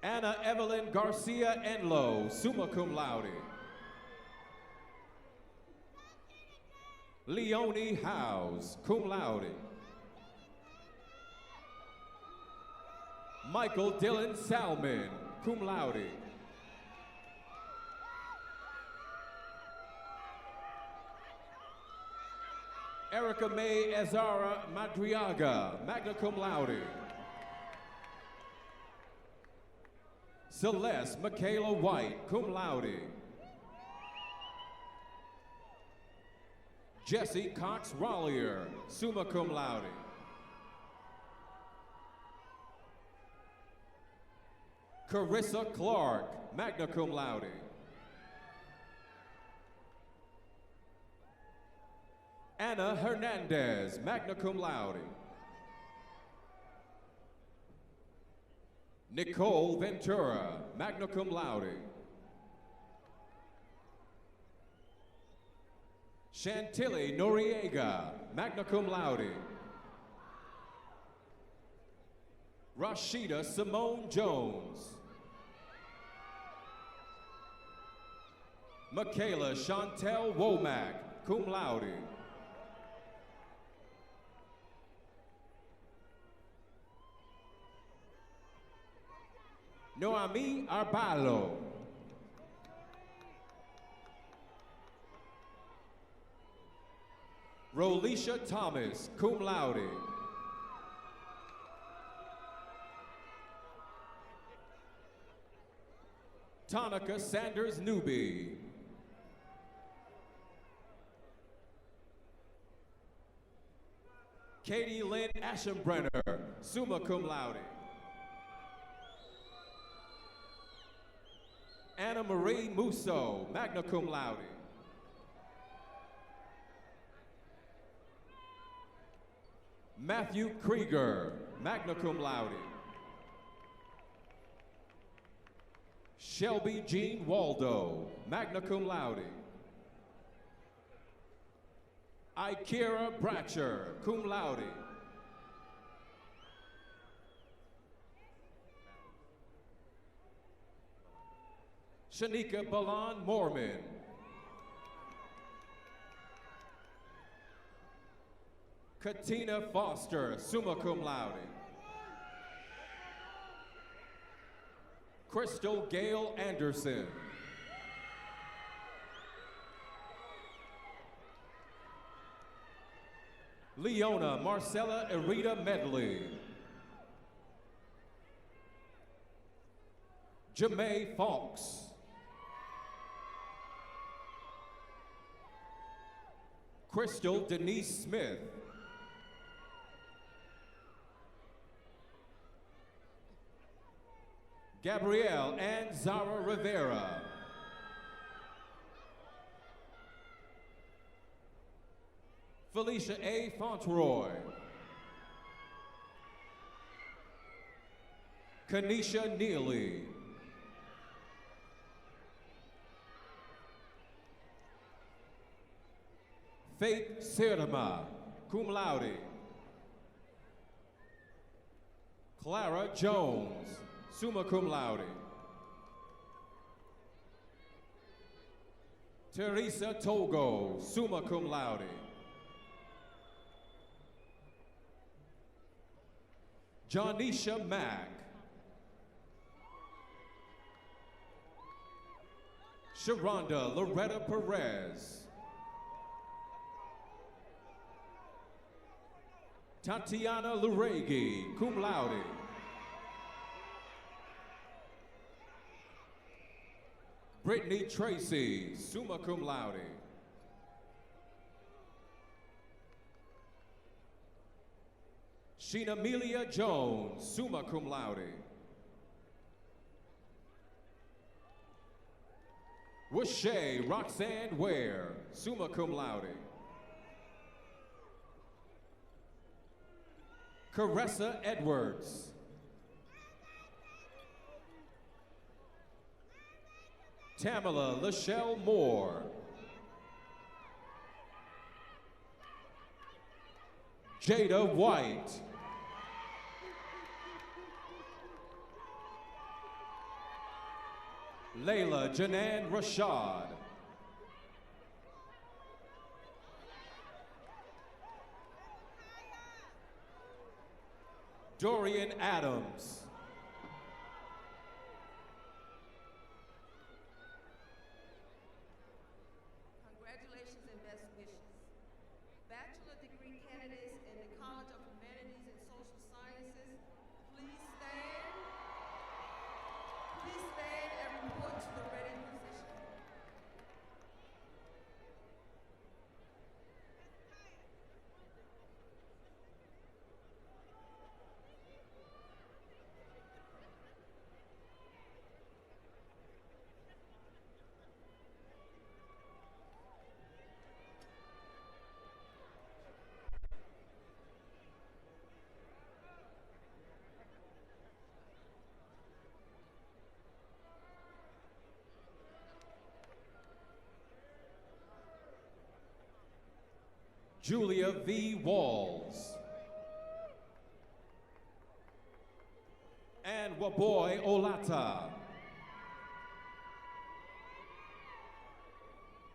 Anna Evelyn Garcia Enlow, summa cum laude. Leonie Howes, cum laude. Michael Dylan Salmon, cum laude. Erica May Azara Madriaga, magna cum laude. Celeste Michaela White, cum laude. Jesse Cox Rollier, summa cum laude. Carissa Clark, magna cum laude. Anna Hernandez, magna cum laude. Nicole Ventura, magna cum laude. Chantilly Noriega, magna cum laude. Rashida Simone Jones. Michaela Chantel Womack, cum laude. Noami Arbalo. Rolisha Thomas, cum laude. Tonica Sanders Newby. Katie Lynn Aschenbrenner, summa cum laude. Anna Marie Musso, magna cum laude. Matthew Krieger, magna cum laude. Shelby Jean Waldo, magna cum laude. Ikira Bratcher, cum laude. Shanika Balan Mormon. Katina Foster, summa cum laude. Crystal Gail Anderson. Leona Marcella Erita Medley. Jamae Fawkes. Crystal Denise Smith. Gabrielle and Zara Rivera. Felicia A. Fauntleroy. Kanisha Neely. Faith Serdama, cum laude. Clara Jones, summa cum laude. Teresa Togo, summa cum laude. Jonisha Mack. Sharonda Loretta Perez. Tatiana Luregi, cum laude. Brittany Tracy, summa cum laude. Sheena Amelia Jones, summa cum laude. Washay Roxanne Ware, summa cum laude. Caressa Edwards. Tamala Lachelle Moore. Jada White. Layla Janan Rashad. Dorian Adams. Congratulations and best wishes. Bachelor degree candidates in the College of Humanities and Social Sciences, please stand. Please stand and report to the ready position. Julia V. Walls. And Waboy Olata.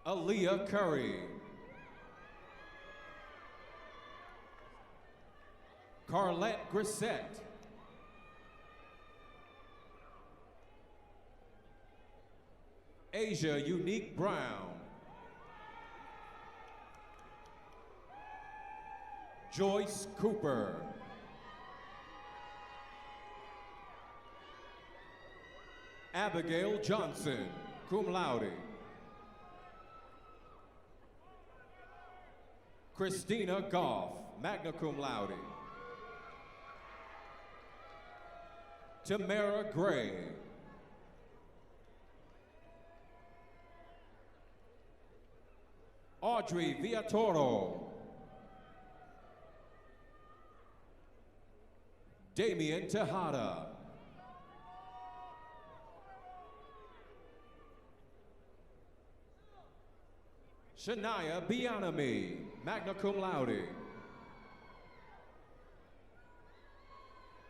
Aaliyah Curry. Carlette Grissett. Asia Unique Brown. Joyce Cooper. Abigail Johnson, cum laude. Christina Goff, magna cum laude. Tamara Gray. Audrey Villatoro. Damian Tejada. Shania Bianami, magna cum laude.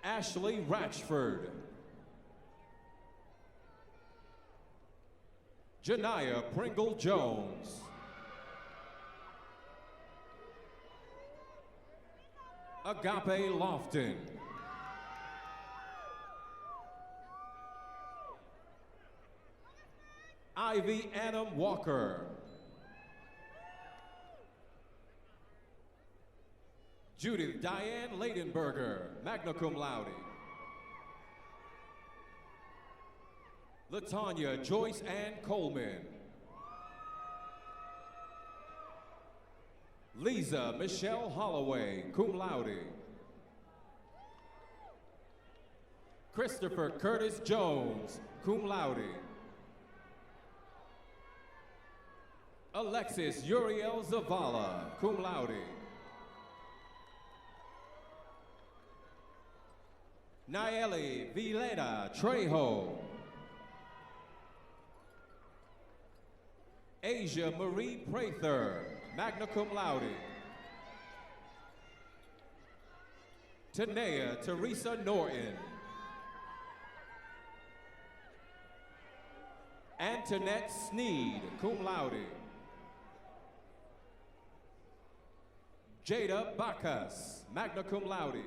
Ashley Ratchford. Janiyah Pringle Jones. Agape Lofton. Ivy Adam Walker. Judith Diane Leidenberger, magna cum laude. Latanya Joyce Ann Coleman. Lisa Michelle Holloway, cum laude. Christopher Curtis Jones, cum laude. Alexis Uriel Zavala, cum laude. Nayeli Vileda Trejo. Asia Marie Prather, magna cum laude. Tanea Teresa Norton. Antoinette Sneed, cum laude. Jada Bacchus, magna cum laude.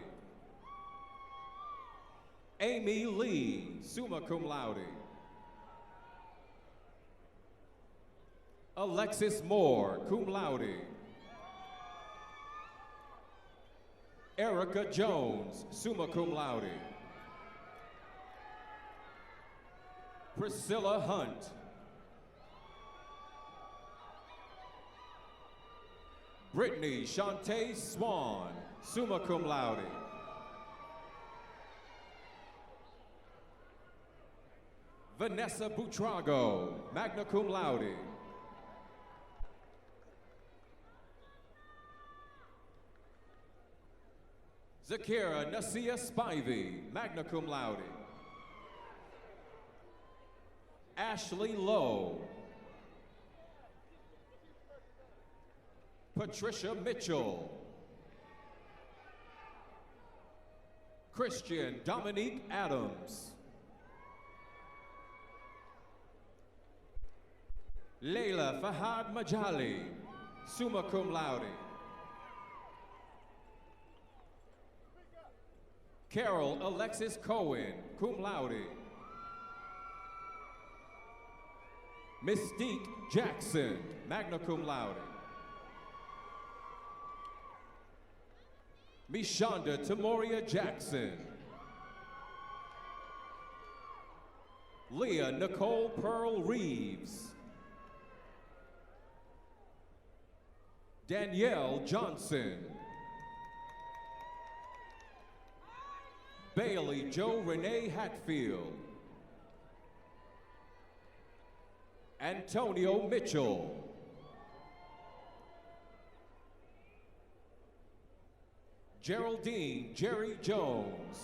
Amy Lee, summa cum laude. Alexis Moore, cum laude. Erica Jones, summa cum laude. Priscilla Hunt. Brittany Shantae Swan, summa cum laude. Vanessa Butrago, magna cum laude. Zakira Nasia Spivey, magna cum laude. Ashley Lowe. Patricia Mitchell. Christian Dominique Adams. Layla Fahad Majali, summa cum laude. Carol Alexis Cohen, cum laude. Mystique Jackson, magna cum laude. Mishonda Tamoria Jackson. Leah Nicole Pearl Reeves. Danielle Johnson. Bailey Joe Renee Hatfield. Antonio Mitchell. Geraldine Jerry Jones.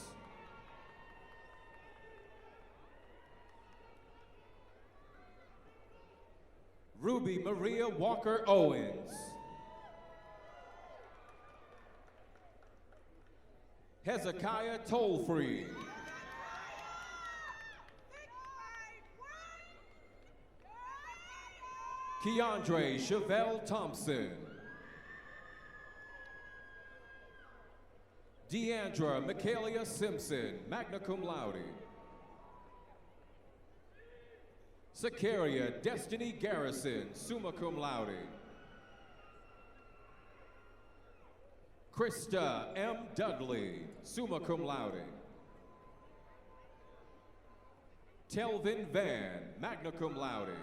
Ruby Maria Walker Owens. Hezekiah Tollfree. Keandre Chevelle Thompson. Deandra Michaelia Simpson, magna cum laude. Sakaria Destiny Garrison, summa cum laude. Krista M. Dudley, summa cum laude. Telvin Van, magna cum laude.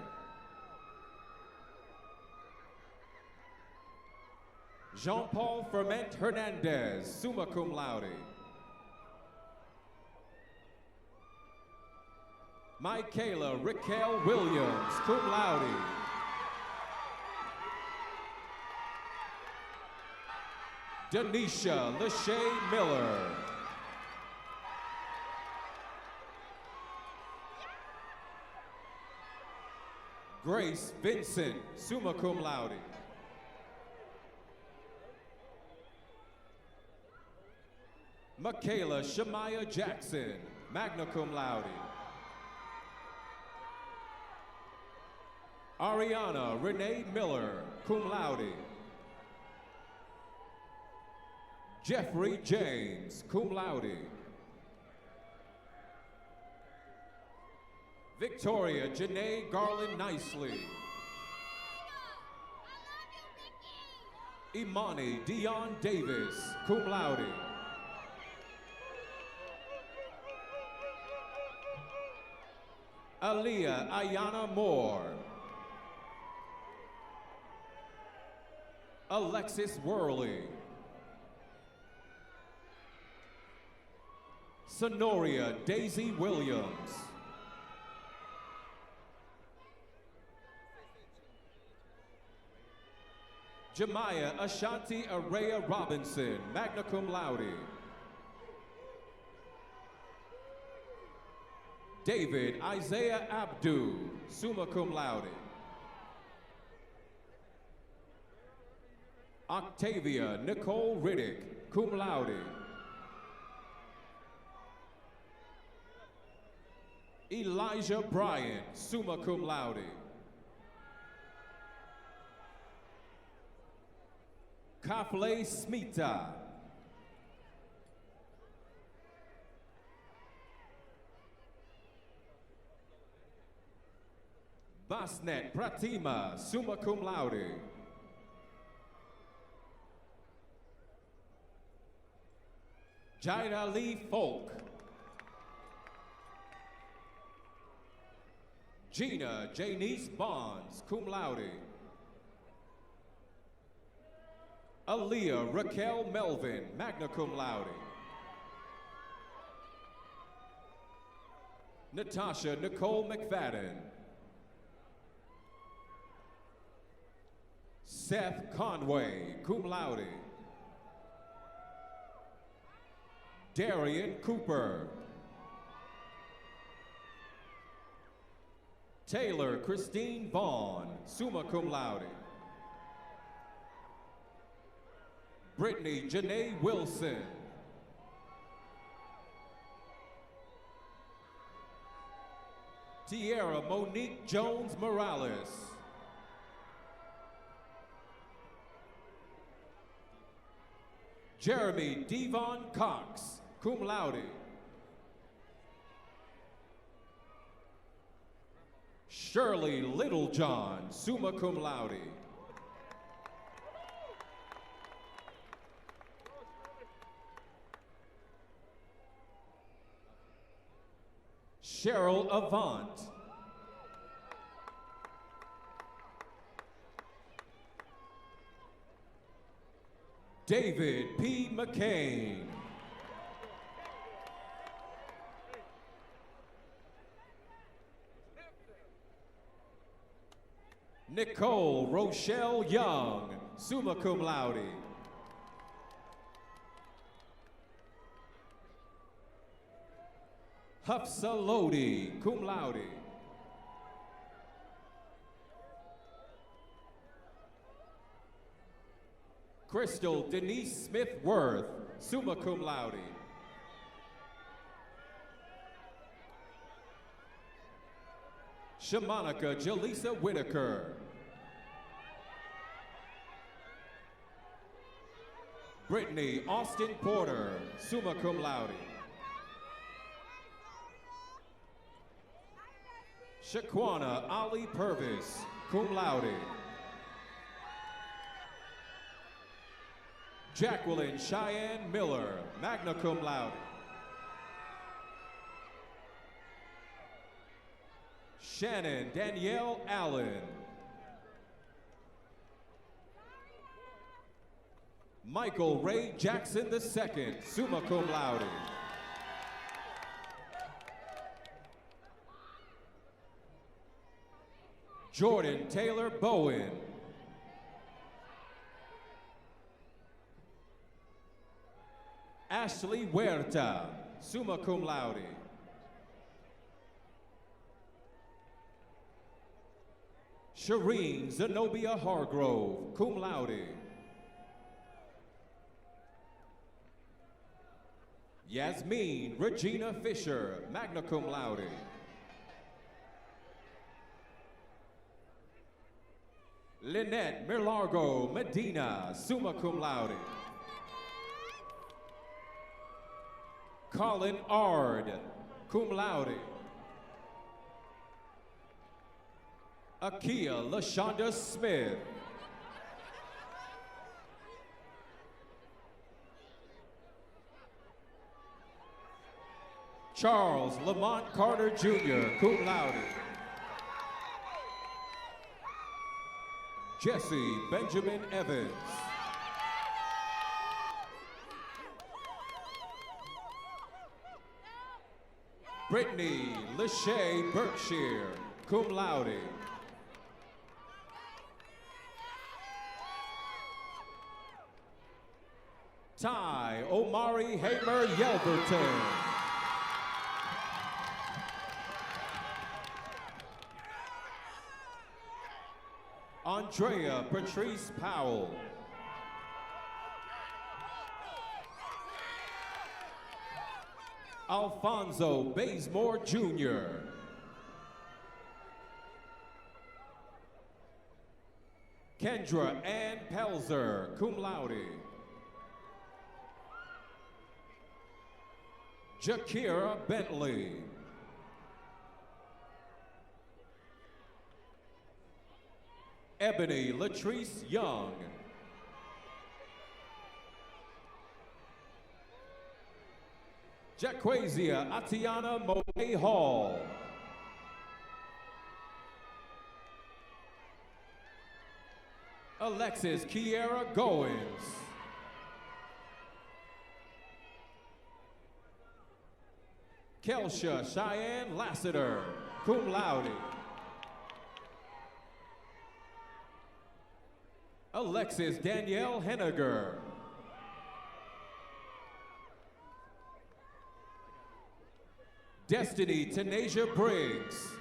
Jean-Paul Ferment Hernandez, summa cum laude. Michaela Raquel Williams, cum laude. Denisha Lachey Miller. Grace Vincent, summa cum laude. Michaela Shemaiah Jackson, magna cum laude. Ariana Renee Miller, cum laude. Jeffrey James, cum laude. Victoria Janae Garland Nicely. Imani Dion Davis, cum laude. Aaliyah Ayana Moore. Alexis Worley. Sonoria Daisy Williams. Jemiah Ashanti Araya Robinson, magna cum laude. David Isaiah Abdu, summa cum laude. Octavia Nicole Riddick, cum laude. Elijah Bryant, summa cum laude. Kafle Smita. Basnet Pratima, summa cum laude. Jaira Lee Folk. Gina Janice Bonds, cum laude. Aaliyah Raquel Melvin, magna cum laude. Natasha Nicole McFadden. Seth Conway, cum laude. Darian Cooper. Taylor Christine Vaughn, summa cum laude. Brittany Janae Wilson. Tierra Monique Jones Morales. Jeremy Devon Cox, cum laude. Shirley Littlejohn, summa cum laude. Cheryl Avant. David P. McCain. Nicole Rochelle Young, summa cum laude. Hafsa Lodi, cum laude. Crystal Denise Smith Worth, summa cum laude. Shamanica Jaleesa Whitaker. Brittany Austin Porter, summa cum laude. Shaquana Ali Purvis, cum laude. Jacqueline Cheyenne Miller, magna cum laude. Shannon Danielle Allen. Michael Ray Jackson II, summa cum laude. Jordan Taylor Bowen. Ashley Huerta, summa cum laude. Shireen Zenobia Hargrove, cum laude. Yasmin Regina Fisher, magna cum laude. Lynette Mirlargo Medina, summa cum laude. Colin Ard, cum laude. Akia LaShonda Smith. Charles Lamont Carter Jr., cum laude. Jesse Benjamin Evans. Brittany Lachey Berkshire, cum laude. Ty Omari Hamer Yelverton. Andrea Patrice Powell. Alfonso Bazemore Jr. Kendra Ann Pelzer, cum laude. Jakira Bentley. Ebony Latrice Young. Jaquasia Atiana Moe Hall. Alexis Kiera Goins. Kelsha Cheyenne Lassiter, cum laude. Alexis Danielle Henniger. Destiny Tanasia Briggs.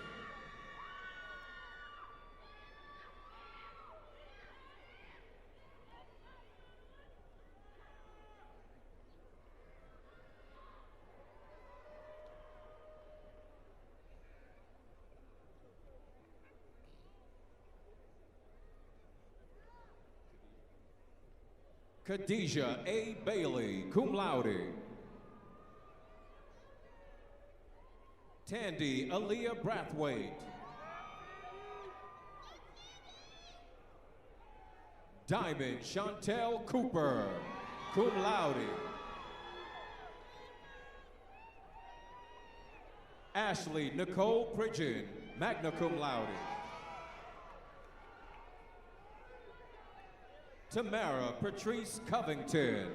Khadijah A. Bailey, cum laude. Tandy Aaliyah Brathwaite. Diamond Chantel Cooper, cum laude. Ashley Nicole Pridgeon, magna cum laude. Tamara Patrice Covington.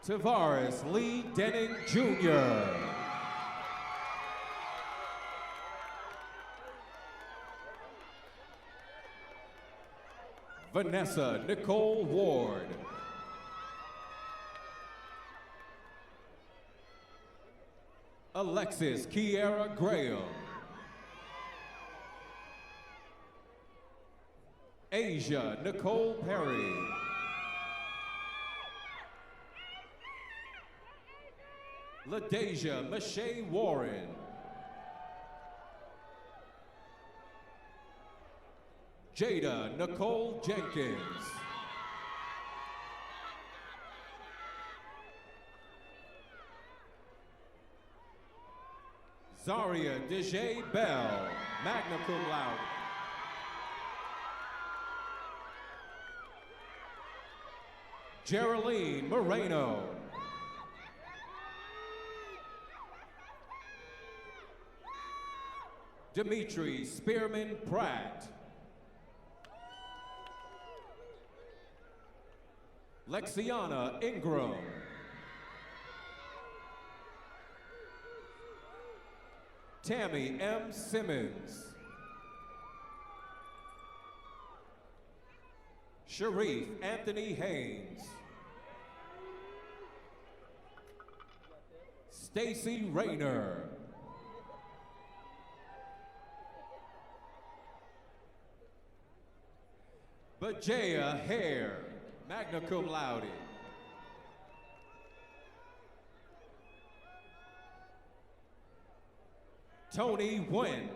Tavares Lee Denning Jr. Vanessa Nicole Ward. Alexis Kiera Graham. Asia Nicole Perry. LaDasia Mache Warren. Jada Nicole Jenkins. Zaria Dejae Bell, magna cum laude. Geraldine Moreno. Dimitri Spearman Pratt. Lexiana Ingram. Tammy M. Simmons. Sharif Anthony Haynes. Stacy Rayner. Bajaya Hare, magna cum laude. Tony Nguyen.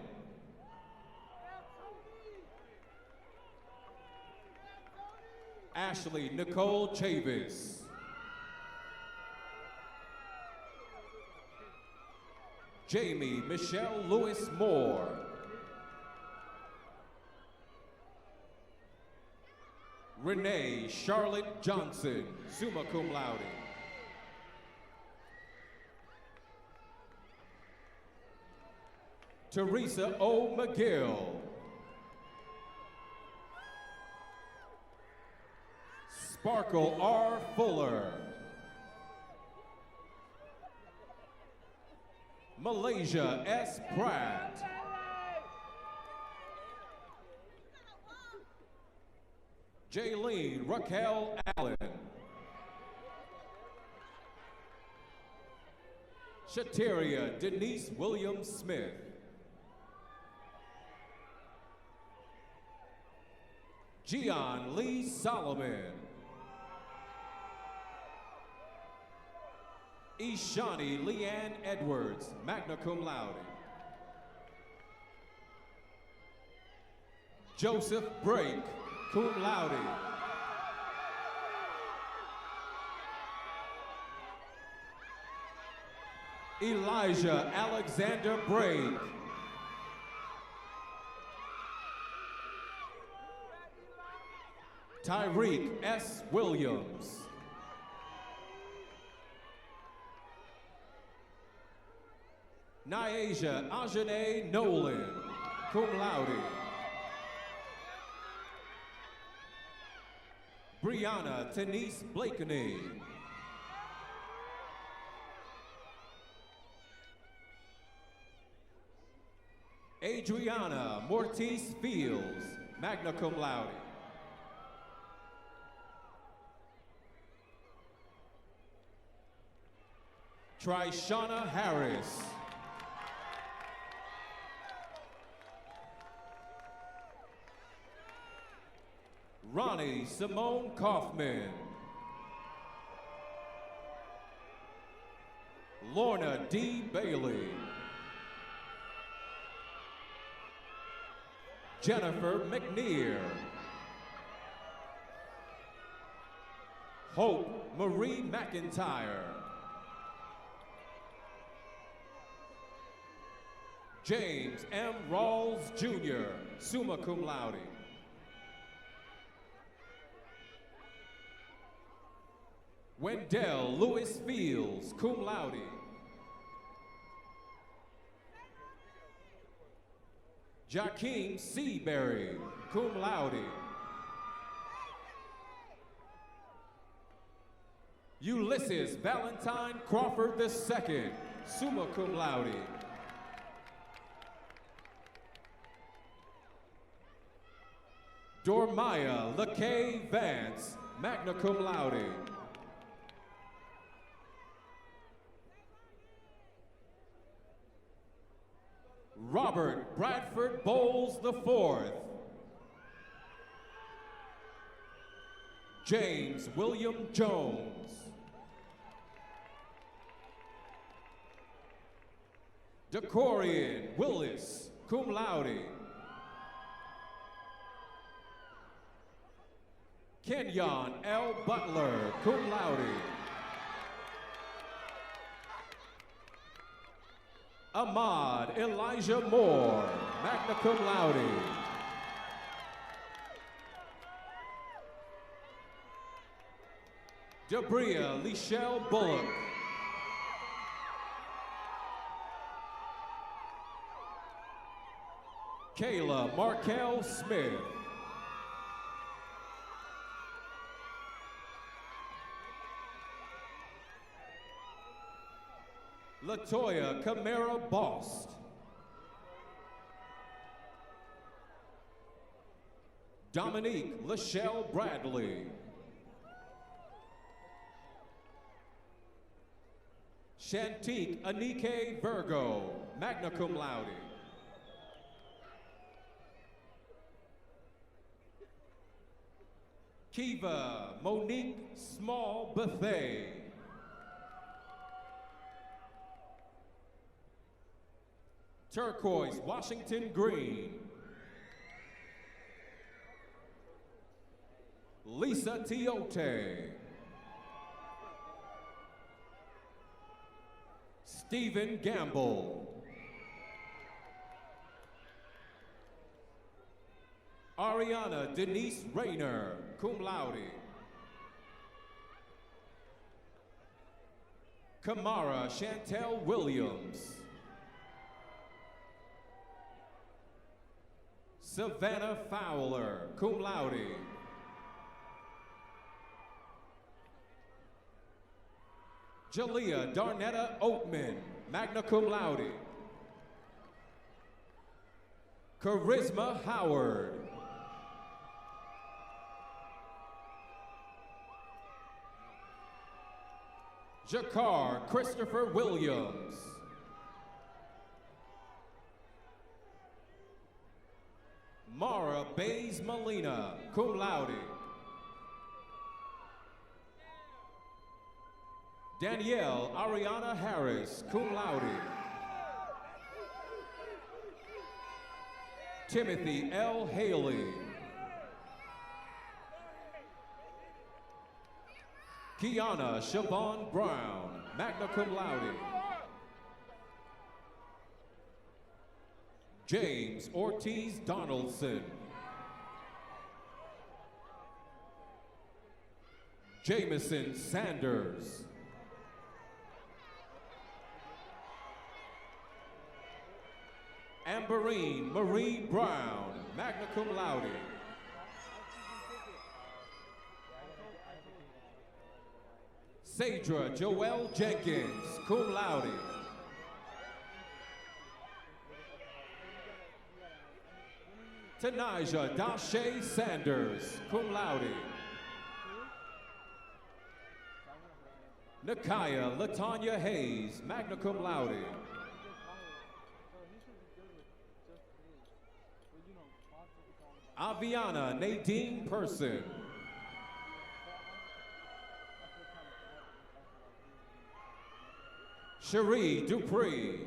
Ashley Nicole Chavis. Jamie Michelle Lewis Moore. Renee Charlotte Johnson, summa cum laude. Teresa O. McGill. Sparkle R. Fuller. Malaysia S. Pratt. Jaylene Raquel Allen. Shateria Denise Williams Smith. Gian Lee Solomon. Ishani Leanne Edwards, magna cum laude. Joseph Brake, cum laude. Elijah Alexander Brake. Tyreek S. Williams. Nyasia Ajane Nolan, cum laude. Brianna Denise Blakeney. Adriana Mortiz Fields, magna cum laude. Trishana Harris. Ronnie Simone Kaufman. Lorna D. Bailey. Jennifer McNear. Hope Marie McIntyre. James M. Rawls Jr., summa cum laude. Wendell Lewis Fields, cum laude. Jakeem Seaberry, cum laude. Ulysses Valentine Crawford II, summa cum laude. Dormaya LaKay Vance, magna cum laude. Robert Bradford Bowles IV. James William Jones. Decorian Willis, cum laude. Kenyon L. Butler, cum laude. Ahmad Elijah Moore, magna cum laude. Debria Lichelle Bullock. Kayla Markel Smith. Latoya Camara Bost. Dominique Lachelle Bradley. Shantique Anike Virgo, magna cum laude. Kiva Monique Small Bethay. Turquoise Washington Green. Lisa Tiote. Stephen Gamble. Ariana Denise Rayner, cum laude. Kamara Chantel Williams. Savannah Fowler, cum laude. Jalea Darnetta Oatman, magna cum laude. Charisma Howard. Jakar Christopher Williams. Mara Bays Molina, cum laude. Danielle Ariana Harris, cum laude. Timothy L. Haley. Kiana Siobhan Brown, magna cum laude. James Ortiz Donaldson. Jameson Sanders. Amberine Marie Brown, magna cum laude. Sadra Joelle Jenkins, cum laude. Tanija Dashe Sanders, cum laude. Nakaya Latanya Hayes, magna cum laude. Aviana Nadine Person. Cherie Dupree.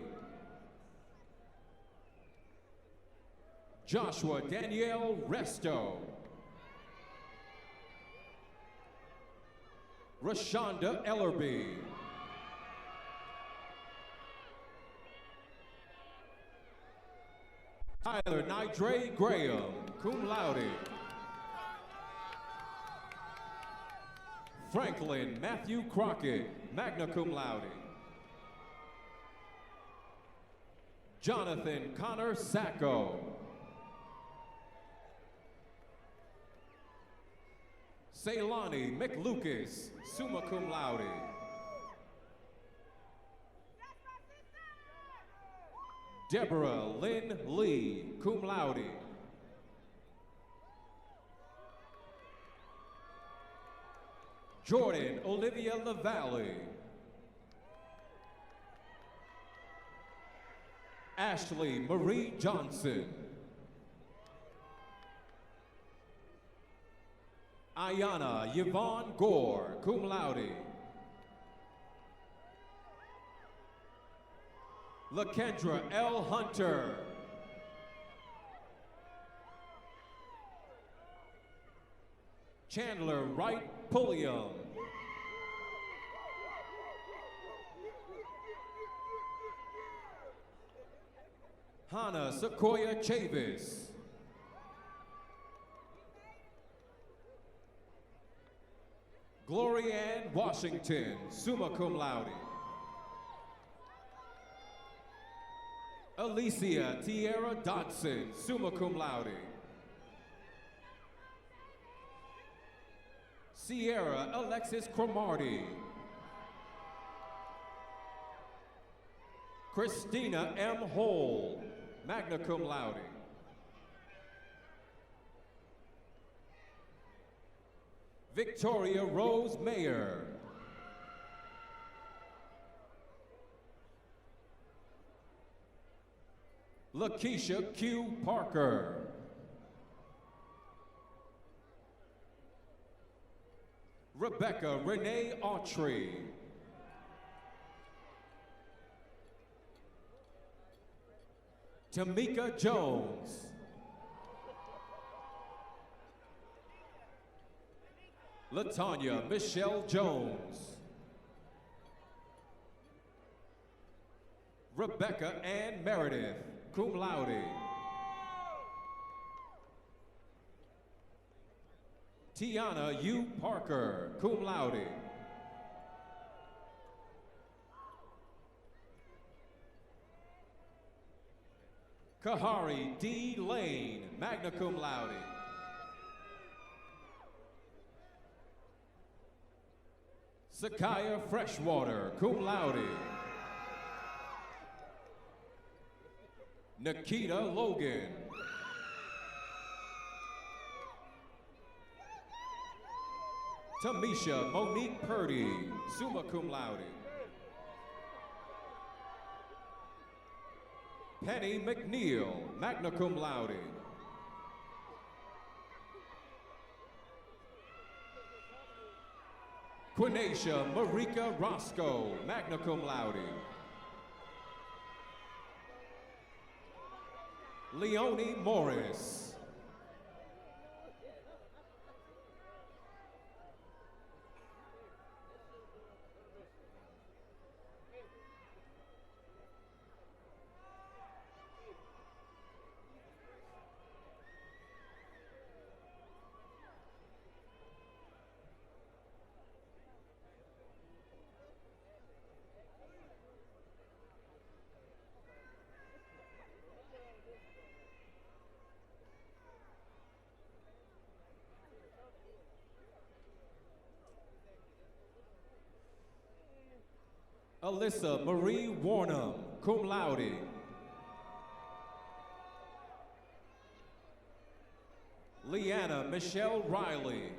Joshua Danielle Resto. Rashonda Ellerby. Tyler Nidre Graham, cum laude. Franklin Matthew Crockett, magna cum laude. Jonathan Connor Sacco. Ceylani McLucas, summa cum laude. Deborah Lynn Lee, cum laude. Jordan Olivia LaValle. Ashley Marie Johnson. Ayana Yvonne Gore, cum laude. LaKendra L. Hunter. Chandler Wright Pulliam. Hannah Sequoia Chavis. Gloria Ann Washington, summa cum laude. Alicia Tierra Dodson, summa cum laude. Sierra Alexis Cromartie. Christina M. Hole, magna cum laude. Victoria Rose Mayer. Lakeisha Q. Parker. Rebecca Renee Autry. Tamika Jones. Latanya Michelle Jones. Rebecca Ann Meredith, cum laude. Tiana U. Parker, cum laude. Kahari D. Lane, magna cum laude. Sakaya Freshwater, cum laude. Nikita Logan. Tamisha Monique Purdy, summa cum laude. Penny McNeil, magna cum laude. Quinacia Marika Roscoe, magna cum laude. Leonie Morris. Alyssa Marie Warnham, cum laude. Leanna Michelle Riley.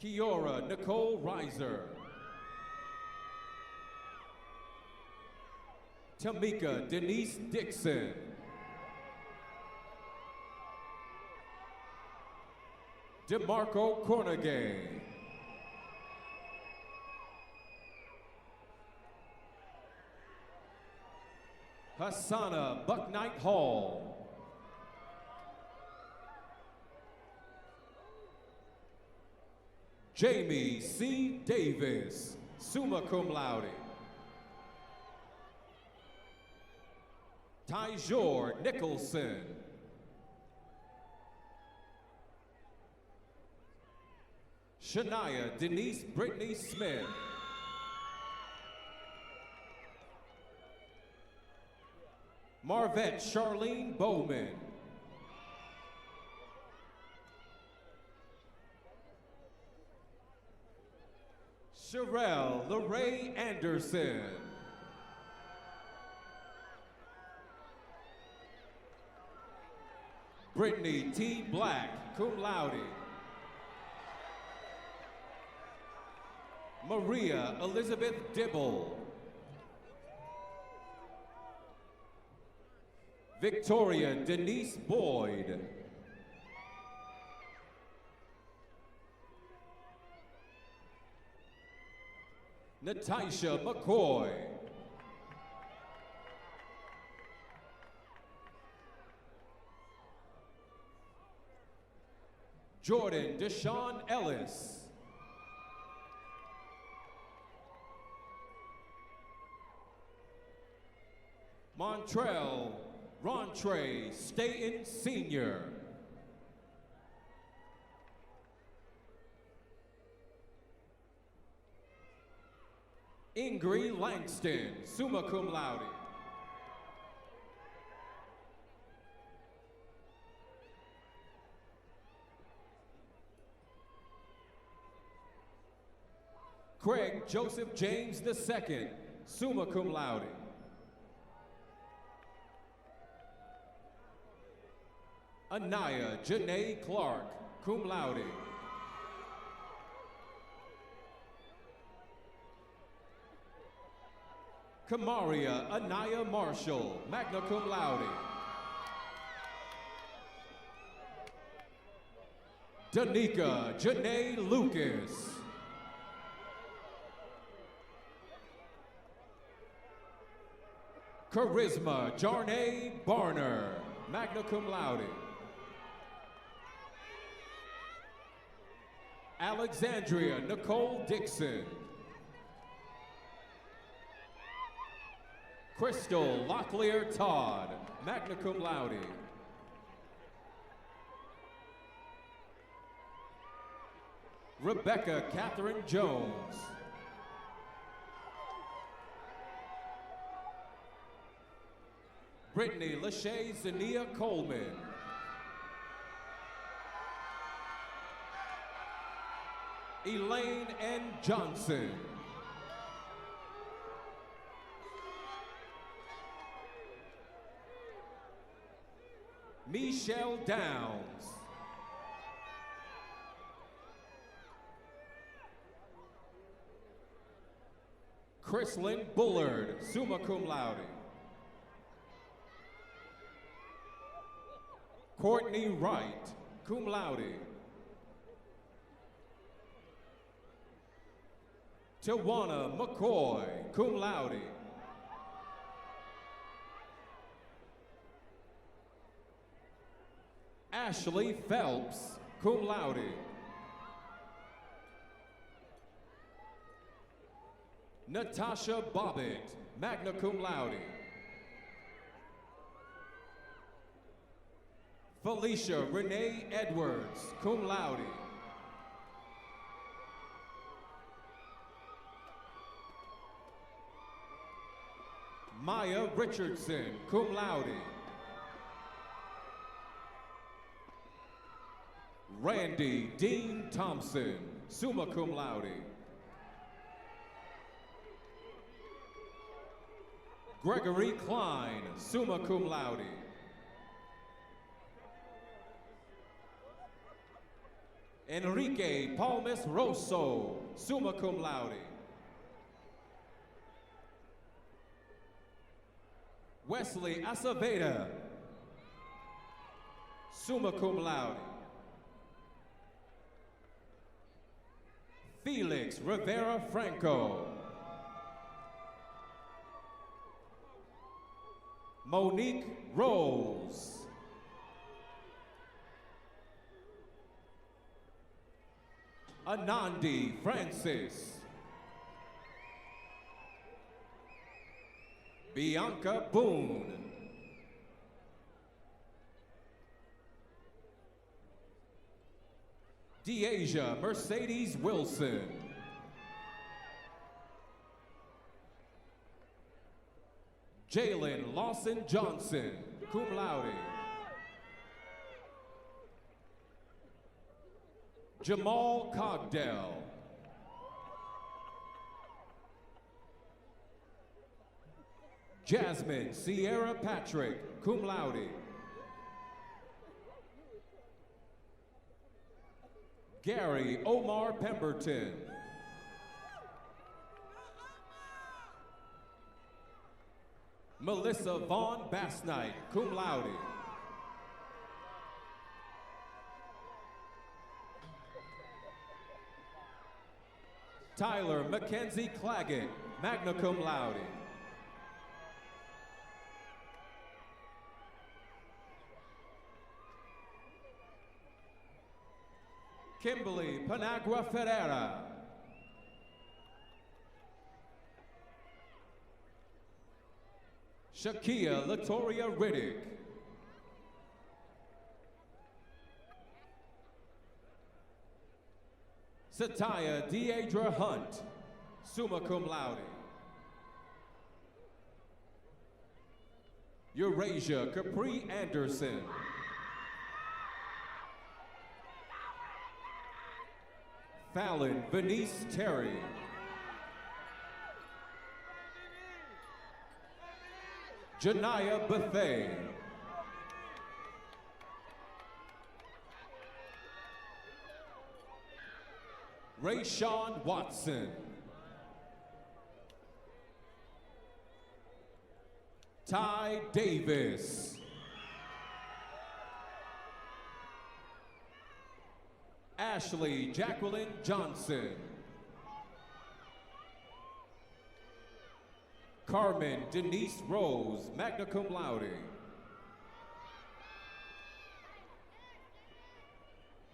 Kiora Nicole Reiser. Tamika Denise Dixon. DeMarco Cornegay. Hassana Bucknight Hall. Jamie C. Davis, summa cum laude. Tyjor Nicholson. Shania Denise Brittany Smith. Marvette Charlene Bowman. Sherelle LeRae Anderson. Brittany T. Black, cum laude. Maria Elizabeth Dibble. Victoria Denise Boyd. Natasha McCoy. Jordan Deshaun Ellis. Montrell Rontre Staten Sr. Ingrid Langston, summa cum laude. Craig Joseph James II, summa cum laude. Anaya Janae Clark, cum laude. Kamaria Anaya Marshall, magna cum laude. Danica Janae Lucas. Charisma Jarnay Barner, magna cum laude. Alexandria Nicole Dixon. Crystal Locklear Todd, magna cum laude. Rebecca Catherine Jones. Brittany Lachey Zania Coleman. Elaine N. Johnson. Michelle Downs. Chrislyn Bullard, summa cum laude. Courtney Wright, cum laude. Tawana McCoy, cum laude. Ashley Phelps, cum laude. Natasha Bobbitt, magna cum laude. Felicia Renee Edwards, cum laude. Maya Richardson, cum laude. Randy Dean Thompson, summa cum laude. Gregory Klein, summa cum laude. Enrique Palmes Rosso, summa cum laude. Wesley Aceveda, summa cum laude. Felix Rivera Franco. Monique Rose. Anandi Francis. Bianca Boone. Deasia Mercedes Wilson. Jalen Lawson Johnson, cum laude. Jamal Cogdell. Jasmine Sierra Patrick, cum laude. Gary Omar Pemberton. Melissa Vaughn Bassnight, cum laude. Tyler Mackenzie Claggett, magna cum laude. Kimberly Panagua Ferreira. Shakia Latoria Riddick. Satya Deidra Hunt, summa cum laude. Eurasia Capri Anderson. Fallon Venice Terry. Janaya Buffet. Rayshawn Watson. Ty Davis. Ashley Jacqueline Johnson. Carmen Denise Rose, magna cum laude.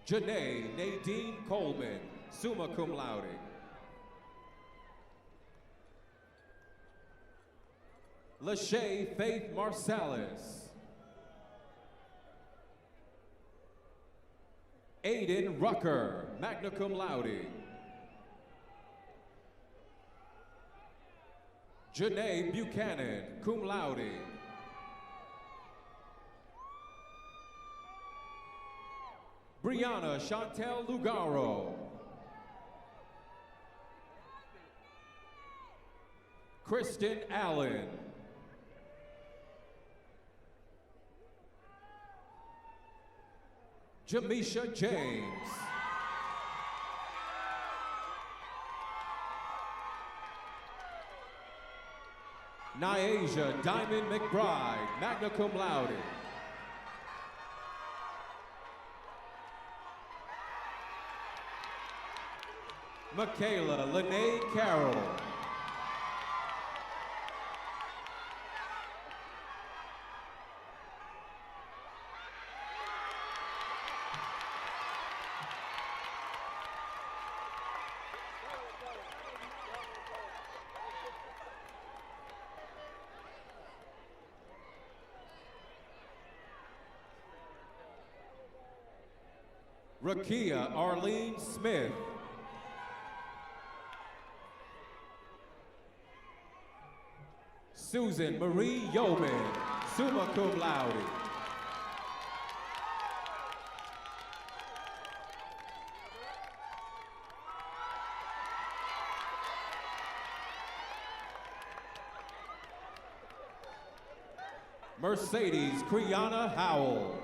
Janae Nadine Coleman, summa cum laude. Lachey Faith Marsalis. Aiden Rucker, magna cum laude. Janae Buchanan, cum laude. Brianna Chantel Lugaro. Kristen Allen. Jamisha James. Nyasia Diamond McBride, magna cum laude. Michaela Lene Carroll. Rakia Arlene Smith. Susan Marie Yeoman, summa cum laude. Mercedes Kriana Howell.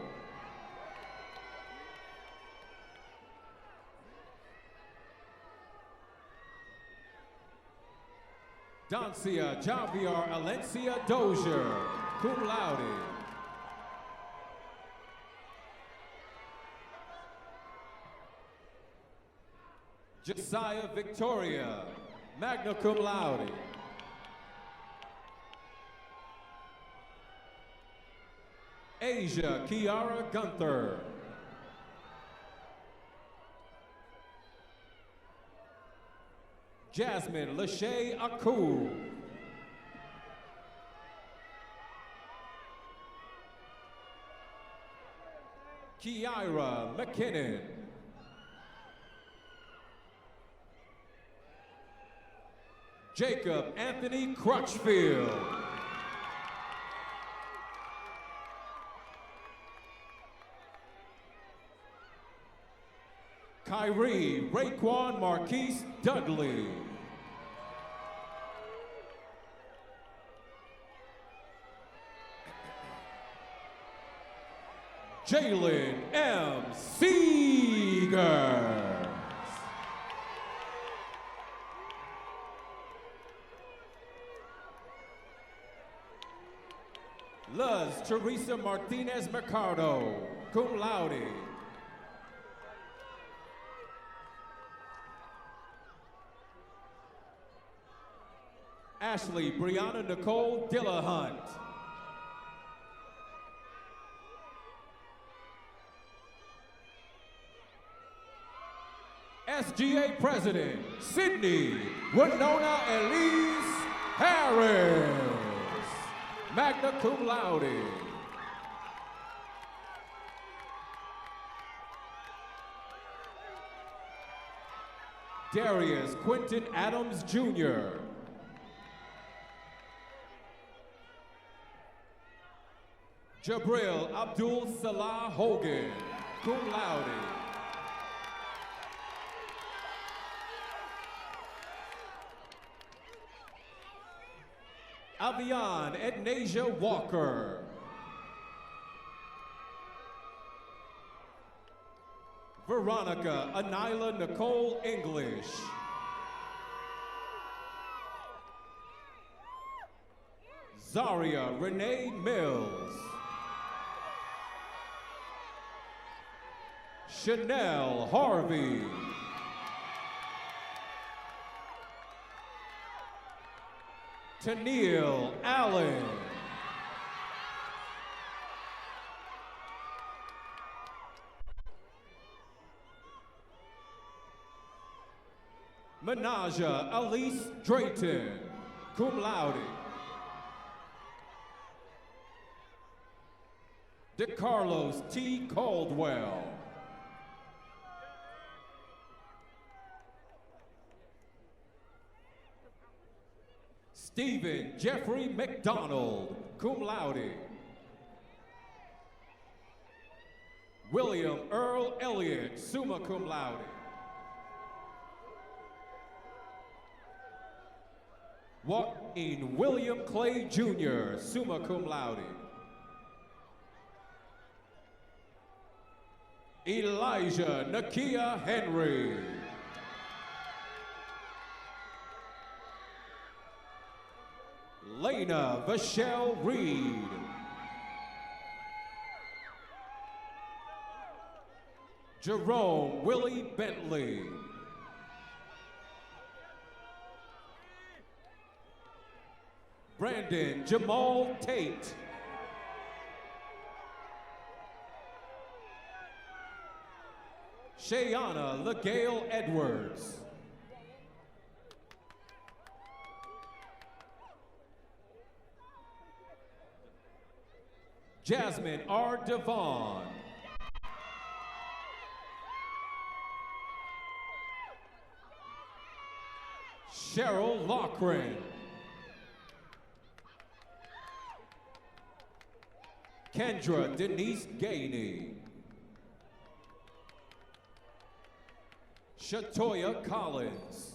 Dancia Javier Alencia Dozier, cum laude. Josiah Victoria, magna cum laude. Asia Kiara Gunther. Jasmine Lachey Aku. Kiara McKinnon. Jacob Anthony Crutchfield. Kyrie Raekwon Marquise Dudley. Jalen M. Seeger. Luz Teresa Martinez Mercado, cum laude. Ashley Brianna Nicole Dillahunt. SGA President, Sydney Winona Elise Harris, magna cum laude. Darius Quentin Adams Jr. Jabril Abdul Salah Hogan, cum laude. Avian Ednasia Walker. Veronica Anila Nicole English. Zaria Renee Mills. Chanel Harvey. Tennille Allen. Menaja Elise Drayton, cum laude. DeCarlos T. Caldwell. Stephen Jeffrey McDonald, cum laude. William Earl Elliott, summa cum laude. Joaquin William Clay Jr., summa cum laude. Elijah Nakia Henry. Lena Vachelle Reed. Jerome Willie Bentley. Brandon Jamal Tate. Shayana LaGale Edwards. Jasmine R. Devon. Cheryl Lochran. Kendra Denise Gainey. Shatoya Collins.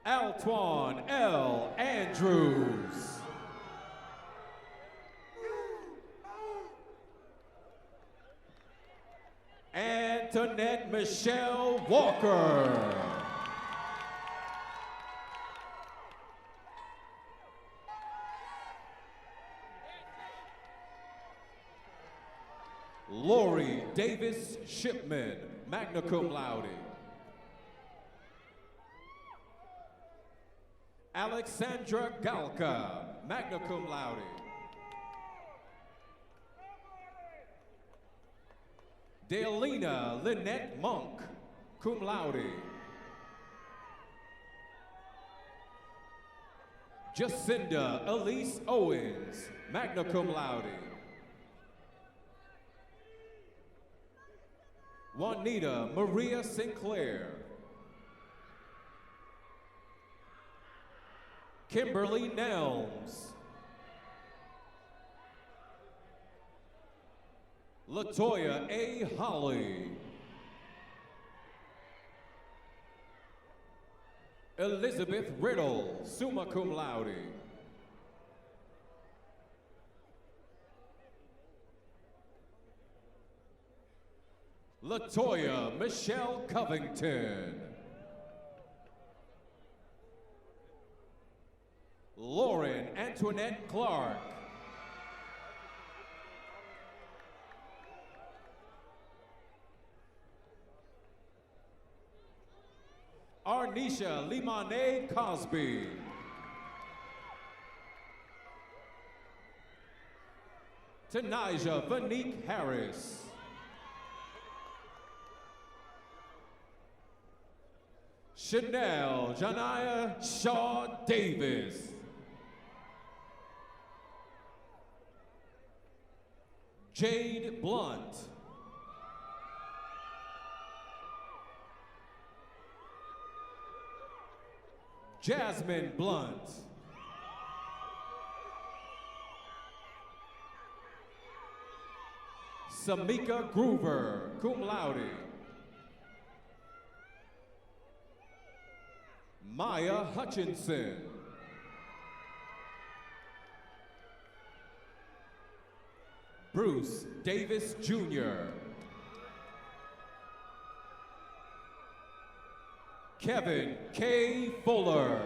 Altwan L. Andrews. Antoinette Michelle Walker. Lori Davis Shipman, magna cum laude. Alexandra Galka, magna cum laude. Delina Lynette Monk, cum laude. Jacinda Elise Owens, magna cum laude. Juanita Maria Sinclair. Kimberly Nelms. Latoya A. Holly. Elizabeth Riddle, summa cum laude. Latoya Michelle Covington. Lauren Antoinette Clark. Arnisha Limane Cosby. Tanija Vanique Harris. Chanel Janaya Shaw Davis. Jade Blunt. Jasmine Blunt. Samika Groover, cum laude. Maya Hutchinson. Bruce Davis Jr. Kevin K. Fuller.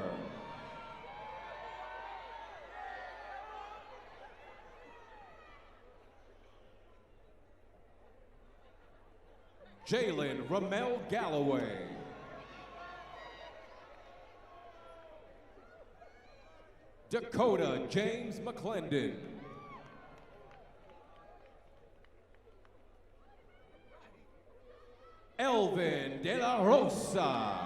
Jalen Ramel Galloway. Dakota James McClendon. Elvin De La Rosa.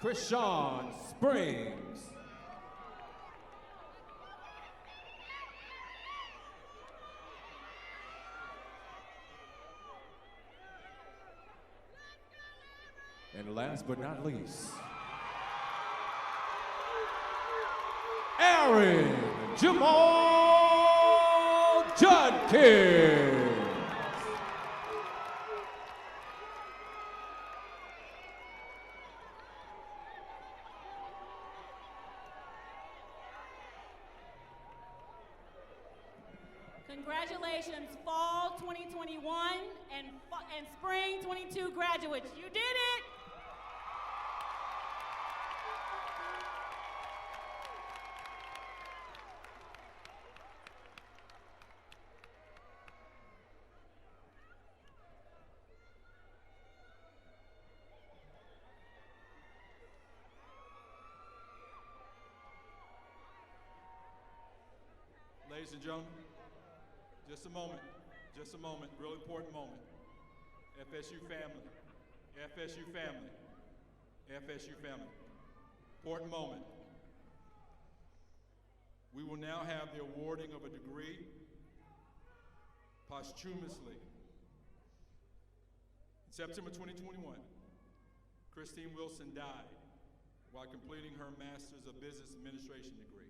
Krishan Springs. And last but not least, Aaron Jamal Judkins. Congratulations, Fall 2021 and Spring 22 graduates. You did it! Ladies and gentlemen, just a moment, real important moment. FSU family, FSU family, FSU family. Important moment. We will now have the awarding of a degree posthumously. In September 2021, Christine Wilson died while completing her Master's of Business Administration degree.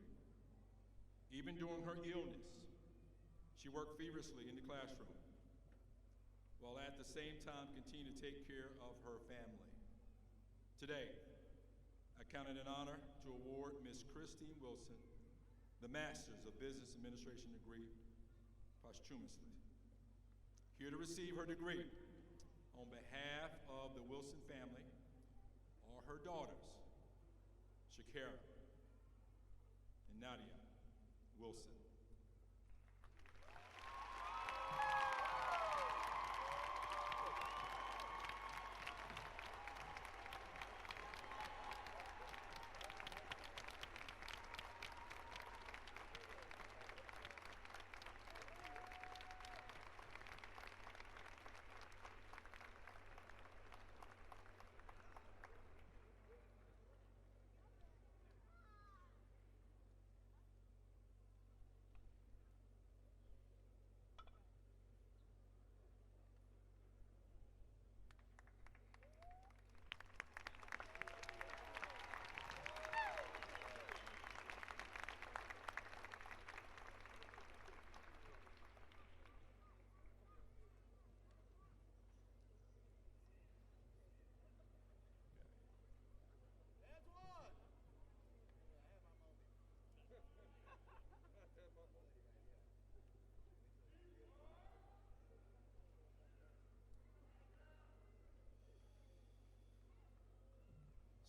Even during her illness, she worked feverishly in the classroom, while at the same time continued to take care of her family. Today, I count it an honor to award Ms. Christine Wilson the Master's of Business Administration degree posthumously. Here to receive her degree, on behalf of the Wilson family, are her daughters, Shakira and Nadia Wilson.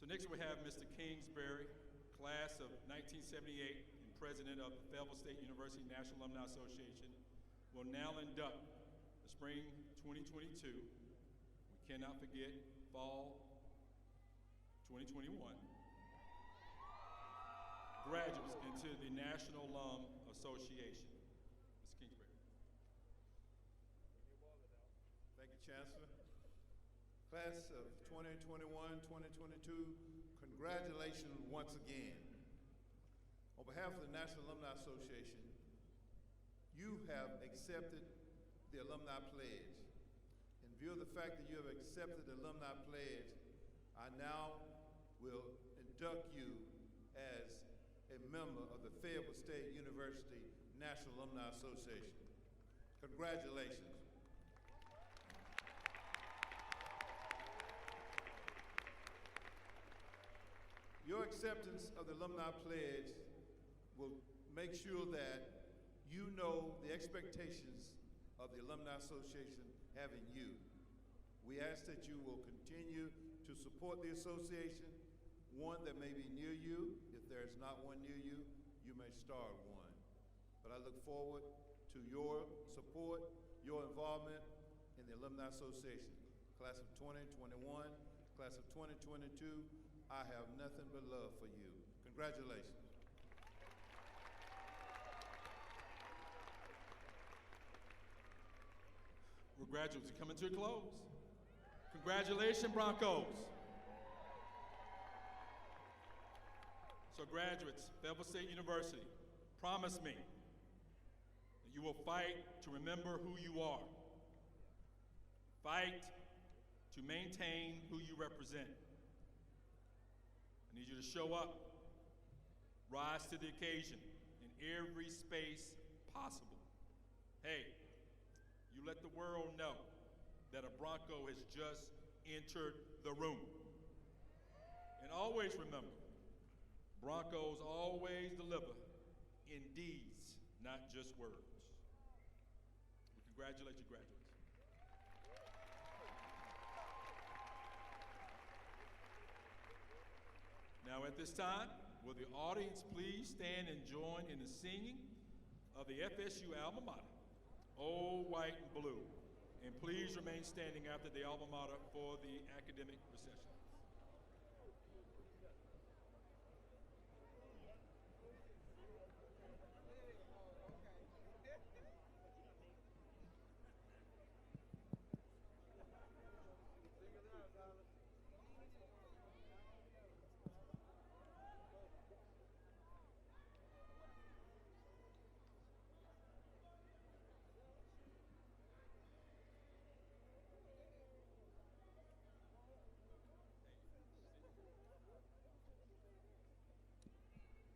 So next we have Mr. Kingsbury, class of 1978 and president of the Fayetteville State University National Alumni Association, will now induct the Spring 2022. We cannot forget Fall 2021 graduates into the National Alum Association. Mr. Kingsbury. Thank you, Chancellor. Class of 2021-2022, congratulations once again. On behalf of the National Alumni Association, you have accepted the Alumni Pledge. In view of the fact that you have accepted the Alumni Pledge, I now will induct you as a member of the Fayetteville State University National Alumni Association. Congratulations. acceptance of the Alumni Pledge will make sure that you know the expectations of the Alumni Association having you. We ask that you will continue to support the association, one that may be near you. If there's not one near you, you may start one. But I look forward to your support, your involvement in the Alumni Association. Class of 2021, class of 2022, I have nothing but love for you. Congratulations. We're graduates are coming to a close. Congratulations, Broncos. So graduates, Fayetteville State University, promise me that you will fight to remember who you are. Fight to maintain who you represent. I need you to show up, rise to the occasion in every space possible. Hey, you let the world know that a Bronco has just entered the room. And always remember, Broncos always deliver in deeds, not just words. We congratulate you, graduates. Now at this time, will the audience please stand and join in the singing of the FSU alma mater, Old, White, and Blue. And please remain standing after the alma mater for the academic recession.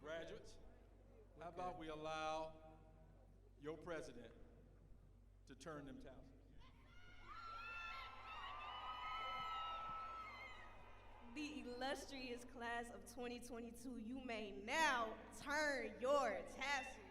Graduates, how about we allow your president to turn them tassels? The illustrious class of 2022, you may now turn your tassels.